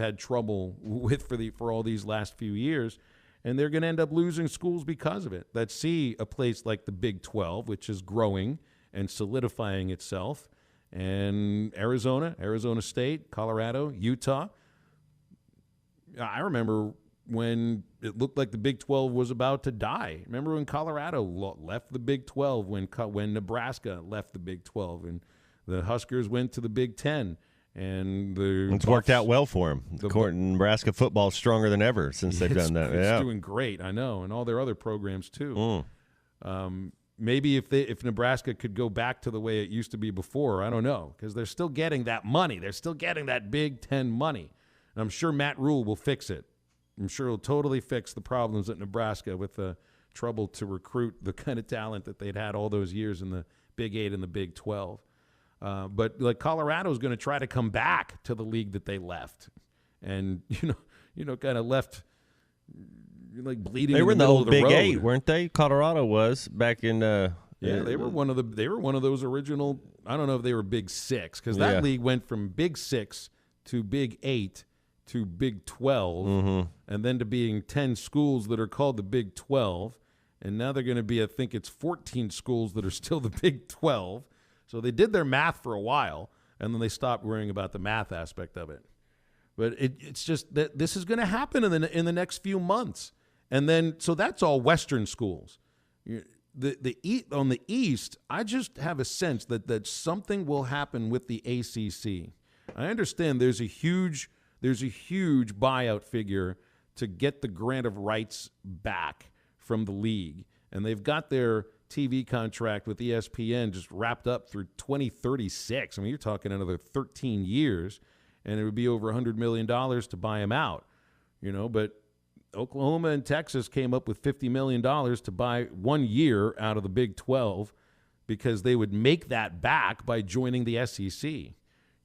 had trouble with for all these last few years, and they're going to end up losing schools because of it. That see a place like the Big 12, which is growing and solidifying itself, and Arizona State, Colorado, Utah. I remember when it looked like the Big 12 was about to die. Remember when Colorado left the Big 12, when Nebraska left the Big 12, and the Huskers went to the Big 10. And it's worked out well for them. Nebraska football's stronger than ever since they've done that. It's doing great, I know, and all their other programs too. Maybe if Nebraska could go back to the way it used to be before, I don't know, because they're still getting that money. They're still getting that Big 10 money. And I'm sure Matt Rule will fix it. I'm sure he'll totally fix the problems at Nebraska with the trouble to recruit the kind of talent that they'd had all those years in the Big 8 and the Big 12. But like Colorado's going to try to come back to the league that they left, and kind of left You're like bleeding. They were in the middle old of the Big road. Eight, weren't they? Colorado was back in. Yeah, they were one of those original. I don't know if they were Big Six because that league went from Big Six to Big 8 to Big 12, and then to being 10 schools that are called the Big 12, and now they're going to be, I think it's 14 schools that are still the Big 12. So they did their math for a while, and then they stopped worrying about the math aspect of it. But it's just that this is going to happen in the next few months, and then so that's all Western schools. On the East, I just have a sense that something will happen with the ACC. I understand there's a huge buyout figure to get the grant of rights back from the league, and they've got their TV contract with ESPN just wrapped up through 2036. I mean, you're talking another 13 years, and it would be over $100 million to buy him out. But Oklahoma and Texas came up with $50 million to buy 1 year out of the Big 12 because they would make that back by joining the SEC.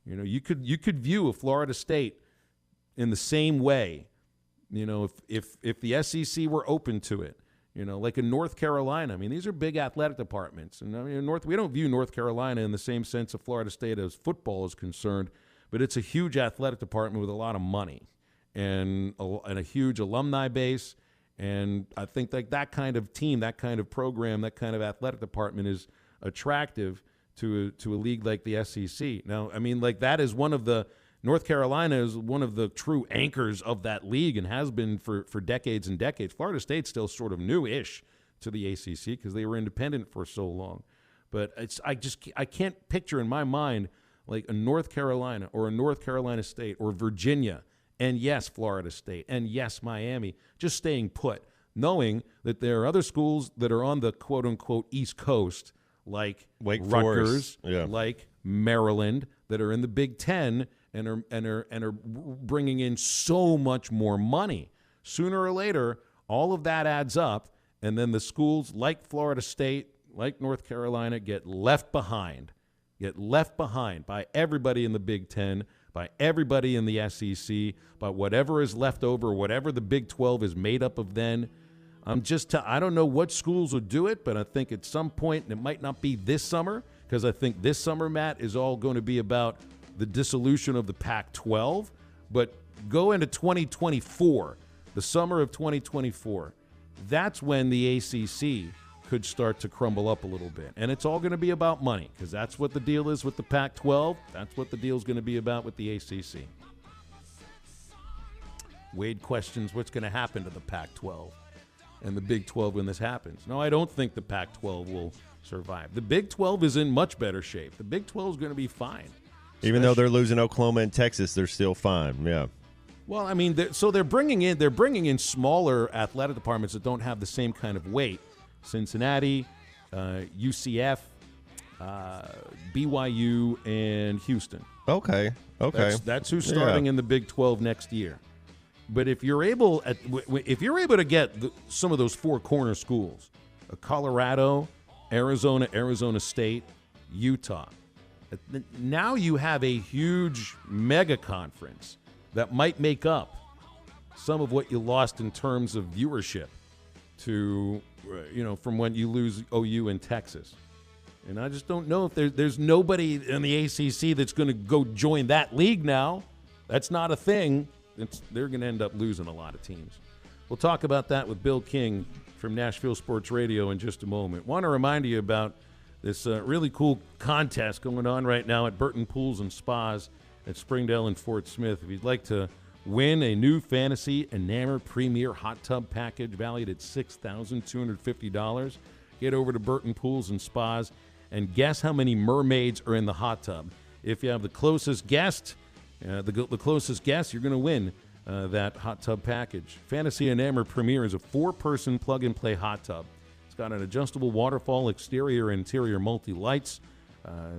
You could view a Florida State in the same way, if the SEC were open to it, like in North Carolina. I mean, these are big athletic departments, and we don't view North Carolina in the same sense of Florida State as football is concerned, but it's a huge athletic department with a lot of money and a huge alumni base. And I think that kind of team, that kind of program, that kind of athletic department is attractive to a league like the SEC. Now, I mean, that is North Carolina is one of the true anchors of that league and has been for decades and decades. Florida State's still sort of new-ish to the ACC because they were independent for so long. But I can't picture in my mind like a North Carolina or a North Carolina State or Virginia, and yes, Florida State, and yes, Miami, just staying put, knowing that there are other schools that are on the quote-unquote East Coast, like Wake Rutgers, Forest. like Maryland, that are in the Big Ten and are bringing in so much more money. Sooner or later, all of that adds up, and then the schools like Florida State, like North Carolina, get left behind by everybody in the Big Ten, by everybody in the SEC, by whatever is left over, whatever the Big 12 is made up of then. I don't know what schools will do it, but I think at some point, and it might not be this summer, because I think this summer, Matt, is all going to be about the dissolution of the Pac-12, but go into 2024, the summer of 2024, that's when the ACC could start to crumble up a little bit. And it's all going to be about money, because that's what the deal is with the Pac-12. That's what the deal is going to be about with the ACC. Wade questions what's going to happen to the Pac-12 and the Big 12 when this happens. No, I don't think the Pac-12 will survive. The Big 12 is in much better shape. The Big 12 is going to be fine. Even though they're losing Oklahoma and Texas, they're still fine. Yeah. Well, I mean, they're bringing in smaller athletic departments that don't have the same kind of weight. Cincinnati, UCF, BYU, and Houston. Okay. That's who's starting in the Big 12 next year. But if you're able to get some of those four corner schools, Colorado, Arizona State, Utah, now you have a huge mega conference that might make up some of what you lost in terms of viewership from when you lose OU in Texas. And I just don't know if there's nobody in the ACC that's going to go join that league now. That's not a thing. They're going to end up losing a lot of teams. We'll talk about that with Bill King from Nashville Sports Radio in just a moment. Want to remind you about this really cool contest going on right now at Burton Pools and Spas at Springdale and Fort Smith. If you'd like to win a new Fantasy Enamour Premier Hot Tub Package valued at $6,250, get over to Burton Pools and Spas and guess how many mermaids are in the hot tub. If you have the closest guest, you're going to win that hot tub package. Fantasy Enamour Premier is a 4-person plug-and-play hot tub. It's got an adjustable waterfall, exterior and interior multi-lights,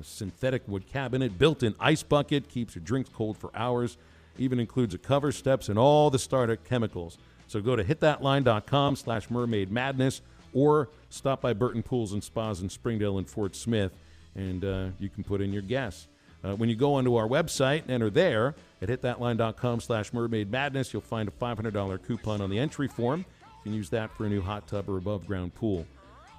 synthetic wood cabinet, built-in ice bucket, keeps your drinks cold for hours, even includes a cover, steps, and all the starter chemicals. So go to hitthatline.com/mermaidmadness or stop by Burton Pools and Spas in Springdale and Fort Smith, and you can put in your guess. When you go onto our website and enter there at hitthatline.com/mermaidmadness, you'll find a $500 coupon on the entry form. can use that for a new hot tub or above-ground pool.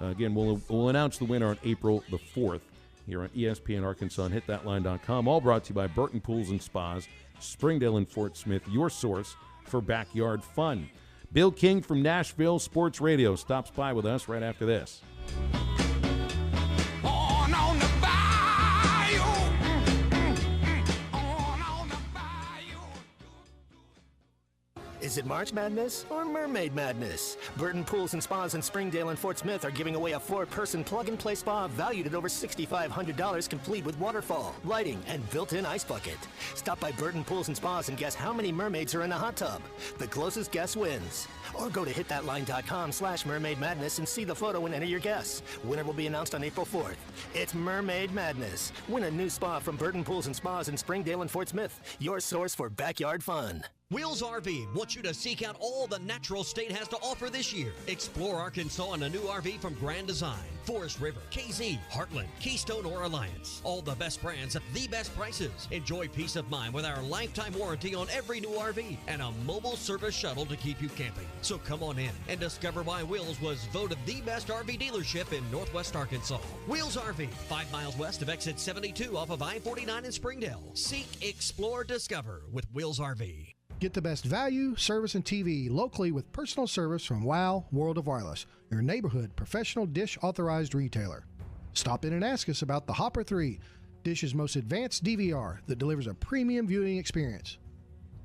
Again, we'll announce the winner on April the 4th here on ESPN Arkansas and hitthatline.com. All brought to you by Burton Pools and Spas, Springdale and Fort Smith, your source for backyard fun. Bill King from Nashville Sports Radio stops by with us right after this. On the bayou. Is it March Madness or Mermaid Madness? Burton Pools and Spas in Springdale and Fort Smith are giving away a 4-person plug-and-play spa valued at over $6,500, complete with waterfall, lighting, and built-in ice bucket. Stop by Burton Pools and Spas and guess how many mermaids are in the hot tub. The closest guess wins. Or go to hitthatline.com/Mermaid Madness and see the photo and enter your guess. Winner will be announced on April 4th. It's Mermaid Madness. Win a new spa from Burton Pools and Spas in Springdale and Fort Smith, your source for backyard fun. Wheels RV wants you to seek out all the natural state has to offer this year. Explore Arkansas in a new RV from Grand Design, Forest River, KZ, Heartland, Keystone, or Alliance. All the best brands at the best prices. Enjoy peace of mind with our lifetime warranty on every new RV and a mobile service shuttle to keep you camping. So come on in and discover why Wheels was voted the best RV dealership in Northwest Arkansas. Wheels RV, 5 miles west of exit 72 off of I-49 in Springdale. Seek, explore, discover with Wheels RV. Get the best value, service, and TV locally with personal service from WOW World of Wireless, your neighborhood professional Dish authorized retailer. Stop in and ask us about the Hopper 3, Dish's most advanced DVR that delivers a premium viewing experience.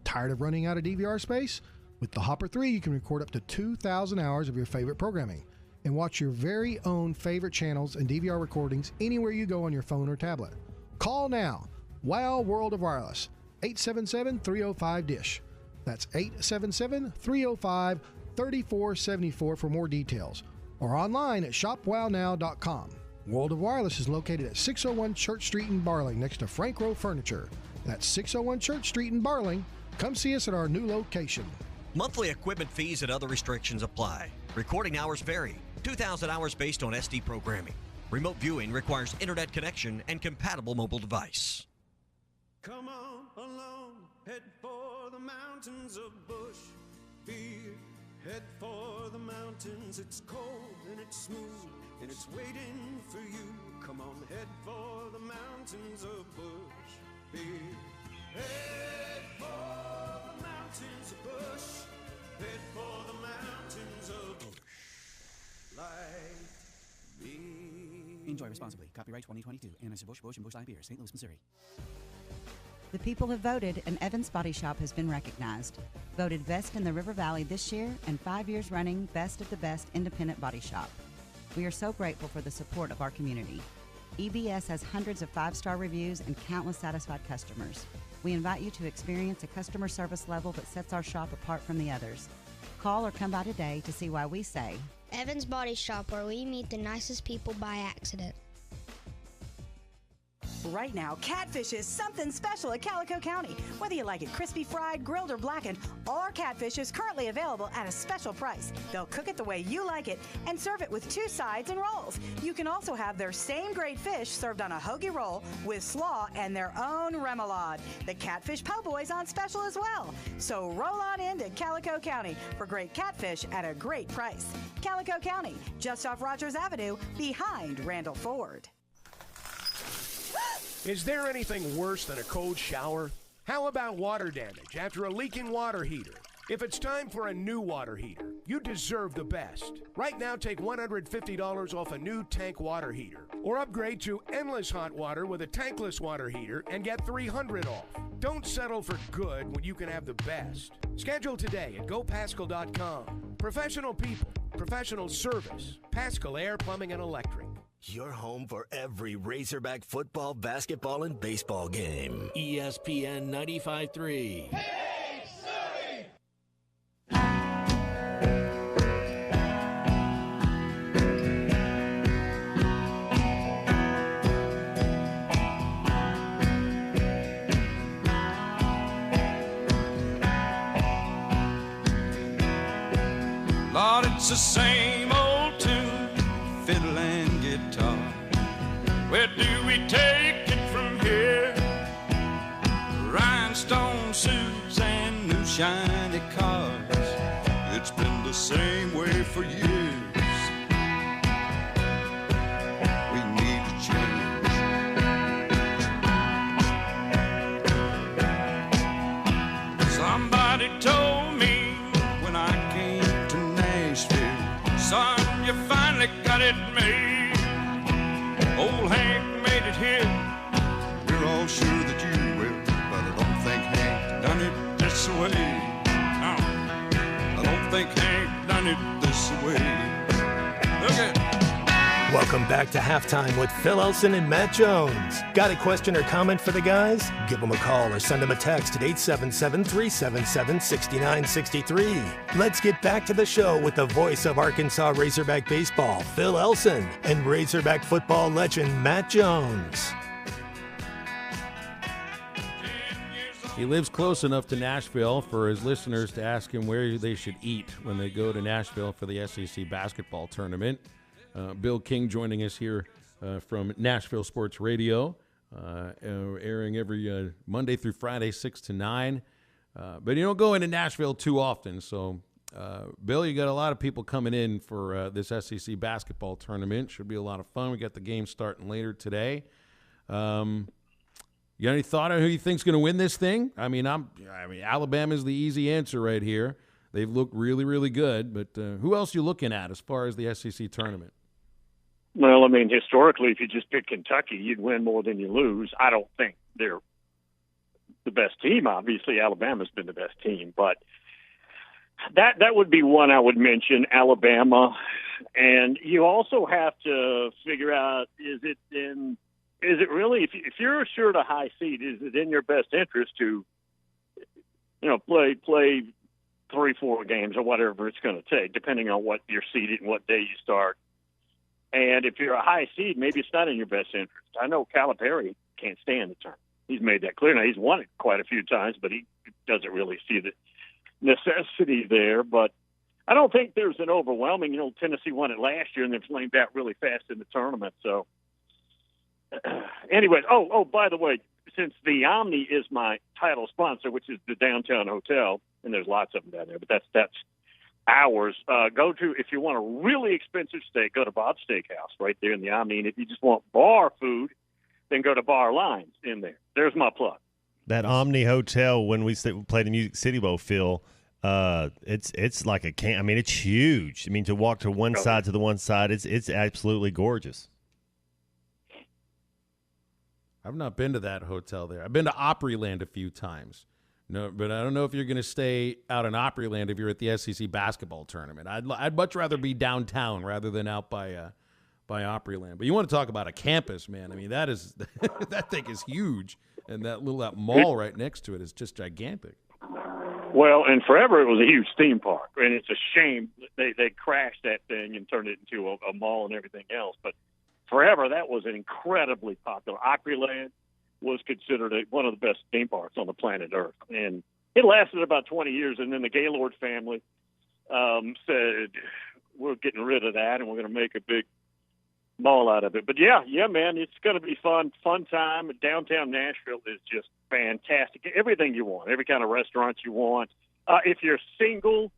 Tired of running out of DVR space? With the Hopper 3, you can record up to 2,000 hours of your favorite programming and watch your very own favorite channels and DVR recordings anywhere you go on your phone or tablet. Call now. WOW World of Wireless. 877-305-DISH. That's 877-305-3474 for more details. Or online at shopwownow.com. World of Wireless is located at 601 Church Street in Barling next to Frank Rowe Furniture. That's 601 Church Street in Barling. Come see us at our new location. Monthly equipment fees and other restrictions apply. Recording hours vary. 2,000 hours based on SD programming. Remote viewing requires internet connection and compatible mobile device. Come on along, head for the mountains of Bush Beer. Head for the mountains, it's cold and it's smooth and it's waiting for you. Come on, head for the mountains of Bush Beer. Head for the mountains of Bush. Head for the mountains of Bush. Like me. Enjoy responsibly. Copyright 2022. Anheuser-Busch, Busch, and Busch Light Beer, St. Louis, Missouri. The people have voted, and Evans Body Shop has been recognized. Voted Best in the River Valley this year and 5 years running Best of the Best Independent Body Shop. We are so grateful for the support of our community. EBS has hundreds of 5-star reviews and countless satisfied customers. We invite you to experience a customer service level that sets our shop apart from the others. Call or come by today to see why we say Evans Body Shop, where we meet the nicest people by accident. Right now, catfish is something special at Calico County. Whether you like it crispy, fried, grilled, or blackened, our catfish is currently available at a special price. They'll cook it the way you like it and serve it with 2 sides and rolls. You can also have their same great fish served on a hoagie roll with slaw and their own remoulade. The Catfish Po' Boy's on special as well. So roll on into Calico County for great catfish at a great price. Calico County, just off Rogers Avenue, behind Randall Ford. Is there anything worse than a cold shower? How about water damage after a leaking water heater? If it's time for a new water heater, you deserve the best. Right now, take $150 off a new tank water heater. Or upgrade to endless hot water with a tankless water heater and get $300 off. Don't settle for good when you can have the best. Schedule today at GoPascal.com. Professional people, professional service. Pascal Air, Plumbing, and Electric. Your home for every Razorback football, basketball, and baseball game. ESPN 95.3. Hey, Surrey! Lord, it's the same old tune, fiddle and guitar. Where do we take it from here? Rhinestone suits and new shiny cars. It's been the the same way for years. We need to change. Somebody told me when I came to Nashville, son, you finally got it made. Old Hank made it here. We're all sure that you will, but I don't think Hank done it this way. No, I don't think Hank done it this way. Look at Welcome back to Halftime with Phil Elson and Matt Jones. Got a question or comment for the guys? Give them a call or send them a text at 877-377-6963. Let's get back to the show with the voice of Arkansas Razorback baseball, Phil Elson, and Razorback football legend Matt Jones. He lives close enough to Nashville for his listeners to ask him where they should eat when they go to Nashville for the SEC basketball tournament. Bill King joining us here from Nashville Sports Radio, airing every Monday through Friday, 6 to 9. But you don't go into Nashville too often. So, Bill, you got a lot of people coming in for this SEC basketball tournament. Should be a lot of fun. We got the game starting later today. You got any thought on who you think's going to win this thing? I mean, Alabama's the easy answer right here. They've looked really, really good. But who else are you looking at as far as the SEC tournament? Well, I mean, historically, if you just pick Kentucky, you'd win more than you lose. I don't think they're the best team. Obviously, Alabama's been the best team, but that would be one I would mention, Alabama. And you also have to figure out, is it really, if you're assured a high seed, is it in your best interest to, play 3-4 games or whatever it's going to take, depending on what you're seeded and what day you start. And if you're a high seed, maybe it's not in your best interest. I know Calipari can't stand the tournament. He's made that clear. Now, he's won it quite a few times, but he doesn't really see the necessity there. But I don't think there's an overwhelming, Tennessee won it last year and they flamed out really fast in the tournament. So anyways, by the way, since the Omni is my title sponsor, which is the downtown hotel, and there's lots of them down there, but that's ours. Go to, if you want a really expensive steak, go to Bob's Steakhouse right there in the Omni. And if you just want bar food, then go to Bar Lines in there. There's my plug. That Omni Hotel, when we played the Music City Bowl, Phil, it's like a camp. I mean, it's huge. I mean, to walk to one side to the one side, it's absolutely gorgeous. I've not been to that hotel there. I've been to Opryland a few times. No, but I don't know if you're going to stay out in Opryland if you're at the SEC basketball tournament. I'd much rather be downtown rather than out by Opryland. But you want to talk about a campus, man? I mean, that thing is huge, and that mall right next to it is just gigantic. Well, and forever it was a huge theme park, and it's a shame they crashed that thing and turned it into a mall and everything else. But forever that was an incredibly popular. Opryland was considered one of the best theme parks on the planet Earth. And it lasted about 20 years, and then the Gaylord family said, we're getting rid of that, and we're going to make a big mall out of it. But, yeah, man, it's going to be fun time. Downtown Nashville is just fantastic. Everything you want, every kind of restaurant you want. If you're single,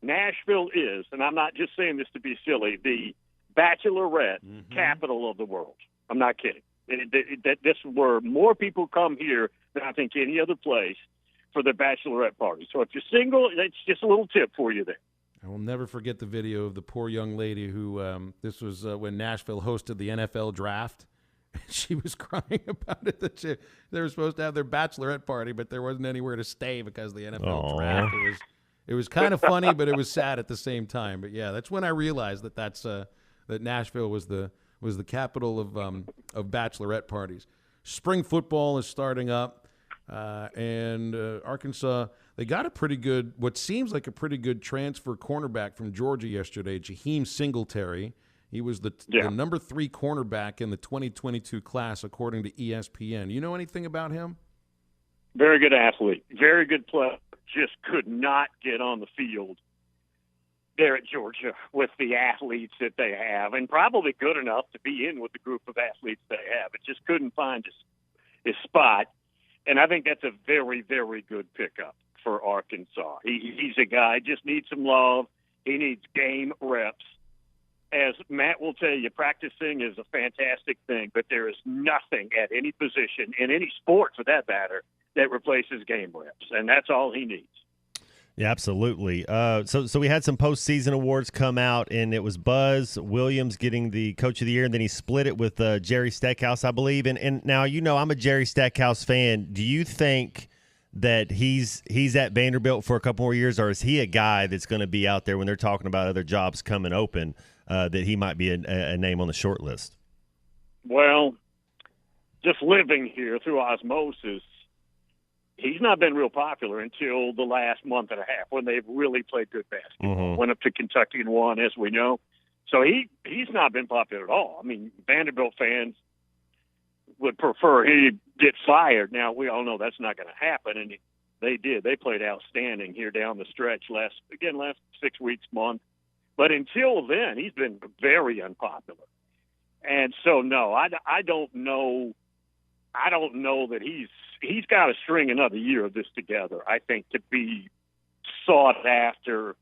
Nashville is, and I'm not just saying this to be silly, the bachelorette capital of the world. I'm not kidding. This is where more people come here than I think any other place for their bachelorette party. So if you're single, that's just a little tip for you there. I will never forget the video of the poor young lady who, this was when Nashville hosted the NFL draft. She was crying about it. That they were supposed to have their bachelorette party, but there wasn't anywhere to stay because of the NFL draft. It was kind of funny, but it was sad at the same time. But yeah, that's when I realized that Nashville was the capital of bachelorette parties. Spring football is starting up, and Arkansas, they got what seems like a pretty good transfer cornerback from Georgia yesterday, Jaheim Singletary. He was the number 3 cornerback in the 2022 class, according to ESPN. You know anything about him? Very good athlete, very good player. Just could not get on the field there at Georgia with the athletes that they have, and probably good enough to be in with the group of athletes they have. It just couldn't find his spot, and I think that's a very, very good pickup for Arkansas. He's a guy, just needs some love. He needs game reps. As Matt will tell you, practicing is a fantastic thing, but there is nothing at any position, in any sport for that matter, that replaces game reps, and that's all he needs. Yeah, absolutely. So we had some postseason awards come out, and it was Buzz Williams getting the Coach of the Year, and then he split it with Jerry Stackhouse, I believe. And now, I'm a Jerry Stackhouse fan. Do you think that he's at Vanderbilt for a couple more years, or is he a guy that's going to be out there when they're talking about other jobs coming open, that he might be a name on the short list? Well, just living here through osmosis, he's not been real popular until the last month and a half when they've really played good basketball. Mm-hmm. Went up to Kentucky and won, as we know. So he's not been popular at all. I mean, Vanderbilt fans would prefer he get fired. Now, we all know that's not going to happen, and they did. They played outstanding here down the stretch last 6 weeks, month. But until then, he's been very unpopular. And so, no, I don't know. I don't know that he's got to string another year of this together, I think, to be sought after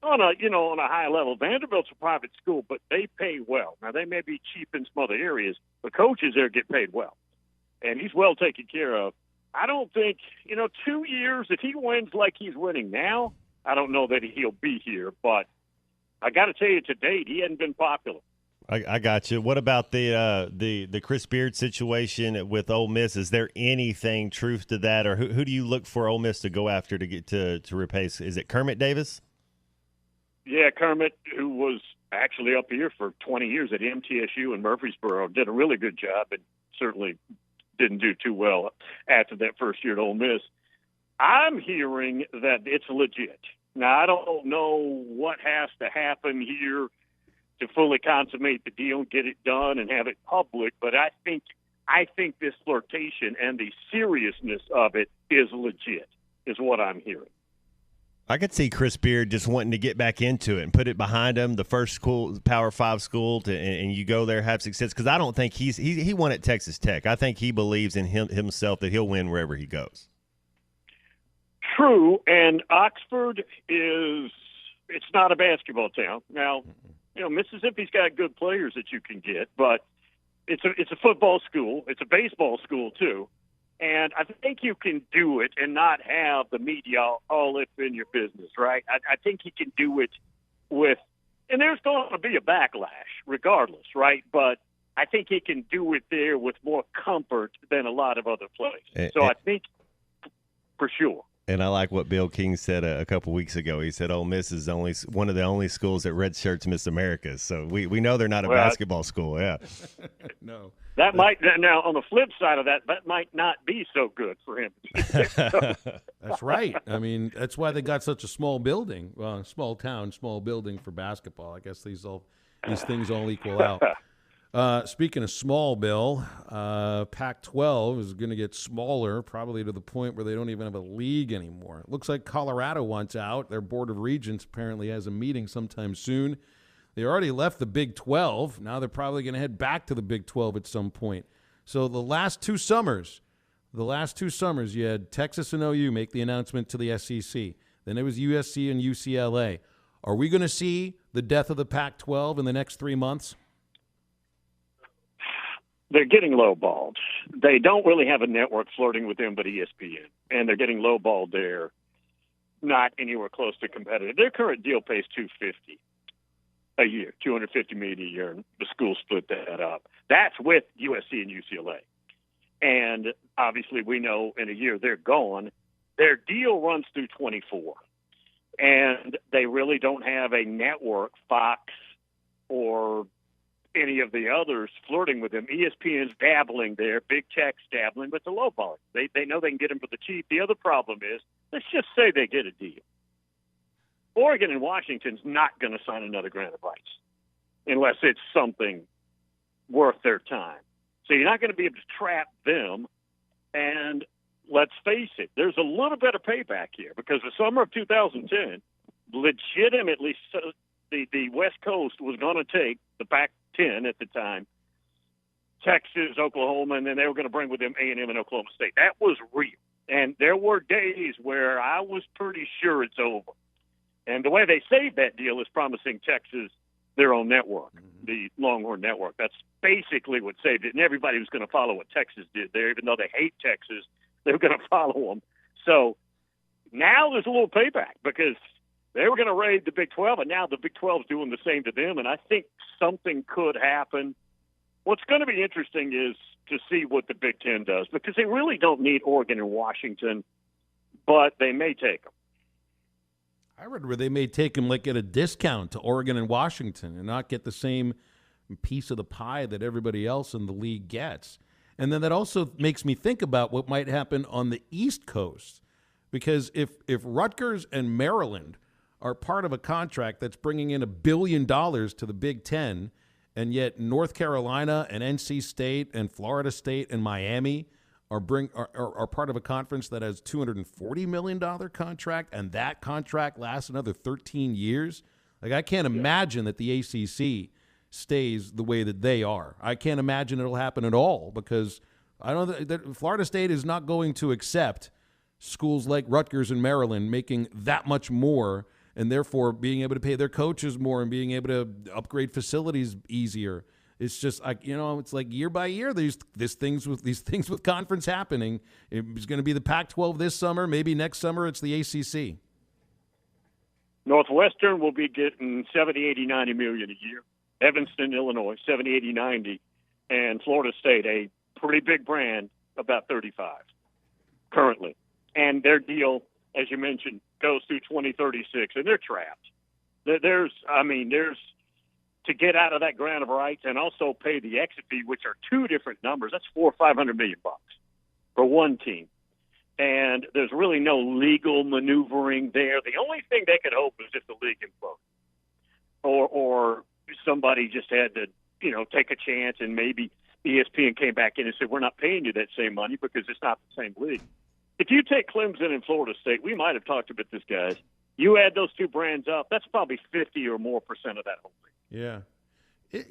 on a high level. Vanderbilt's a private school, but they pay well. Now, they may be cheap in some other areas, but coaches there get paid well. And he's well taken care of. I don't think, 2 years, if he wins like he's winning now, I don't know that he'll be here. But I got to tell you, to date, he hasn't been popular. I got you. What about the Chris Beard situation with Ole Miss? Is there anything truth to that, or who do you look for Ole Miss to go after to get to replace? Is it Kermit Davis? Yeah, Kermit, who was actually up here for 20 years at MTSU in Murfreesboro, did a really good job, and certainly didn't do too well after that first year at Ole Miss. I'm hearing that it's legit. Now, I don't know what has to happen here to fully consummate the deal, get it done, and have it public. But I think this flirtation and the seriousness of it is legit, is what I'm hearing. I could see Chris Beard just wanting to get back into it and put it behind him, the first school, Power 5 school, and you go there, have success. Because I don't think he won at Texas Tech. I think he believes in himself that he'll win wherever he goes. True, and Oxford it's not a basketball town. Now, Mississippi's got good players that you can get, but it's a football school. It's a baseball school too, and I think you can do it and not have the media all up in your business, right? I think he can do it and there's going to be a backlash regardless, right? But I think he can do it there with more comfort than a lot of other places. So I think for sure. And I like what Bill King said a couple weeks ago. He said, Ole Miss is one of the only schools that red shirts Miss America. So we know they're not a basketball school, yeah. No. That might – now, on the flip side of that might not be so good for him. That's right. I mean, that's why they got such a small building. Well, small town, small building for basketball. I guess these things all equal out. Speaking of small, Bill, Pac-12 is going to get smaller, probably to the point where they don't even have a league anymore. It looks like Colorado wants out. Their Board of Regents apparently has a meeting sometime soon. They already left the Big 12. Now they're probably going to head back to the Big 12 at some point. So the last two summers, you had Texas and OU make the announcement to the SEC. Then it was USC and UCLA. Are we going to see the death of the Pac-12 in the next 3 months? They're getting lowballed. They don't really have a network flirting with them but ESPN, and they're getting lowballed there, not anywhere close to competitive. Their current deal pays $250 a year, $250 million a year, and the school split that up. That's with USC and UCLA. And obviously we know in a year they're gone. Their deal runs through 24, and they really don't have a network, Fox or any of the others flirting with them. ESPN's dabbling there, Big Tech's dabbling, but the low ball. They know they can get them for the cheap. The other problem is, let's just say they get a deal. Oregon and Washington's not going to sign another grant of rights unless it's something worth their time. So you're not going to be able to trap them. And let's face it, there's a little bit of payback here because the summer of 2010, legitimately, the West Coast was going to take the Pac-10 at the time, Texas, Oklahoma, and then they were going to bring with them A&M and Oklahoma State. That was real. And there were days where I was pretty sure it's over. And the way they saved that deal is promising Texas their own network, the Longhorn Network. That's basically what saved it. And everybody was going to follow what Texas did there, even though they hate Texas. They were going to follow them. So now there's a little payback because they were going to raid the Big 12, and now the Big 12 is doing the same to them, and I think something could happen. What's going to be interesting is to see what the Big 10 does, because they really don't need Oregon and Washington, but they may take them. I read where they may take them like at a discount to Oregon and Washington and not get the same piece of the pie that everybody else in the league gets. And then that also makes me think about what might happen on the East Coast, because if Rutgers and Maryland are part of a contract that's bringing in $1 billion to the Big Ten, and yet North Carolina and NC State and Florida State and Miami are part of a conference that has $240 million contract, and that contract lasts another 13 years. Like, I can't imagine that the ACC stays the way that they are. I can't imagine it'll happen at all, because I don't that Florida State is not going to accept schools like Rutgers and Maryland making that much more, and therefore being able to pay their coaches more and being able to upgrade facilities easier. It's just, it's like year by year, these things with conference happening. It's going to be the Pac-12 this summer. Maybe next summer it's the ACC. Northwestern will be getting 70, 80, 90 million a year. Evanston, Illinois, 70, 80, 90. And Florida State, a pretty big brand, about 35 currently. And their deal, as you mentioned, goes through 2036, and they're trapped. There's to get out of that grant of rights and also pay the exit fee, which are two different numbers. That's $400 or $500 million for one team. And there's really no legal maneuvering there. The only thing they could hope is if the league imploded, or somebody just had to, take a chance, and maybe ESPN came back in and said, we're not paying you that same money because it's not the same league. If you take Clemson and Florida State, we might have talked about this, guys. You add those two brands up, that's probably 50 or more % of that whole league. Yeah.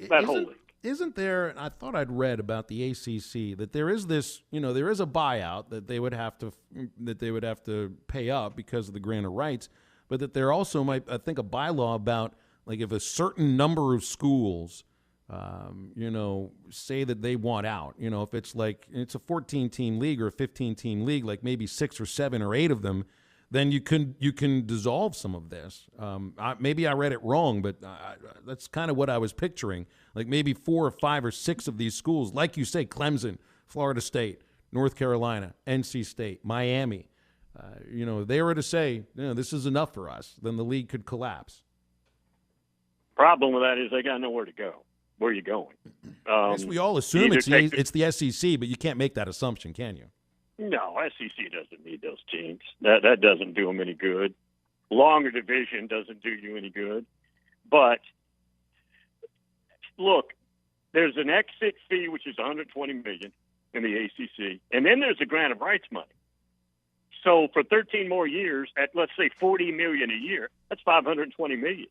That whole league. Isn't there, and I thought I'd read about the ACC, that there is this, there is a buyout that they would have to pay up because of the grant of rights, but that there also might, I think, a bylaw about, like, if a certain number of schools, say that they want out, if it's like it's a 14-team league or a 15-team league, like maybe 6 or 7 or 8 of them, then you can dissolve some of this. Maybe I read it wrong, but that's kind of what I was picturing. Like maybe 4 or 5 or 6 of these schools, like you say, Clemson, Florida State, North Carolina, NC State, Miami, they were to say, this is enough for us, then the league could collapse. Problem with that is they got nowhere to go. Where are you going? I guess we all assume it's the SEC, but you can't make that assumption, can you? No, SEC doesn't need those teams. That doesn't do them any good. Longer division doesn't do you any good. But look, there's an exit fee which is $120 million in the ACC, and then there's a grant of rights money. So for 13 more years, at let's say $40 million a year, that's $520 million.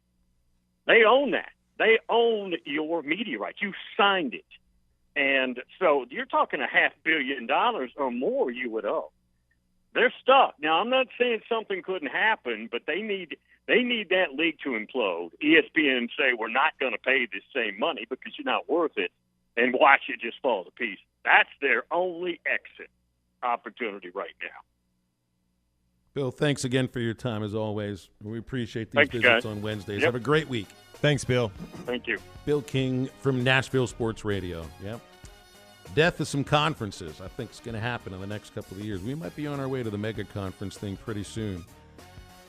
They own that. They own your media rights. You signed it. And so you're talking $500 million or more you would owe. They're stuck. Now, I'm not saying something couldn't happen, but they need that league to implode. ESPN say we're not going to pay this same money because you're not worth it, and watch it just fall to pieces. That's their only exit opportunity right now. Bill, thanks again for your time, as always. We appreciate these visits on Wednesdays. Yep. Have a great week. Thanks, Bill. Thank you. Bill King from Nashville Sports Radio. Yep. Death of some conferences, I think, is going to happen in the next couple of years. We might be on our way to the mega conference thing pretty soon.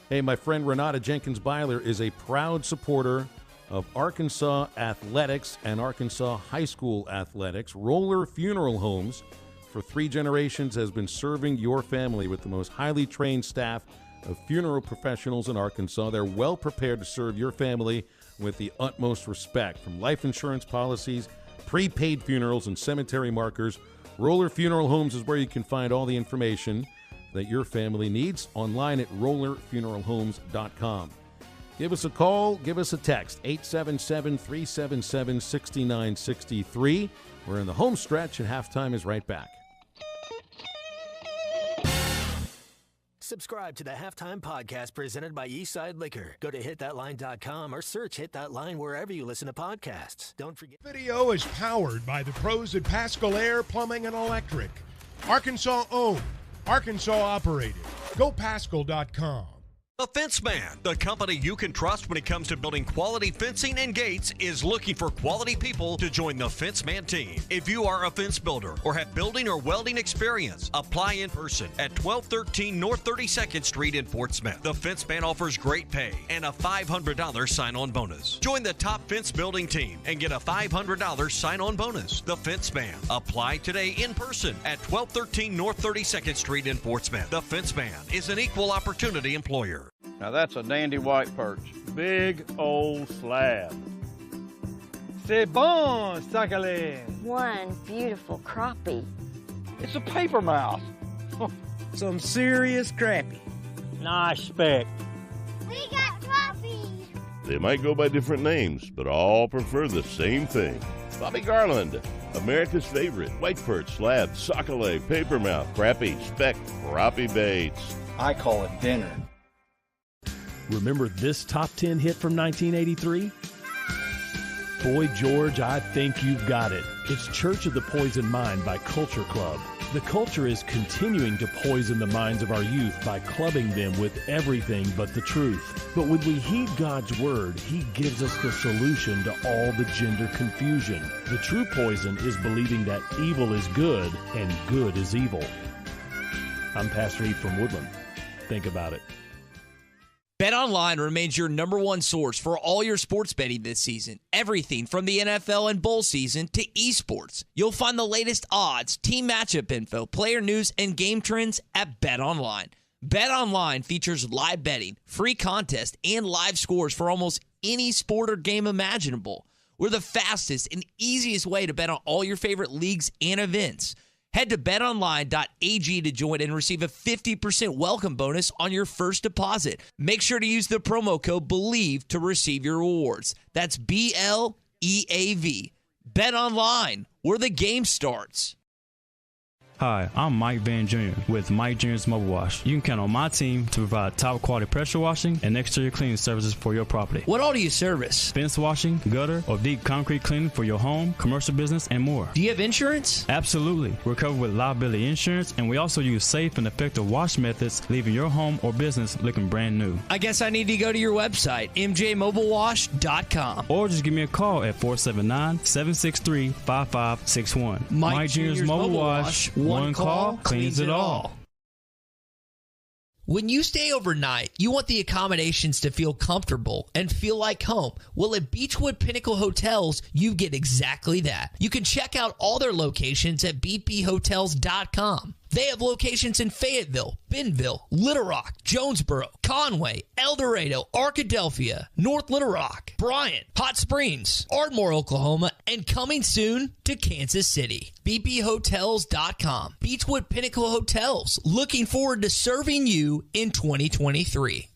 Hey, my friend Renata Jenkins-Byler is a proud supporter of Arkansas athletics and Arkansas high school athletics. Roller Funeral Homes, for 3 generations, has been serving your family with the most highly trained staff of funeral professionals in Arkansas. They're well prepared to serve your family with the utmost respect. From life insurance policies, prepaid funerals, and cemetery markers, Roller Funeral Homes is where you can find all the information that your family needs online at rollerfuneralhomes.com. Give us a call, give us a text, 877-377-6963. We're in the home stretch, and halftime is right back. Subscribe to the Halftime Podcast presented by Eastside Liquor. Go to hitthatline.com or search Hit That Line wherever you listen to podcasts. Don't forget. Video is powered by the pros at Pascal Air Plumbing and Electric. Arkansas owned, Arkansas operated. GoPascal.com. The Fence Man, the company you can trust when it comes to building quality fencing and gates, is looking for quality people to join the Fence Man team. If you are a fence builder or have building or welding experience, apply in person at 1213 North 32nd Street in Fort Smith. The Fence Man offers great pay and a $500 sign-on bonus. Join the top fence building team and get a $500 sign-on bonus. The Fence Man. Apply today in person at 1213 North 32nd Street in Fort Smith. The Fence Man is an equal opportunity employer. Now that's a dandy white perch. Big old slab. C'est bon, sacalé. One beautiful crappie. It's a paper mouse. Some serious crappie. Nice speck. We got crappies. They might go by different names, but all prefer the same thing. Bobby Garland, America's favorite. White perch, slab, sockeye, papermouth, crappie, speck, crappie baits. I call it dinner. Remember this top 10 hit from 1983? Boy George, I Think You've Got It. It's Church of the Poison Mind by Culture Club. The culture is continuing to poison the minds of our youth by clubbing them with everything but the truth. But when we heed God's word, He gives us the solution to all the gender confusion. The true poison is believing that evil is good and good is evil. I'm Pastor Eve from Woodland. Think about it. BetOnline remains your number one source for all your sports betting this season. Everything from the NFL and bowl season to esports. You'll find the latest odds, team matchup info, player news, and game trends at BetOnline. BetOnline features live betting, free contests, and live scores for almost any sport or game imaginable. We're the fastest and easiest way to bet on all your favorite leagues and events. Head to betonline.ag to join and receive a 50% welcome bonus on your first deposit. Make sure to use the promo code BELIEVE to receive your rewards. That's BLEAV. BetOnline, where the game starts. Hi, I'm Mike Van Jr. with Mike Jr.'s Mobile Wash. You can count on my team to provide top quality pressure washing and exterior cleaning services for your property. What all do you service? Fence washing, gutter, or deep concrete cleaning for your home, commercial business, and more. Do you have insurance? Absolutely. We're covered with liability insurance, and we also use safe and effective wash methods, leaving your home or business looking brand new. I guess I need to go to your website, mjmobilewash.com. Or just give me a call at 479-763-5561. Mike Jr.'s Mobile Wash. One call cleans it all. When you stay overnight, you want the accommodations to feel comfortable and feel like home. Well, at Beechwood Pinnacle Hotels, you get exactly that. You can check out all their locations at bphotels.com. They have locations in Fayetteville, Bentonville, Little Rock, Jonesboro, Conway, El Dorado, Arkadelphia, North Little Rock, Bryant, Hot Springs, Ardmore, Oklahoma, and coming soon to Kansas City. bphotels.com. Beechwood Pinnacle Hotels, looking forward to serving you in 2023.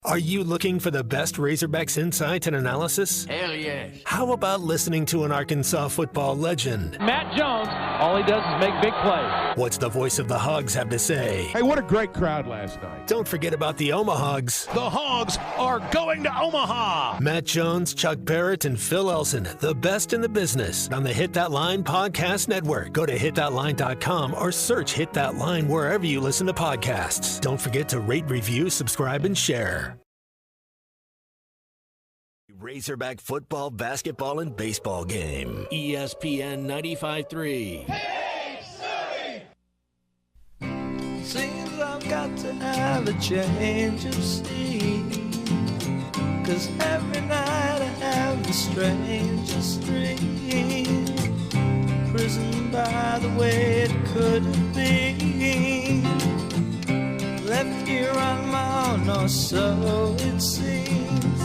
Are you looking for the best Razorbacks insight and analysis? Hell yes. How about listening to an Arkansas football legend? Matt Jones, all he does is make big plays. What's the voice of the Hogs have to say? Hey, what a great crowd last night. Don't forget about the Omahogs. The Hogs are going to Omaha. Matt Jones, Chuck Barrett, and Phil Elson, the best in the business on the Hit That Line Podcast Network. Go to hitthatline.com or search Hit That Line wherever you listen to podcasts. Don't forget to rate, review, subscribe, and share. Razorback football, basketball, and baseball game. ESPN 95.3. Hey, seems I've got to have a change of scene, 'cause every night I have the strangest dream. Prison by the way it could have been. Left here on my own, or so it seems.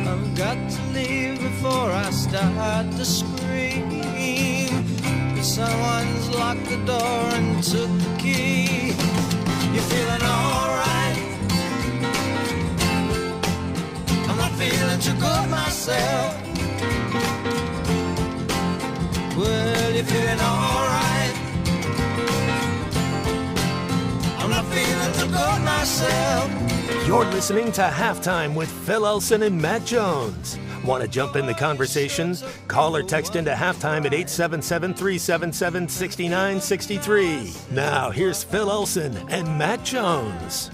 I've got to leave before I start to scream. Someone's locked the door and took the key. You're feeling alright? I'm not feeling too good myself. Well, you're feeling alright? I'm not feeling trying to go myself. You're listening to Halftime with Phil Elson and Matt Jones. Want to jump in the conversation? Call or text into Halftime at 877-377-6963. Now, here's Phil Elson and Matt Jones.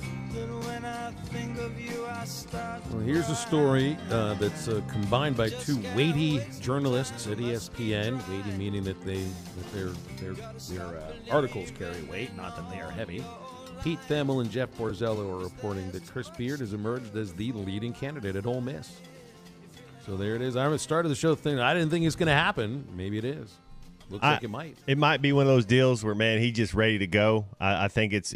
Well, here's a story that's combined by two weighty journalists at ESPN. Weighty meaning that their articles carry weight, not that they are heavy. Pete Thamel and Jeff Borzello are reporting that Chris Beard has emerged as the leading candidate at Ole Miss. So there it is. I started the show thinking I didn't think it's going to happen. Maybe it is. Looks like it might. It might be one of those deals where, man, he's just ready to go. I think it's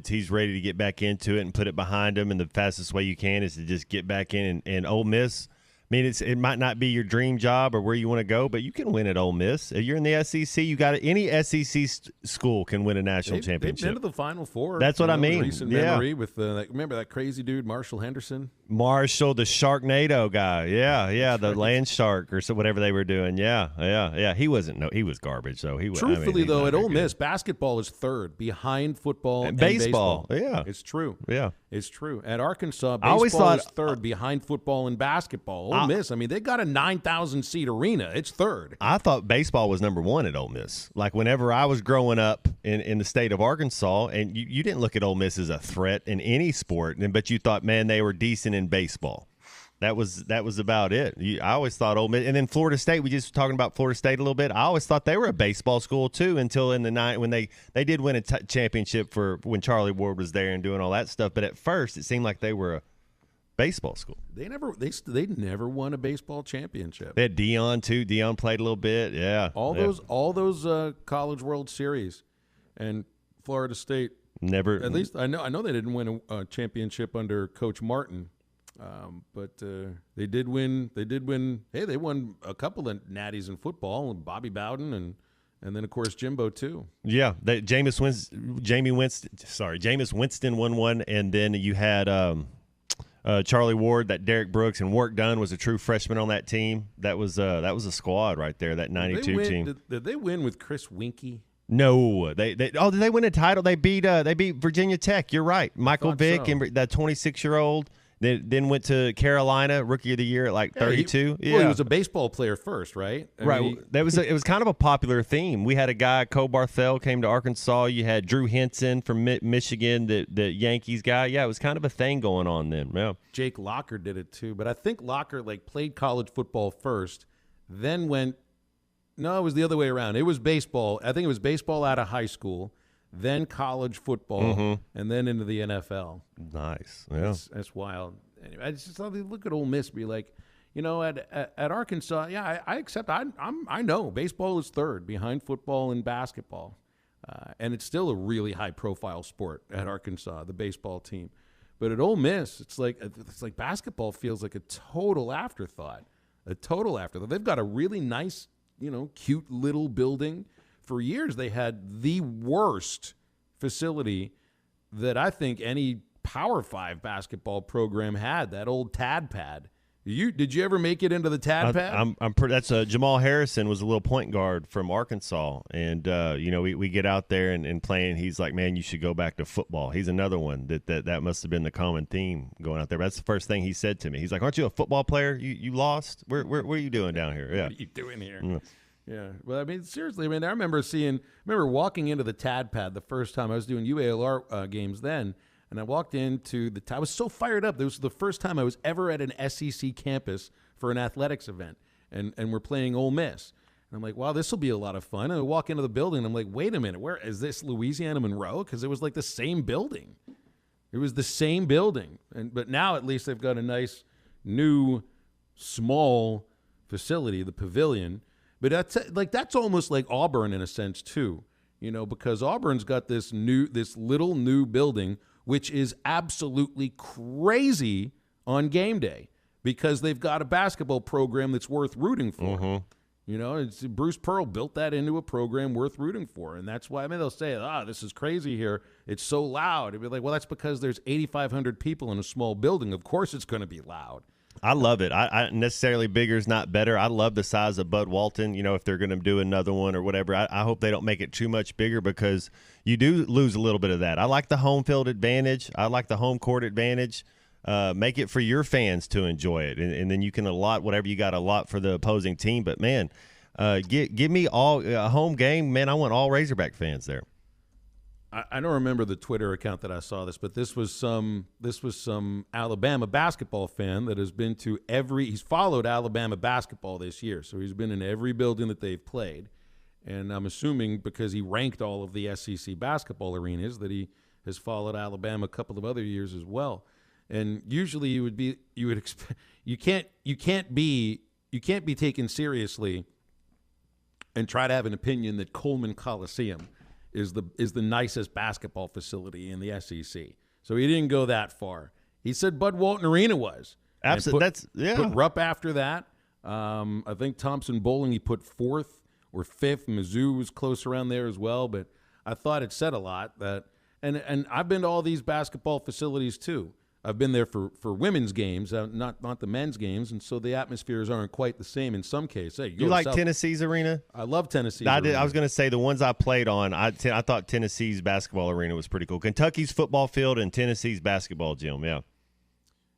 he's ready to get back into it and put it behind him. And the fastest way you can is to just get back in. And Ole Miss, I mean, it might not be your dream job or where you want to go, but you can win at Ole Miss. If you're in the SEC, you got any SEC school can win a national championship. They've been to the Final Four. That's what I mean. Recent memory with remember that crazy dude Marshall Henderson. Marshall, the Sharknado guy. Yeah, the land shark or so whatever they were doing. Yeah. He wasn't. No, he was garbage. So he was. Truthfully, though, at Ole Miss, basketball is third behind football and baseball. Yeah, it's true. Yeah, it's true. At Arkansas, baseball is third behind football and basketball. Ole Miss, I mean, they got a 9,000 seat arena. It's third. I thought baseball was number one at Ole Miss. Like whenever I was growing up in the state of Arkansas, and you didn't look at Ole Miss as a threat in any sport, but you thought, man, they were decent in baseball. That was about it. I always thought Ole Miss, and then Florida State. We just talking about Florida State a little bit. I always thought they were a baseball school too until in the night when they did win a championship for when Charlie Ward was there and doing all that stuff. But at first, it seemed like they were a baseball school. They never won a baseball championship. They had Dion too. Dion played a little bit. Yeah, all those College World Series, and Florida State never. At least I know they didn't win a championship under Coach Martin. But they did win. Hey, they won a couple of natties in football, and Bobby Bowden, and then of course Jimbo too. Yeah, Jameis Winston won one, and then you had Charlie Ward, that Derek Brooks, and Work Dunn was a true freshman on that team. That was a squad right there. That '92 team. Did they win with Chris Winkie? No, did they win a title? They beat Virginia Tech. You're right, Michael Vick and that 26-year-old. Then went to Carolina, Rookie of the Year at like 32. He was a baseball player first, right? It was kind of a popular theme. We had a guy, Co Barthel, came to Arkansas. You had Drew Henson from Michigan, the Yankees guy. Yeah, it was kind of a thing going on then. Yeah. Jake Locker did it too, but I think Locker played college football first, then went. No, it was the other way around. It was baseball. I think it was baseball out of high school. Then college football, and then into the NFL. Nice, yeah, that's wild. Anyway, I just thought, look at Ole Miss, be like, at Arkansas, yeah, I accept. I know baseball is third behind football and basketball, and it's still a really high profile sport at Arkansas, the baseball team. But at Ole Miss, it's like basketball feels like a total afterthought. They've got a really nice, cute little building. For years, they had the worst facility that I think any Power 5 basketball program had, that old Tad Pad. Did you ever make it into the Tad Pad? That's Jamal Harrison was a little point guard from Arkansas, and we get out there and playing. He's like, man, you should go back to football. He's another one that must have been the common theme going out there. But that's the first thing he said to me. He's like, aren't you a football player? You lost? Where are you doing down here? Yeah. What are you doing here? Mm. Yeah, well, I mean, seriously, I remember walking into the Tad Pad the first time. I was doing UALR games then, and I walked into I was so fired up. This was the first time I was ever at an SEC campus for an athletics event, and we're playing Ole Miss. And I'm like, wow, this will be a lot of fun. And I walk into the building, and I'm like, wait a minute, where is this, Louisiana Monroe? Because it was like the same building. It was the same building, but now at least they've got a nice, new, small facility, the Pavilion. But that's almost like Auburn in a sense too, because Auburn's got this little new building, which is absolutely crazy on game day because they've got a basketball program that's worth rooting for. Bruce Pearl built that into a program worth rooting for, and that's why they'll say, this is crazy here. It's so loud. It'd be like, well, that's because there's 8,500 people in a small building. Of course, it's going to be loud. I love it. I necessarily bigger is not better. I love the size of Bud Walton. If they're going to do another one or whatever, I hope they don't make it too much bigger because you do lose a little bit of that. I like the home field advantage. I like the home court advantage. Make it for your fans to enjoy it, and then you can allot whatever you got to allot for the opposing team. But man, give me all a home game, man. I want all Razorback fans there. I don't remember the Twitter account that I saw this, but this was some Alabama basketball fan that has been to he's followed Alabama basketball this year, so he's been in every building that they've played, and I'm assuming because he ranked all of the SEC basketball arenas that he has followed Alabama a couple of other years as well. And usually you can't be taken seriously and try to have an opinion that Coleman Coliseum is the nicest basketball facility in the SEC. So he didn't go that far. He said Bud Walton Arena was. Absolutely. Put Rupp after that. I think Thompson Bowling he put 4th or 5th. Mizzou was close around there as well. But I thought it said a lot that and I've been to all these basketball facilities too. I've been there for women's games, not the men's games, and so the atmospheres aren't quite the same in some cases. Hey, you like Tennessee's arena? I love Tennessee's arena. I was going to say the ones I played on, I thought Tennessee's basketball arena was pretty cool. Kentucky's football field and Tennessee's basketball gym, yeah.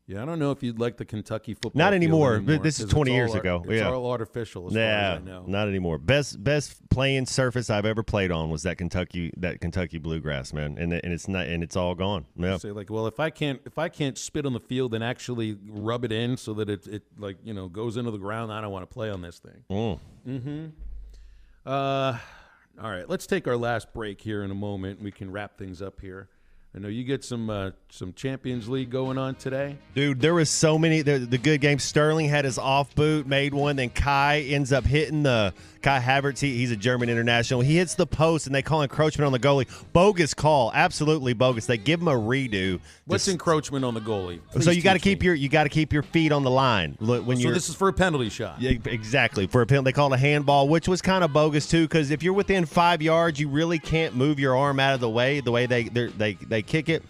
Yeah, I don't know if you'd like the Kentucky football Not field anymore. This is 20 years ago. It's all artificial as far as I know. Not anymore. Best playing surface I've ever played on was that Kentucky bluegrass, man. And it's all gone. Yeah. Say well, if I can't spit on the field and actually rub it in so that it goes into the ground, I don't want to play on this thing. Mm. All right, let's take our last break here in a moment. We can wrap things up here. I know you get some Champions League going on today. Dude, there was so many. The good games. Sterling had his off boot, made one. Then Kai ends up hitting Kai Havertz. He's a German international. He hits the post, and they call encroachment on the goalie. Bogus call. Absolutely bogus. They give him a redo. What's encroachment on the goalie? Please so you got to keep your feet on the line so this is for a penalty shot. Yeah, exactly. For a penalty, they call it a handball, which was kind of bogus too. Because if you're within 5 yards, you really can't move your arm out of the way. The way they kick it.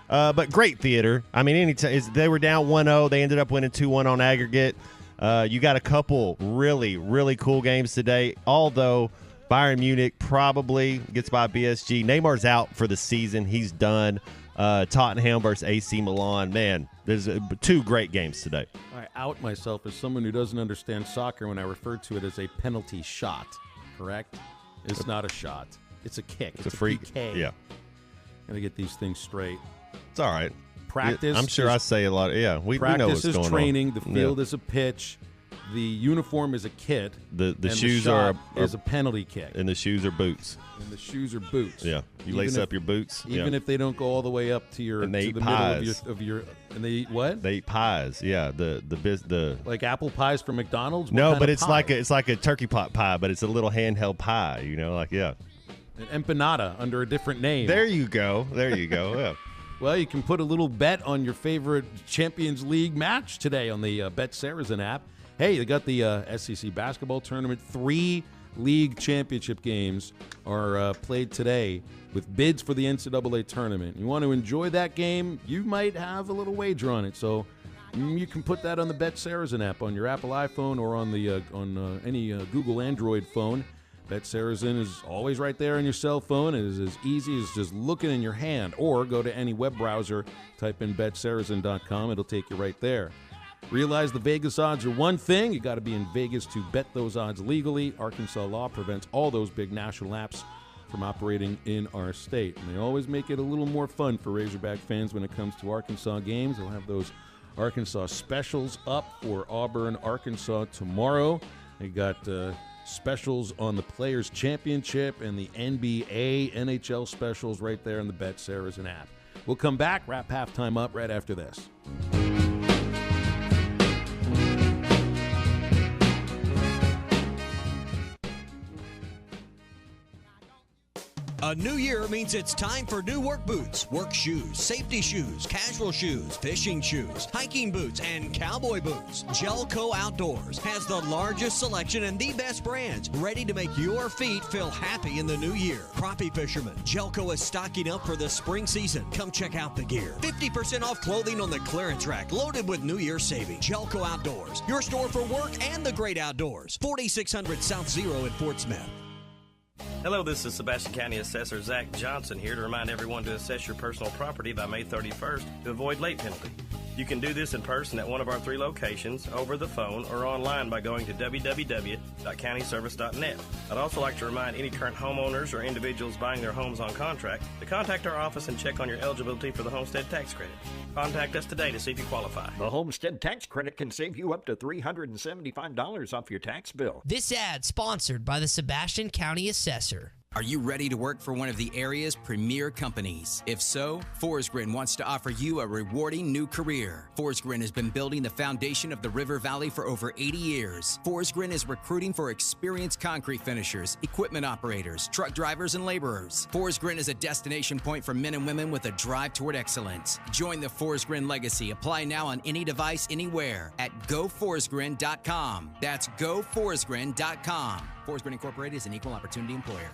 But great theater. I mean, anytime they were down 1-0, they ended up winning 2-1 on aggregate. You got a couple really, really cool games today, although Bayern Munich probably gets by BSG. Neymar's out for the season. He's done. Tottenham versus AC Milan. Man, there's 2 great games today. I out myself as someone who doesn't understand soccer when I refer to it as a penalty shot, correct? It's not a shot. It's a kick. It's a free PK. Yeah. Got to get these things straight. It's all right. Practice. I'm sure I say a lot. Yeah, we know what's going on. Practice is training. The field is a pitch. The uniform is a kit. The shoes are a penalty kick. And the shoes are boots. And the shoes are boots. Yeah, you lace up your boots. Even if they don't go all the way up to your and they to eat the pies. middle of your and they eat what? They eat pies. Yeah, the like apple pies from McDonald's. No, but it's like a turkey pot pie, but it's a little handheld pie. An empanada under a different name. There you go. Yeah. Well, you can put a little bet on your favorite Champions League match today on the Bet Saracen app. Hey, they got the SEC basketball tournament. 3 league championship games are played today with bids for the NCAA tournament. You want to enjoy that game? You might have a little wager on it. So you can put that on the Bet Saracen app on your Apple iPhone or on the any Google Android phone. Bet Saracen is always right there on your cell phone. It is as easy as just looking in your hand. Or go to any web browser, type in betsaracen.com. It'll take you right there. Realize the Vegas odds are one thing. You got to be in Vegas to bet those odds legally. Arkansas law prevents all those big national apps from operating in our state. And they always make it a little more fun for Razorback fans when it comes to Arkansas games. They'll have those Arkansas specials up for Auburn, Arkansas tomorrow. They got specials on the Players' Championship and the NBA, NHL specials right there in the Bet Saracen app. We'll come back, wrap halftime up right after this. A new year means it's time for new work boots, work shoes, safety shoes, casual shoes, fishing shoes, hiking boots, and cowboy boots. Gelco Outdoors has the largest selection and the best brands, ready to make your feet feel happy in the new year. Crappie fishermen, Gelco is stocking up for the spring season. Come check out the gear. 50% off clothing on the clearance rack, loaded with New Year savings. Gelco Outdoors, your store for work and the great outdoors. 4600 South Zero in Fort Smith. Hello, this is Sebastian County Assessor Zach Johnson here to remind everyone to assess your personal property by May 31st to avoid late penalty. You can do this in person at one of our 3 locations, over the phone, or online by going to www.countyservice.net. I'd also like to remind any current homeowners or individuals buying their homes on contract to contact our office and check on your eligibility for the homestead tax credit. Contact us today to see if you qualify. The homestead tax credit can save you up to $375 off your tax bill. This ad sponsored by the Sebastian County Assessor. Are you ready to work for one of the area's premier companies? If so, Forsgren wants to offer you a rewarding new career. Forsgren has been building the foundation of the River Valley for over 80 years. Forsgren is recruiting for experienced concrete finishers, equipment operators, truck drivers, and laborers. Forsgren is a destination point for men and women with a drive toward excellence. Join the Forsgren legacy. Apply now on any device, anywhere at goforsgren.com. That's goforsgren.com. Forsgren Incorporated is an equal opportunity employer.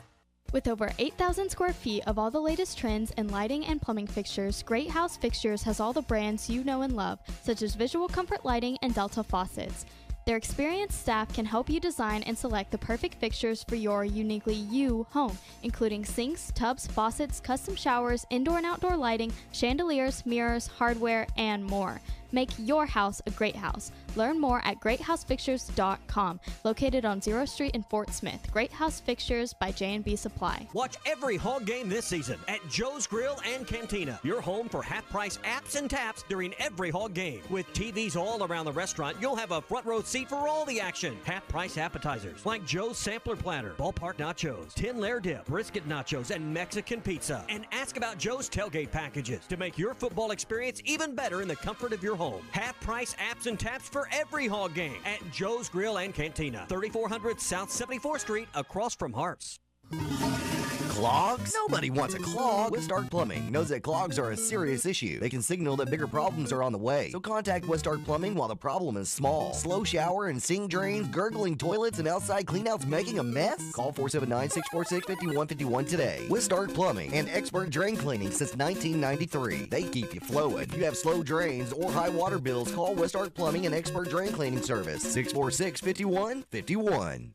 With over 8,000 square feet of all the latest trends in lighting and plumbing fixtures, Great House Fixtures has all the brands you know and love, such as Visual Comfort Lighting and Delta Faucets. Their experienced staff can help you design and select the perfect fixtures for your uniquely you home, including sinks, tubs, faucets, custom showers, indoor and outdoor lighting, chandeliers, mirrors, hardware, and more. Make your house a great house. Learn more at greathousefixtures.com, located on 0th Street in Fort Smith. Great House Fixtures by J&B Supply. Watch every Hog game this season at Joe's Grill and Cantina, your home for half-price apps and taps during every Hog game. With TVs all around the restaurant, you'll have a front row seat for all the action. Half-price appetizers like Joe's Sampler Platter, Ballpark Nachos, 10-layer dip, brisket nachos, and Mexican pizza. And ask about Joe's tailgate packages to make your football experience even better in the comfort of your home. Half-price apps and taps for every Hog game at Joe's Grill and Cantina, 3400 South 74th Street, across from Harps. Clogs? Nobody wants a clog. Westark Plumbing knows that clogs are a serious issue. They can signal that bigger problems are on the way. So contact Westark Plumbing while the problem is small. Slow shower and sink drains, gurgling toilets, and outside cleanouts making a mess? Call 479-646-5151 today. Westark Plumbing and expert drain cleaning since 1993. They keep you flowing. If you have slow drains or high water bills, call Westark Plumbing and expert drain cleaning service. 646-5151.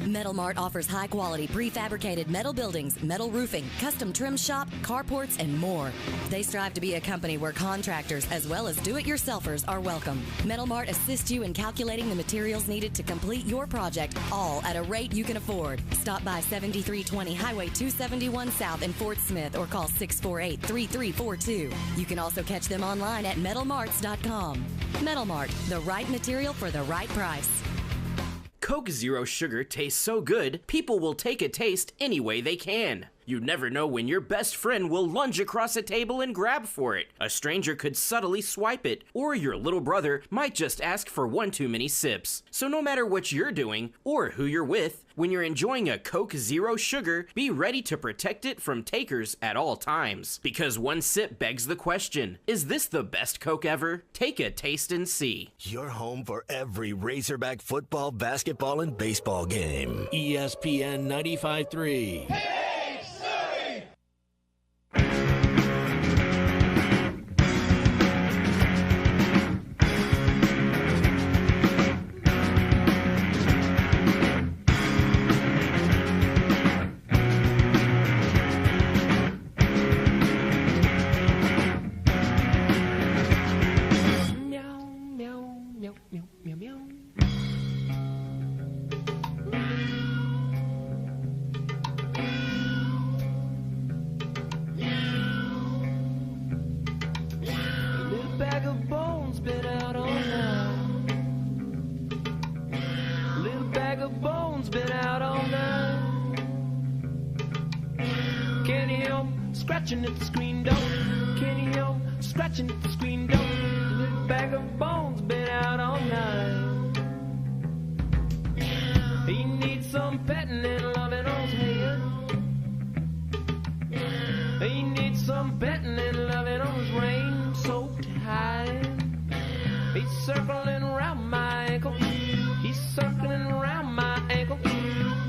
Metal Mart offers high-quality prefabricated metal buildings, metal roofing, custom trim shop, carports, and more. They strive to be a company where contractors as well as do-it-yourselfers are welcome. Metal Mart assists you in calculating the materials needed to complete your project, all at a rate you can afford. Stop by 7320 Highway 271 South in Fort Smith or call 648-3342. You can also catch them online at metalmarts.com. Metal Mart, the right material for the right price. Coke Zero Sugar tastes so good, people will take a taste any way they can. You never know when your best friend will lunge across a table and grab for it. A stranger could subtly swipe it, or your little brother might just ask for one too many sips. So no matter what you're doing, or who you're with, when you're enjoying a Coke Zero Sugar, be ready to protect it from takers at all times. Because one sip begs the question, is this the best Coke ever? Take a taste and see. Your home for every Razorback football, basketball, and baseball game. ESPN 95.3. Scratching at the screen door, Kenny O, scratching at the screen door. Little bag of bones been out all night. He needs some petting and loving on his head. circling around my ankle. He's circling around my ankle.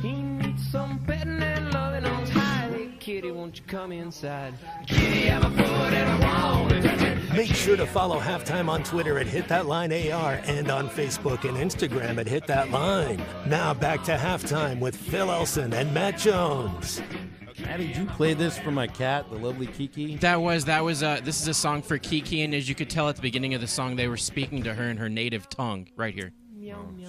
He needs some petting and loving on his high. Hey, kitty, won't you come inside? Kitty, have a foot and I want it. Make sure to follow Halftime on Twitter at HitThatLineAR and on Facebook and Instagram at HitThatLine. Now back to Halftime with Phil Elson and Matt Jones. Maddie, did you play this for my cat, the lovely Kiki? This is a song for Kiki, and as you could tell at the beginning of the song, they were speaking to her in her native tongue right here.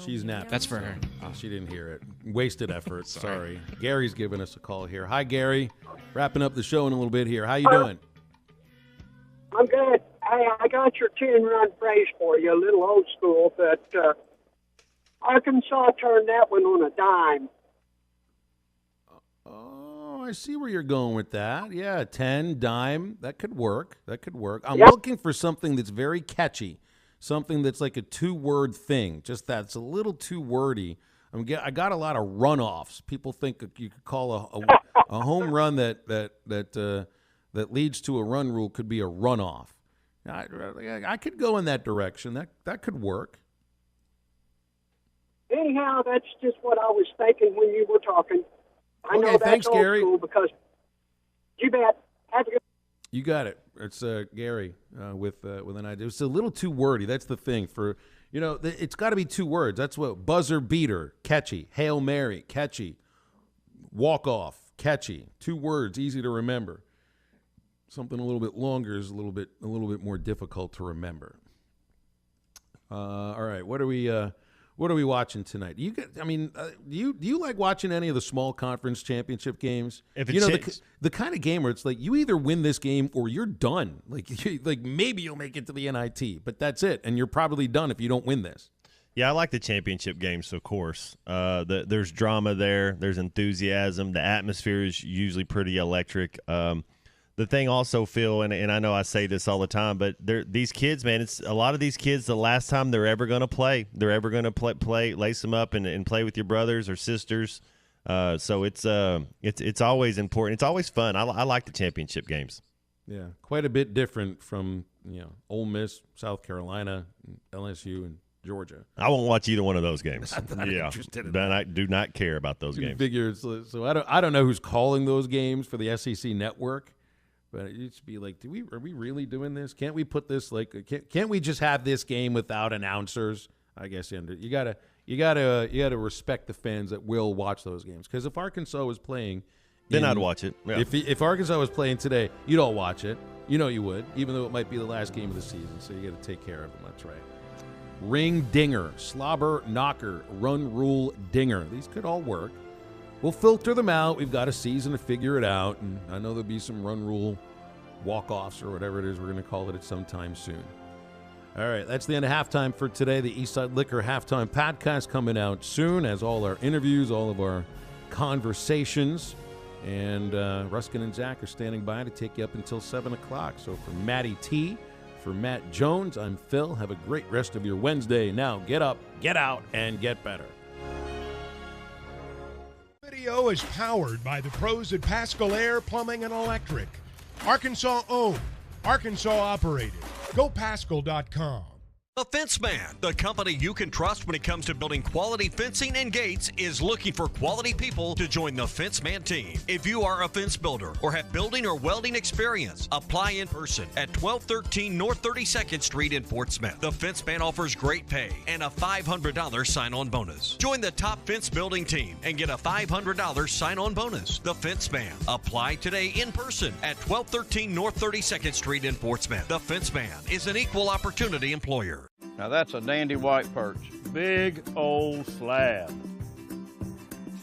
She's napping. That's for her. Oh, she didn't hear it. Wasted effort. Sorry. Gary's giving us a call here. Hi, Gary. Wrapping up the show in a little bit here. How you doing? I'm good. Hey, I got your 10-run phrase for you, a little old school, but Arkansas turned that one on a dime. Oh, I see where you're going with that. Yeah, 10, dime. That could work. I'm looking for something that's very catchy, something that's like a 2-word thing, just that's a little too wordy. I got a lot of runoffs. People think you could call a home run that leads to a run rule could be a runoff. I could go in that direction. That could work. Anyhow, that's just what I was thinking when you were talking. I know that's thanks, old Gary. school because you bet. Have a good. You got it. It's Gary with an idea. It's a little too wordy. That's the thing. It's got to be 2 words. That's what buzzer beater, catchy. Hail Mary, catchy. Walk off, catchy. 2 words, easy to remember. Something a little bit longer is a little bit more difficult to remember. All right, what are we watching tonight? Do you like watching any of the small conference championship games? If it's the kind of game where it's like you either win this game or you're done. Like maybe you'll make it to the NIT, but that's it, and you're probably done if you don't win this. Yeah, I like the championship games, of course. There's drama there. There's enthusiasm. The atmosphere is usually pretty electric. The thing also, Phil, and I know I say this all the time, but these kids, man, it's a lot of these kids, the last time they're ever going to play, lace them up and play with your brothers or sisters. So it's always important. It's always fun. I like the championship games. Yeah, quite a bit different from Ole Miss, South Carolina, LSU, and Georgia. I won't watch either one of those games. I'm not interested in that. I do not care about those games. Figure so I don't know who's calling those games for the SEC network. But it used to be like, are we really doing this? Can't we put this can't we just have this game without announcers? I guess you gotta respect the fans that will watch those games. Because if Arkansas was playing, then I'd watch it. Yeah. If Arkansas was playing today, you don't watch it. You know you would, even though it might be the last game of the season. So you got to take care of them. That's right. Ring dinger, slobber knocker, run rule dinger. These could all work. We'll filter them out. We've got a season to figure it out. And I know there'll be some run rule walk-offs or whatever it is we're going to call it at some time soon. All right, that's the end of Halftime for today. The Eastside Liquor Halftime podcast coming out soon, as all our interviews, all of our conversations. And Ruskin and Zach are standing by to take you up until 7 o'clock. So for Matty T, for Matt Jones, I'm Phil. Have a great rest of your Wednesday. Now get up, get out, and get better. Video is powered by the pros at Pascal Air Plumbing and Electric. Arkansas owned, Arkansas operated. GoPascal.com. The Fence Man, the company you can trust when it comes to building quality fencing and gates, is looking for quality people to join the Fence Man team. If you are a fence builder or have building or welding experience, apply in person at 1213 North 32nd Street in Fort Smith. The Fence Man offers great pay and a $500 sign-on bonus. Join the top fence building team and get a $500 sign-on bonus. The Fence Man. Apply today in person at 1213 North 32nd Street in Fort Smith. The Fence Man is an equal opportunity employer. Now that's a dandy white perch. Big old slab.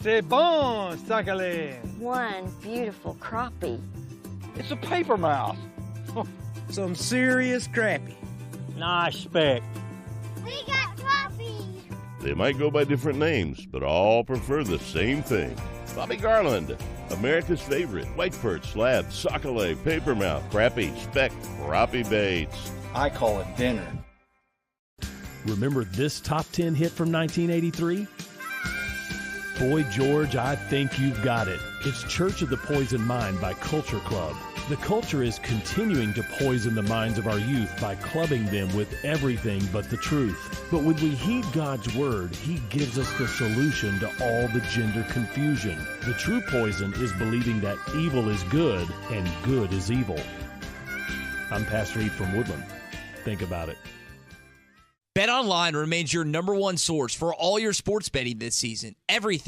C'est bon, sacalé. One beautiful crappie. It's a paper mouse. Some serious crappie. Nice speck. We got crappie. They might go by different names, but all prefer the same thing. Bobby Garland, America's favorite white perch, slab, sockeye, papermouth, crappie, speck, crappie baits. I call it dinner. Remember this top 10 hit from 1983? Boy George, I Think You've Got It. It's Church of the Poison Mind by Culture Club. The culture is continuing to poison the minds of our youth by clubbing them with everything but the truth. But when we heed God's word, He gives us the solution to all the gender confusion. The true poison is believing that evil is good and good is evil. I'm Pastor Eve from Woodland. Think about it. BetOnline remains your #1 source for all your sports betting this season. Everything